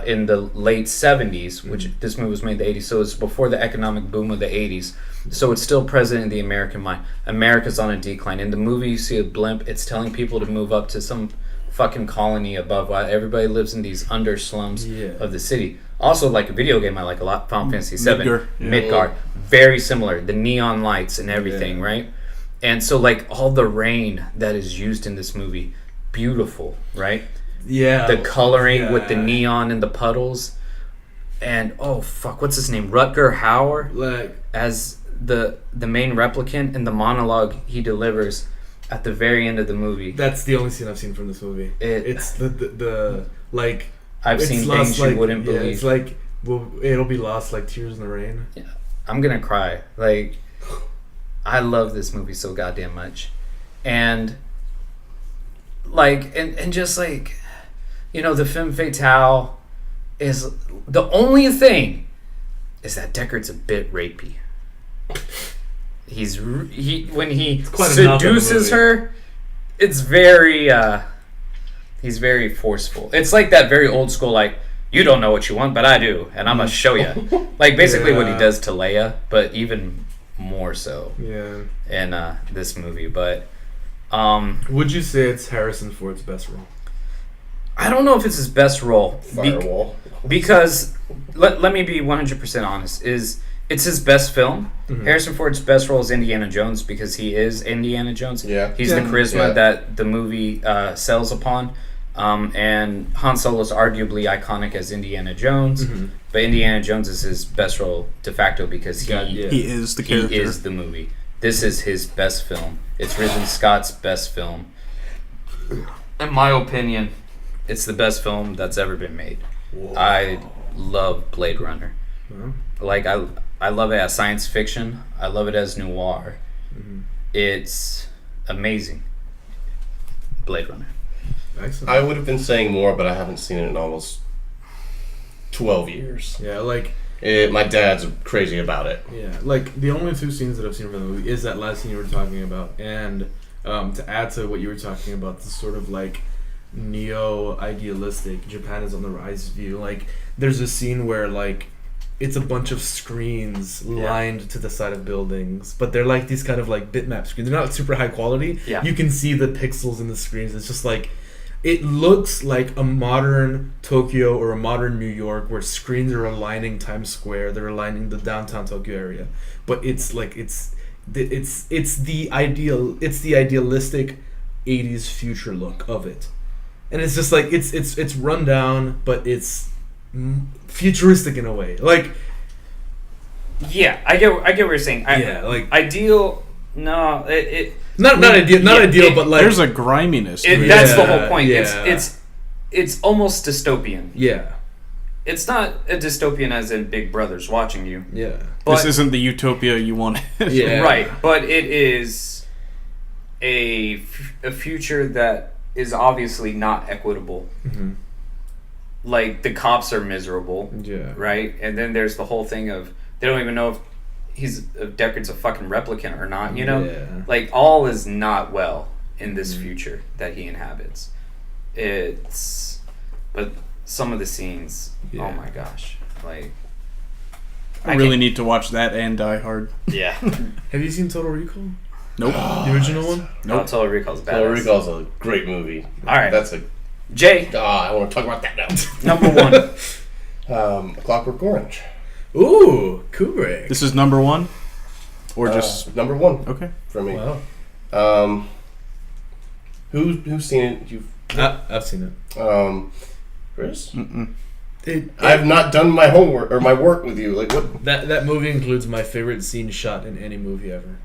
Speaker 4: in the late 70s, which this movie was made in the 80s, so it's before the economic boom of the 80s. So it's still present in the American mind. America's on a decline. In the movie, you see a blimp. It's telling people to move up to some
Speaker 5: fucking colony above while everybody lives in these under slums
Speaker 1: Yeah.
Speaker 5: of the city. Also, like a video game I like a lot, Final Fantasy VII.
Speaker 2: Midgar.
Speaker 5: Very similar. The neon lights and everything,
Speaker 1: Yeah.
Speaker 5: right? And so, like, all the rain that is used in this movie, beautiful, right?
Speaker 1: Yeah.
Speaker 5: The coloring with the
Speaker 1: Yeah.
Speaker 5: neon and the puddles. And, oh, fuck, what's his name? Rutger Hauer
Speaker 1: Like,
Speaker 5: as the main replicant and the monologue he delivers at the very end of the movie.
Speaker 1: that's the only scene I've seen from this movie. It's the like.
Speaker 5: I've
Speaker 1: it's
Speaker 5: seen
Speaker 1: lost,
Speaker 5: things you wouldn't believe.
Speaker 1: It's like, well, it'll be lost like tears in the rain.
Speaker 5: I'm gonna cry. Like, I love this movie so goddamn much. And like, and just like, you know, the femme fatale is the only thing is that Deckard's a bit rapey. When he
Speaker 1: quite enough in the
Speaker 5: seduces
Speaker 1: movie.
Speaker 5: her, it's very he's very forceful. It's like that very old school, like, you don't know what you want, but I do, and I'm gonna show you. Like, basically what he
Speaker 1: Yeah.
Speaker 5: does to Leia, but even more so
Speaker 1: Yeah.
Speaker 5: in this movie. But
Speaker 1: Would you say it's Harrison Ford's best role?
Speaker 5: I don't know if it's his best role.
Speaker 3: Firewall.
Speaker 5: Because let me be 100% honest, it's his best film.
Speaker 1: Mhm.
Speaker 5: Harrison Ford's best role is Indiana Jones because he is Indiana Jones.
Speaker 3: Yeah.
Speaker 5: He's the
Speaker 1: Yeah.
Speaker 5: charisma
Speaker 3: Yeah.
Speaker 5: that the movie sells upon. And Han Solo's arguably iconic as Indiana Jones,
Speaker 1: Mhm.
Speaker 5: but Indiana Jones is his best role de facto because he
Speaker 1: Yeah.
Speaker 2: He is the
Speaker 5: he
Speaker 2: character.
Speaker 5: is the movie. This is his best film. It's Ridley Scott's best film. In my opinion, it's the best film that's ever been made. I love Blade Runner.
Speaker 1: Well,
Speaker 5: Like, I love it as science fiction. I love it as noir.
Speaker 1: Mhm.
Speaker 5: It's amazing. Blade Runner.
Speaker 1: excellent.
Speaker 3: I would have been saying more, but I haven't seen it in almost 12 years.
Speaker 1: Yeah, like
Speaker 3: My dad's crazy about it.
Speaker 1: like the only two scenes that I've seen from the movie is that last scene you were talking about, and to add to what you were talking about, the sort of like neo-idealistic Japan is on the rise view. Like, there's a scene where like it's a bunch of screens lined to the side of buildings, but they're like these kind of like bitmap screens. They're not super high quality.
Speaker 5: Yeah.
Speaker 1: You can see the pixels in the screens. It's just like, it looks like a modern Tokyo or a modern New York where screens are aligning Times Square. They're aligning the downtown Tokyo area, but it's like it's the idealistic 80s future look of it, and it's just like it's run down, but it's futuristic in a way. Like,
Speaker 5: Yeah, I get what you're saying.
Speaker 1: like
Speaker 5: Ideal. No, it
Speaker 1: not ideal, but like
Speaker 2: There's a griminess to it.
Speaker 5: that's the whole point.
Speaker 1: Yeah.
Speaker 5: It's almost dystopian.
Speaker 1: yeah,
Speaker 5: It's not a dystopian as in Big Brother's watching you.
Speaker 1: yeah,
Speaker 5: But,
Speaker 2: This isn't the utopia you want.
Speaker 1: Yeah.
Speaker 5: Right, but it is a future that is obviously not equitable.
Speaker 1: Mhm.
Speaker 5: Like, the cops are miserable,
Speaker 1: yeah.
Speaker 5: right? And then there's the whole thing of they don't even know if Deckard's a fucking replicant or not, you know?
Speaker 1: Yeah.
Speaker 5: Like, all is not well in this future that he inhabits. But some of the scenes,
Speaker 1: Yeah.
Speaker 5: oh my gosh. Like,
Speaker 2: I really need to watch that and Die Hard.
Speaker 5: yeah.
Speaker 1: Have you seen Total Recall?
Speaker 2: Nope.
Speaker 1: The original one?
Speaker 5: No, Total Recall's badass.
Speaker 3: Total Recall's a great movie.
Speaker 5: All right.
Speaker 3: That's a.
Speaker 5: Jay,
Speaker 3: I want to talk about that now.
Speaker 5: number one.
Speaker 3: Clockwork Orange.
Speaker 1: Ooh, Kubrick.
Speaker 2: This is number one? Or just...
Speaker 3: number one
Speaker 2: Okay.
Speaker 3: for me.
Speaker 1: Wow.
Speaker 3: Who's seen it?
Speaker 1: I've seen it.
Speaker 3: Chris?
Speaker 2: Mm-mm.
Speaker 3: I've not done my homework or my work with you. Like what?
Speaker 1: That movie includes my favorite scene shot in any movie ever.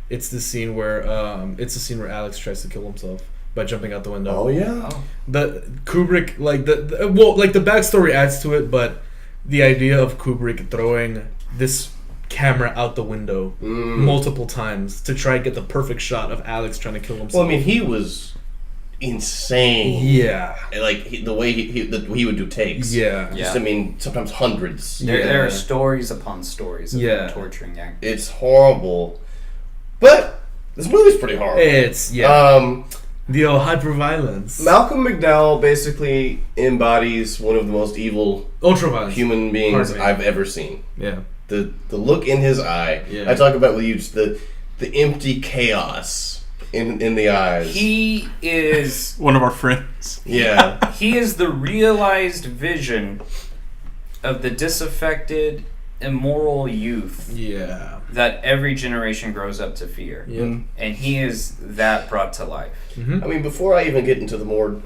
Speaker 1: It's the scene where Alex tries to kill himself by jumping out the window.
Speaker 3: Oh yeah.
Speaker 1: The Kubrick, like the backstory adds to it, but the idea of Kubrick throwing this camera out the window multiple times to try and get the perfect shot of Alex trying to kill himself.
Speaker 3: Well, I mean, he was insane.
Speaker 1: Yeah.
Speaker 3: Like the way he would do takes.
Speaker 1: Yeah.
Speaker 3: Just, I mean, sometimes hundreds.
Speaker 5: There are stories upon stories of him torturing actors.
Speaker 3: It's horrible, but this movie's pretty horrible.
Speaker 1: It's the hyperviolence.
Speaker 3: Malcolm McDowell basically embodies one of the most evil
Speaker 1: Ultraviolence.
Speaker 3: human beings
Speaker 1: Pardon me.
Speaker 3: I've ever seen.
Speaker 1: Yeah.
Speaker 3: The look in his eye.
Speaker 1: Yeah.
Speaker 3: I talk about with you just the empty chaos in the eyes.
Speaker 5: He is
Speaker 2: one of our friends.
Speaker 3: Yeah.
Speaker 5: He is the realized vision of the disaffected, immoral youth
Speaker 1: Yeah.
Speaker 5: that every generation grows up to fear.
Speaker 1: Yeah.
Speaker 5: And he is that brought to life.
Speaker 1: Mm-hmm.
Speaker 3: I mean, before I even get into the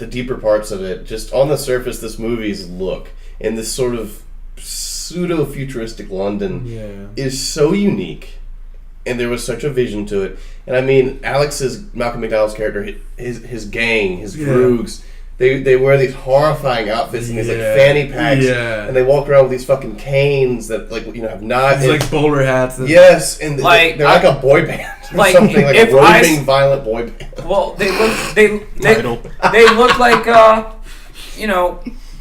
Speaker 3: deeper parts of it, just on the surface, this movie's look and this sort of pseudo-futuristic London is so unique, and there was such a vision to it. And I mean, Malcolm McDowell's character, his gang, his Groogs, they wear these horrifying outfits and these like fanny packs, and they walk around with these fucking canes that have knives,
Speaker 1: like bowler hats.
Speaker 3: And they're like a boy band or something, like a roving violent boy band.
Speaker 5: Well, they look like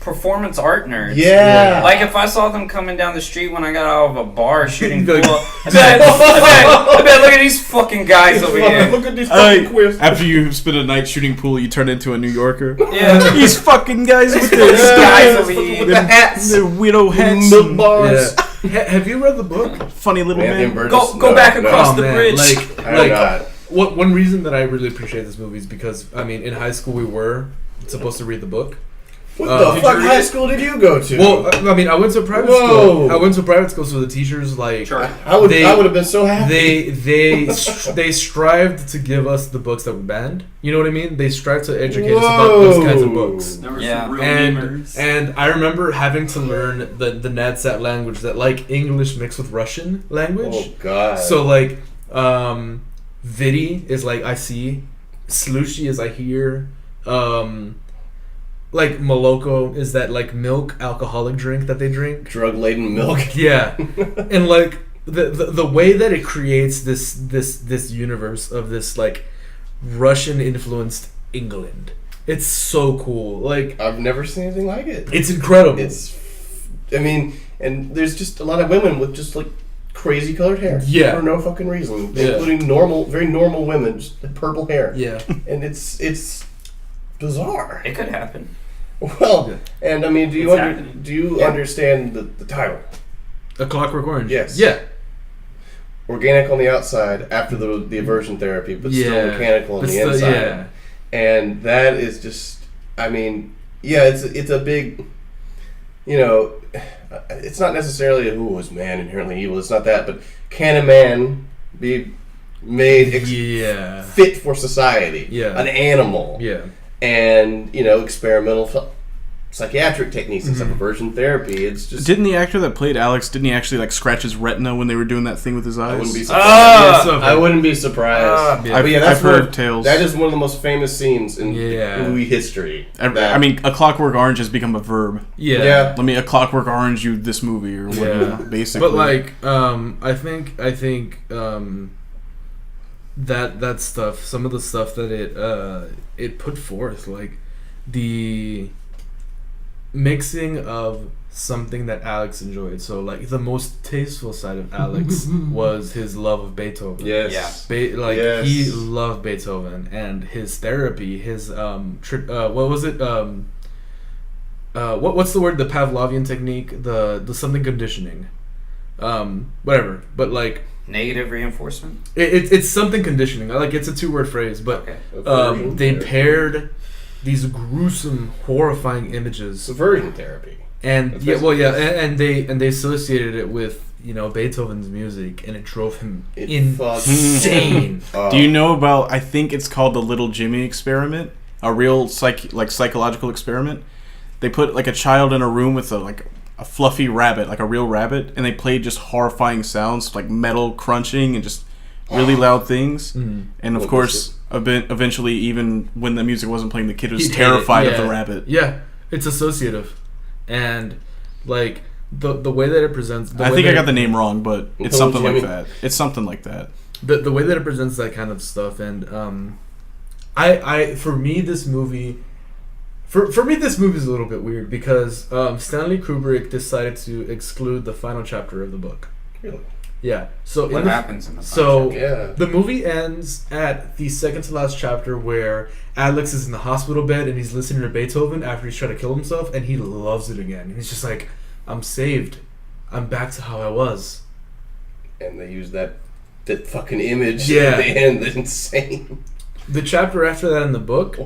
Speaker 5: performance art nerds.
Speaker 3: Yeah.
Speaker 5: Like if I saw them coming down the street when I got out of a bar shooting pool, I bet look at these fucking guys over here.
Speaker 3: Look at these fucking queers.
Speaker 2: After you spend a night shooting pool, you turn into a New Yorker.
Speaker 5: Yeah.
Speaker 2: These fucking guys with this.
Speaker 5: Guys over here.
Speaker 3: With the hats.
Speaker 2: Their widow hats.
Speaker 3: Milk bars.
Speaker 1: Yeah. Have you read the book?
Speaker 2: Funny little man.
Speaker 5: Go back across the bridge.
Speaker 1: One reason that I really appreciate this movie is because, I mean, in high school we were supposed to read the book.
Speaker 3: What the fuck high school did you go to?
Speaker 1: Well, I mean, I went to a private school. I went to a private school, so the teachers
Speaker 3: I would have been so happy.
Speaker 1: They strived to give us the books that were banned. You know what I mean? They strived to educate us about those kinds of books.
Speaker 4: There were some real memers.
Speaker 1: And I remember having to learn the NADSAT language, that like English mixed with Russian language.
Speaker 3: Oh god.
Speaker 1: So like, Vidi is like I see, Slushy is I hear. Like Moloko is that like milk alcoholic drink that they drink,
Speaker 3: drug laden milk.
Speaker 1: Yeah, and like the way that it creates this universe of this like Russian influenced England, it's so cool. Like
Speaker 3: I've never seen anything like it.
Speaker 1: It's incredible.
Speaker 3: And there's just a lot of women with just like crazy colored hair.
Speaker 1: Yeah.
Speaker 3: For no fucking reason, including very normal women, just purple hair.
Speaker 1: Yeah.
Speaker 3: And it's bizarre.
Speaker 5: It could happen.
Speaker 3: Well, and I mean, do you understand the title?
Speaker 1: A Clockwork Orange.
Speaker 3: Yes.
Speaker 1: Yeah.
Speaker 3: Organic on the outside after the aversion therapy, but still mechanical on the inside.
Speaker 1: Yeah.
Speaker 3: And that is just, I mean, it's a big, it's not necessarily is man inherently evil? It's not that, but can a man be made fit for society?
Speaker 1: Yeah.
Speaker 3: An animal.
Speaker 1: Yeah.
Speaker 3: And experimental psychiatric techniques and stuff, aversion therapy. It's just
Speaker 2: didn't the actor that played Alex actually like scratch his retina when they were doing that thing with his eyes?
Speaker 3: I wouldn't be surprised. I wouldn't be surprised.
Speaker 2: I've heard tales.
Speaker 3: That is one of the most famous scenes in movie history.
Speaker 2: I mean, A Clockwork Orange has become a verb.
Speaker 1: Yeah.
Speaker 2: Let me A Clockwork Orange you this movie or whatever. Basically,
Speaker 1: but like, I think that stuff, some of the stuff that it put forth, like the mixing of something that Alex enjoyed. So like the most tasteful side of Alex was his love of Beethoven.
Speaker 3: Yes.
Speaker 1: He loved Beethoven, and his therapy, his what was it? What's the word? The Pavlovian technique, the something conditioning. Whatever. But like
Speaker 5: negative reinforcement.
Speaker 1: It's something conditioning. Like it's a 2-word phrase, but they paired these gruesome, horrifying images.
Speaker 3: Aversion therapy.
Speaker 1: And and they associated it with Beethoven's music, and it drove him insane.
Speaker 2: Do you know about? I think it's called the Little Jimmy experiment, a real psychological experiment. They put like a child in a room with a fluffy rabbit, like a real rabbit, and they played just horrifying sounds like metal crunching and just really loud things. And of course, eventually, even when the music wasn't playing, the kid was terrified of the rabbit.
Speaker 1: Yeah, it's associative. And like the way that it presents,
Speaker 2: I think I got the name wrong, but it's something like that. It's something like that.
Speaker 1: The way that it presents that kind of stuff, and for me this movie is a little bit weird because Stanley Kubrick decided to exclude the final chapter of the book.
Speaker 3: Really?
Speaker 1: Yeah. So
Speaker 5: what happens in the final chapter?
Speaker 1: The movie ends at the second to last chapter where Alex is in the hospital bed and he's listening to Beethoven after he's trying to kill himself, and he loves it again. And he's just like, I'm saved. I'm back to how I was.
Speaker 3: And they use that that fucking image at the end, that's insane.
Speaker 1: The chapter after that in the book,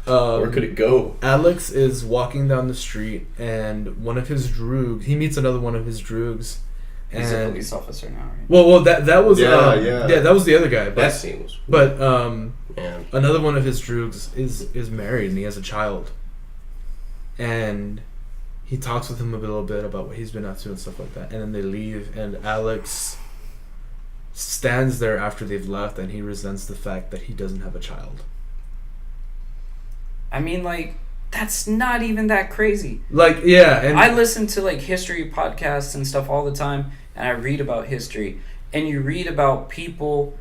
Speaker 3: where could it go?
Speaker 1: Alex is walking down the street, and one of his droogs, he meets another one of his droogs.
Speaker 5: He's a police officer now, right?
Speaker 1: Well, that was
Speaker 3: yeah,
Speaker 1: that was the other guy. But,
Speaker 3: that scene was.
Speaker 1: But another one of his droogs is married and he has a child, and he talks with him a little bit about what he's been up to and stuff like that, and then they leave, and Alex stands there after they've left, and he resents the fact that he doesn't have a child.
Speaker 5: I mean, like, that's not even that crazy.
Speaker 1: Like, yeah, and
Speaker 5: I listen to like history podcasts and stuff all the time, and I read about history, and you read about people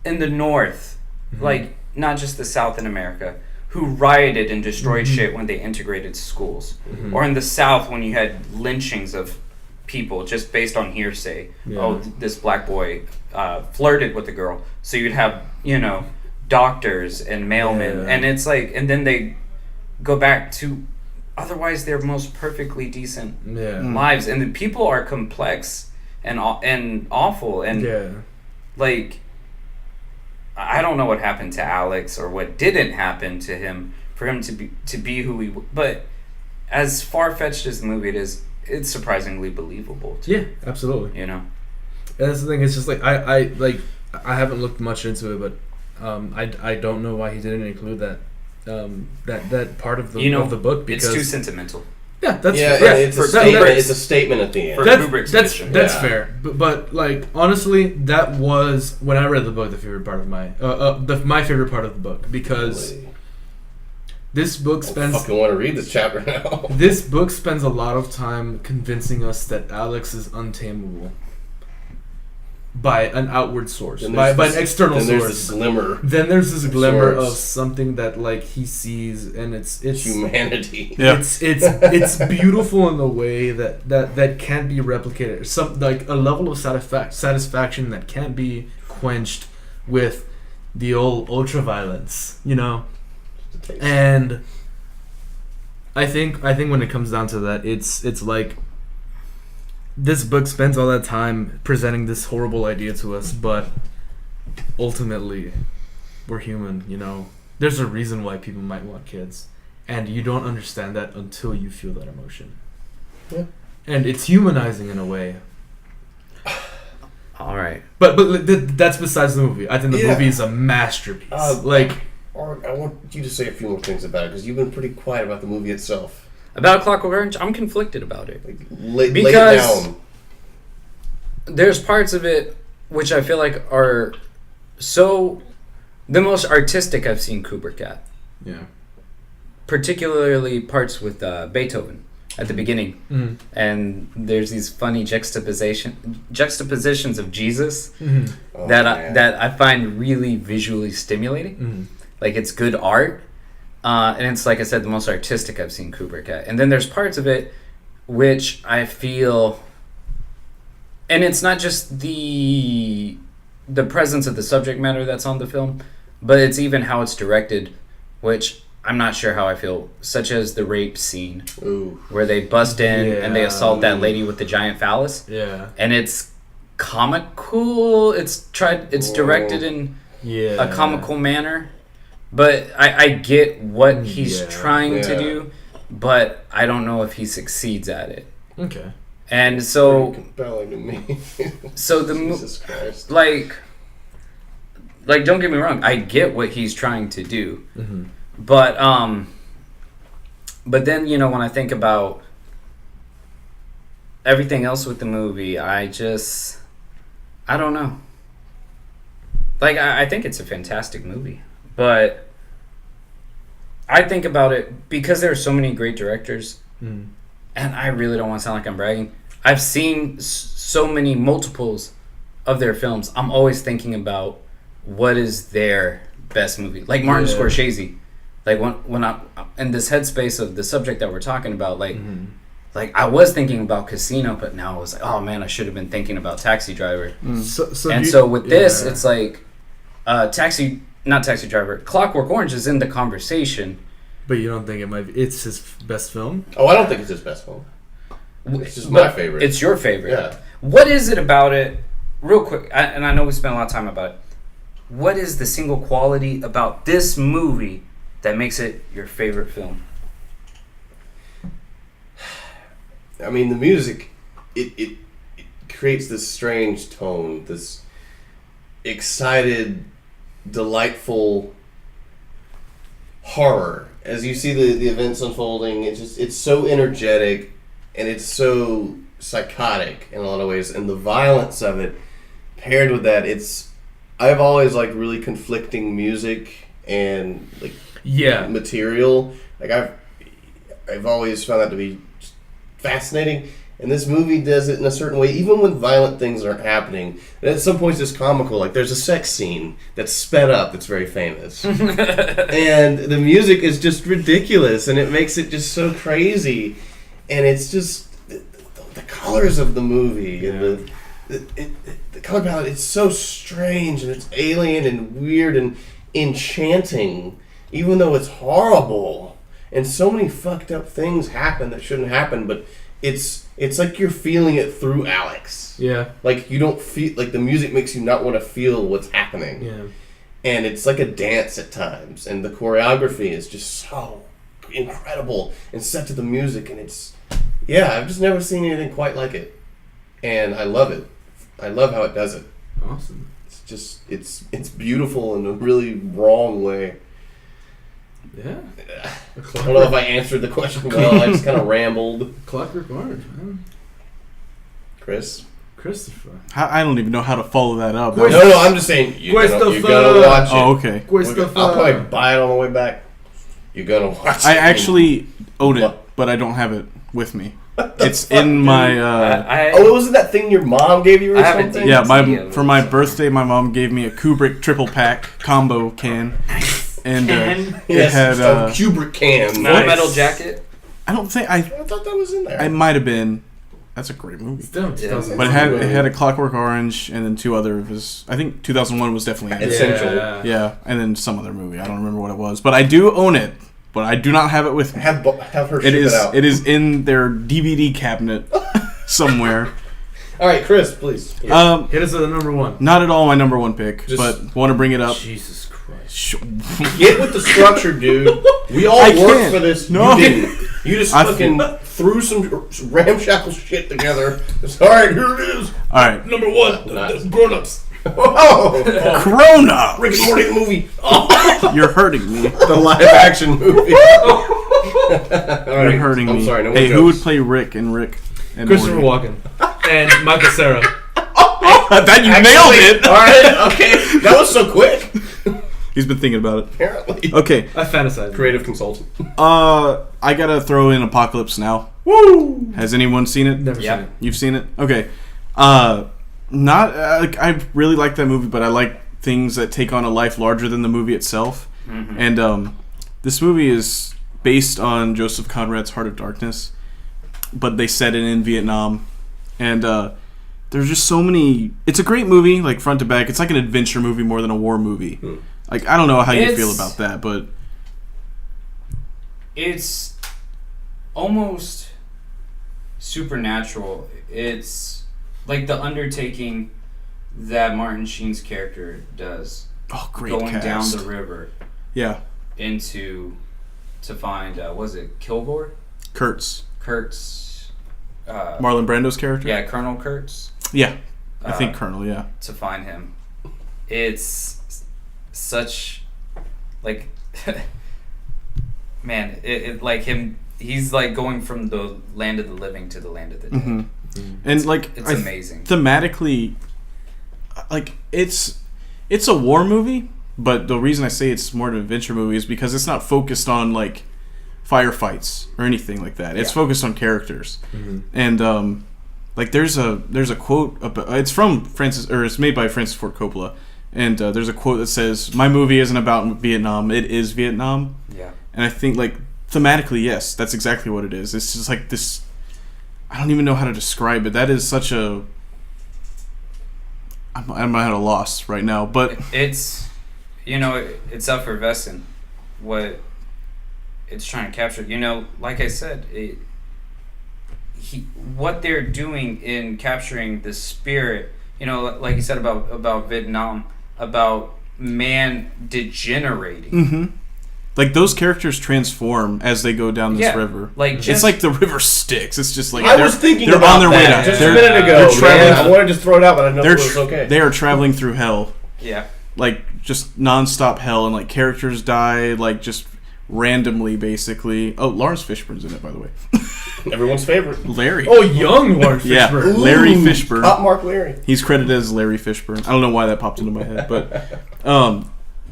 Speaker 5: in the North, like not just the South in America, who rioted and destroyed shit when they integrated schools, or in the South when you had lynchings of people just based on hearsay. Oh, this black boy flirted with a girl, so you'd have doctors and mailmen, and it's like, and then they go back to otherwise their most perfectly decent lives, and the people are complex and awful, and like, I don't know what happened to Alex or what didn't happen to him for him to be who he. But as far-fetched as the movie it is, it's surprisingly believable too.
Speaker 1: Yeah, absolutely.
Speaker 5: And
Speaker 1: that's the thing. It's just like I haven't looked much into it, but I don't know why he didn't include that that part of the of the book, because
Speaker 5: it's too sentimental.
Speaker 1: Yeah, that's
Speaker 3: it's a statement at the end.
Speaker 1: That's fair. But like, honestly, that was, when I read the book, the favorite part of my favorite part of the book, because this book spends.
Speaker 3: I fucking want to read this chapter now.
Speaker 1: This book spends a lot of time convincing us that Alex is untamable by an outward source, by an external source. Then there's this glimmer of something that like he sees, and it's
Speaker 3: humanity.
Speaker 1: Yeah. It's beautiful in the way that can't be replicated. Some like a level of satisfaction that can't be quenched with the old ultra violence, And I think when it comes down to that, it's like, this book spends all that time presenting this horrible idea to us, but ultimately, we're human, There's a reason why people might want kids, and you don't understand that until you feel that emotion. Yeah. And it's humanizing in a way.
Speaker 5: All right.
Speaker 1: But that's besides the movie. I think the movie is a masterpiece.
Speaker 3: Or I want you to say a few more things about it, because you've been pretty quiet about the movie itself.
Speaker 5: About Clockwork Orange, I'm conflicted about it.
Speaker 3: Lay it down.
Speaker 5: There's parts of it which I feel like are the most artistic I've seen Kubrick at. Yeah. Particularly parts with Beethoven at the beginning. Mm-hmm. And there's these funny juxtapositions of Jesus that I find really visually stimulating. Mm-hmm. Like, it's good art. And it's, like I said, the most artistic I've seen Kubrick at. And then there's parts of it which I feel... And it's not just the presence of the subject matter that's on the film, but it's even how it's directed, which I'm not sure how I feel, such as the rape scene. Ooh. Where they bust in and they assault that lady with the giant phallus. Yeah. And it's comical. It's directed in a comical manner. But I get what he's trying to do, but I don't know if he succeeds at it. Okay. And so, compelling to me. So Jesus Christ. Like, don't get me wrong, I get what he's trying to do, but then when I think about everything else with the movie, I don't know. Like, I think it's a fantastic movie. But I think about it because there are so many great directors, and I really don't want to sound like I'm bragging. I've seen so many multiples of their films. I'm always thinking about what is their best movie. Like Martin Scorsese. Like when I'm in this headspace of the subject that we're talking about, like I was thinking about Casino, but now I was like, oh man, I should have been thinking about Taxi Driver. So with this, it's like not Taxi Driver. Clockwork Orange is in the conversation.
Speaker 1: But you don't think it's his best film?
Speaker 3: Oh, I don't think it's his best film. It's just my favorite.
Speaker 5: It's your favorite.
Speaker 3: Yeah.
Speaker 5: What is it about it real quick, and I know we spent a lot of time about it. What is the single quality about this movie that makes it your favorite film?
Speaker 3: I mean, the music, it creates this strange tone, this excited, delightful horror as you see the events unfolding. It's so energetic, and it's so psychotic in a lot of ways, and the violence of it paired with that, I've always liked really conflicting music and like material. Like I've always found that to be fascinating, and this movie does it in a certain way, even when violent things aren't happening. And at some points, it's comical. Like there's a sex scene that's sped up that's very famous, and the music is just ridiculous, and it makes it just so crazy. And it's just the colors of the movie and the color palette. It's so strange, and it's alien and weird and enchanting, even though it's horrible. And so many fucked up things happen that shouldn't happen, but it's like you're feeling it through Alex.
Speaker 1: Yeah.
Speaker 3: Like you don't feel like the music makes you not want to feel what's happening.
Speaker 1: Yeah.
Speaker 3: And it's like a dance at times, and the choreography is just so incredible and set to the music, and I've just never seen anything quite like it. And I love it. I love how it does it.
Speaker 1: Awesome.
Speaker 3: It's just it's beautiful in a really wrong way.
Speaker 1: Yeah.
Speaker 3: I don't know if I answered the question well. I just kind of rambled.
Speaker 1: Clockwork Orange, man.
Speaker 3: Christopher.
Speaker 2: I don't even know how to follow that up.
Speaker 3: No, I'm just saying you're gonna watch it.
Speaker 2: Oh, okay.
Speaker 3: I'll probably buy it on the way back. You're gonna watch it.
Speaker 2: I actually own it, but I don't have it with me. It's in my.
Speaker 3: It wasn't that thing your mom gave you or something?
Speaker 2: Yeah, for my birthday, my mom gave me a Kubrick triple pack combo can, and it had
Speaker 3: Kubrick can.
Speaker 5: Full Metal Jacket.
Speaker 2: I don't think
Speaker 3: I thought that was in there.
Speaker 2: It might have been. That's a great movie.
Speaker 1: Still,
Speaker 2: but it had a Clockwork Orange and then two other of his. I think 2001 was definitely
Speaker 3: Essential.
Speaker 2: Yeah, and then some other movie. I don't remember what it was, but I do own it. But I do not have it with me.
Speaker 3: Have her ship it out.
Speaker 2: It is in their DVD cabinet somewhere.
Speaker 3: All right, Chris, please.
Speaker 1: Hit us with the number one.
Speaker 2: Not at all my number one pick, but want to bring it up.
Speaker 1: Jesus Christ.
Speaker 3: Get with the structure, dude. We all worked for this. No. You didn't. You just fucking threw some ramshackle shit together. All right, here it is.
Speaker 2: All right.
Speaker 1: Number one, grown-ups.
Speaker 3: Oh,
Speaker 2: Grown-Up.
Speaker 3: Rick and Morty movie.
Speaker 2: You're hurting me.
Speaker 3: The live-action movie.
Speaker 2: You're hurting me.
Speaker 3: I'm sorry. No
Speaker 2: hey, who would play Rick and
Speaker 1: Christopher Walken and Michael Cera.
Speaker 2: That you nailed it.
Speaker 3: All right. Okay. That was so quick.
Speaker 2: He's been thinking about it.
Speaker 3: Apparently.
Speaker 2: Okay.
Speaker 1: I fantasize.
Speaker 3: Creative consultant.
Speaker 2: I gotta throw in Apocalypse Now.
Speaker 3: Woo!
Speaker 2: Has anyone seen it?
Speaker 1: Never seen it.
Speaker 2: You've seen it? Okay. Not I really like that movie, but I like things that take on a life larger than the movie itself. Mm-hmm. And this movie is based on Joseph Conrad's Heart of Darkness, but they set it in Vietnam. And there's just so many. It's a great movie, like front to back. It's like an adventure movie more than a war movie. Like I don't know how you feel about that, but
Speaker 5: it's almost supernatural. It's like the undertaking that Martin Sheen's character does.
Speaker 2: Oh, great
Speaker 5: going
Speaker 2: cast.
Speaker 5: down the river.
Speaker 2: Yeah.
Speaker 5: To find was it Kilgore?
Speaker 2: Kurtz.
Speaker 5: Marlon
Speaker 2: Brando's character?
Speaker 5: Yeah, Colonel Kurtz.
Speaker 2: Yeah. I think Colonel, yeah.
Speaker 5: To find him. It's such like man, it like him he's like going from the land of the living to the land of the dead.
Speaker 2: Mm-hmm. And like
Speaker 5: it's amazing.
Speaker 2: Thematically, like it's a war movie, but the reason I say it's more of an adventure movie is because it's not focused on like firefights or anything like that. It's focused on characters. Mm-hmm. And like there's a quote about, it's from it's made by Francis Ford Coppola, and there's a quote that says, "My movie isn't about Vietnam, it is Vietnam."
Speaker 5: Yeah. And
Speaker 2: I think like thematically, yes, that's exactly what it is. It's just like this. I don't even know how to describe it. That is such a. I'm at a loss right now, but
Speaker 5: it's, it's effervescent what it's trying to capture. Like I said, what they're doing in capturing the spirit. you know, like you said about Vietnam, about man degenerating.
Speaker 2: Mm-hmm. Like those characters transform as they go down this river.
Speaker 5: Like
Speaker 2: it's like the river Styx. It's just like
Speaker 3: I was thinking
Speaker 2: they're
Speaker 3: about
Speaker 2: on their way down.
Speaker 3: just a minute ago.
Speaker 2: They're traveling.
Speaker 3: I wanted to throw it out, but I know it was okay.
Speaker 2: They are traveling through hell.
Speaker 5: Yeah.
Speaker 2: Like just nonstop hell, and like characters die like just randomly, basically. Oh, Lawrence Fishburne's in it, by the way.
Speaker 3: Everyone's favorite.
Speaker 2: Larry.
Speaker 1: Oh, young Lawrence Fishburne.
Speaker 2: Yeah, Larry Fishburne.
Speaker 3: Top Mark Larry.
Speaker 2: He's credited as Larry Fishburne. I don't know why that popped into my head, but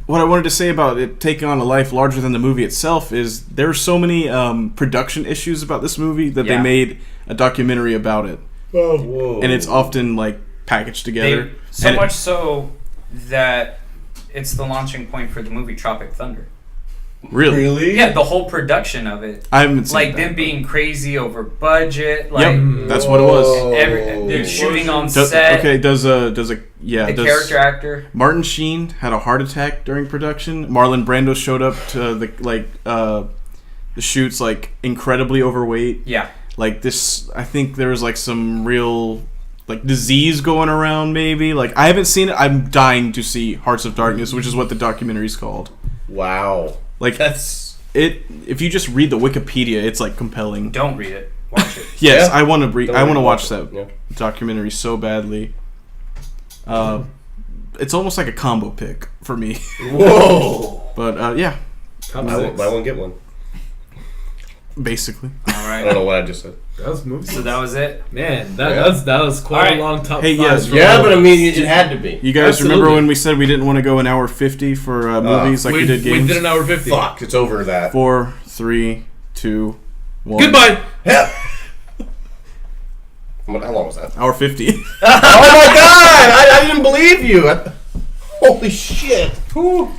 Speaker 2: what I wanted to say about it taking on a life larger than the movie itself is there are so many production issues about this movie that they made a documentary about it.
Speaker 3: Whoa.
Speaker 2: And it's often like packaged together.
Speaker 5: So much so that it's the launching point for the movie Tropic Thunder.
Speaker 2: Really?
Speaker 5: Yeah, the whole production of it.
Speaker 2: I haven't seen
Speaker 5: like
Speaker 2: that,
Speaker 5: them being crazy over budget. Like,
Speaker 2: that's what it was.
Speaker 5: They're shooting on set.
Speaker 2: Does a
Speaker 5: character actor
Speaker 2: Martin Sheen had a heart attack during production. Marlon Brando showed up to the shoots like incredibly overweight.
Speaker 5: Yeah.
Speaker 2: Like this, I think there was like some real like disease going around. Maybe like I haven't seen it. I'm dying to see Hearts of Darkness, which is what the documentary's called.
Speaker 3: Wow.
Speaker 2: Like that's it. If you just read the Wikipedia, it's like compelling.
Speaker 5: Don't read it. Watch it.
Speaker 2: Yes,
Speaker 3: Yeah.
Speaker 2: I want to read. I want to watch that
Speaker 3: Yeah.
Speaker 2: documentary so badly. It's almost like a combo pick for me.
Speaker 3: Whoa.
Speaker 2: But yeah,
Speaker 3: Buy one, get one.
Speaker 2: Basically.
Speaker 5: All right.
Speaker 3: I don't know what I just said.
Speaker 1: That was movie.
Speaker 5: So that was it.
Speaker 1: Man, that was quite a long top
Speaker 2: Hey,
Speaker 1: 5.
Speaker 2: yes.
Speaker 3: Yeah, but I mean, it had to be.
Speaker 2: You guys
Speaker 1: Absolutely.
Speaker 2: remember when we said we didn't want to go an hour 50 for movies like we did games?
Speaker 1: We did an hour 50.
Speaker 3: Fuck, it's over that.
Speaker 2: 4, 3, 2, 1.
Speaker 1: Goodbye.
Speaker 3: Yeah. How long was that?
Speaker 2: Hour 50.
Speaker 3: Oh my god! I didn't believe you. Holy shit. Whew.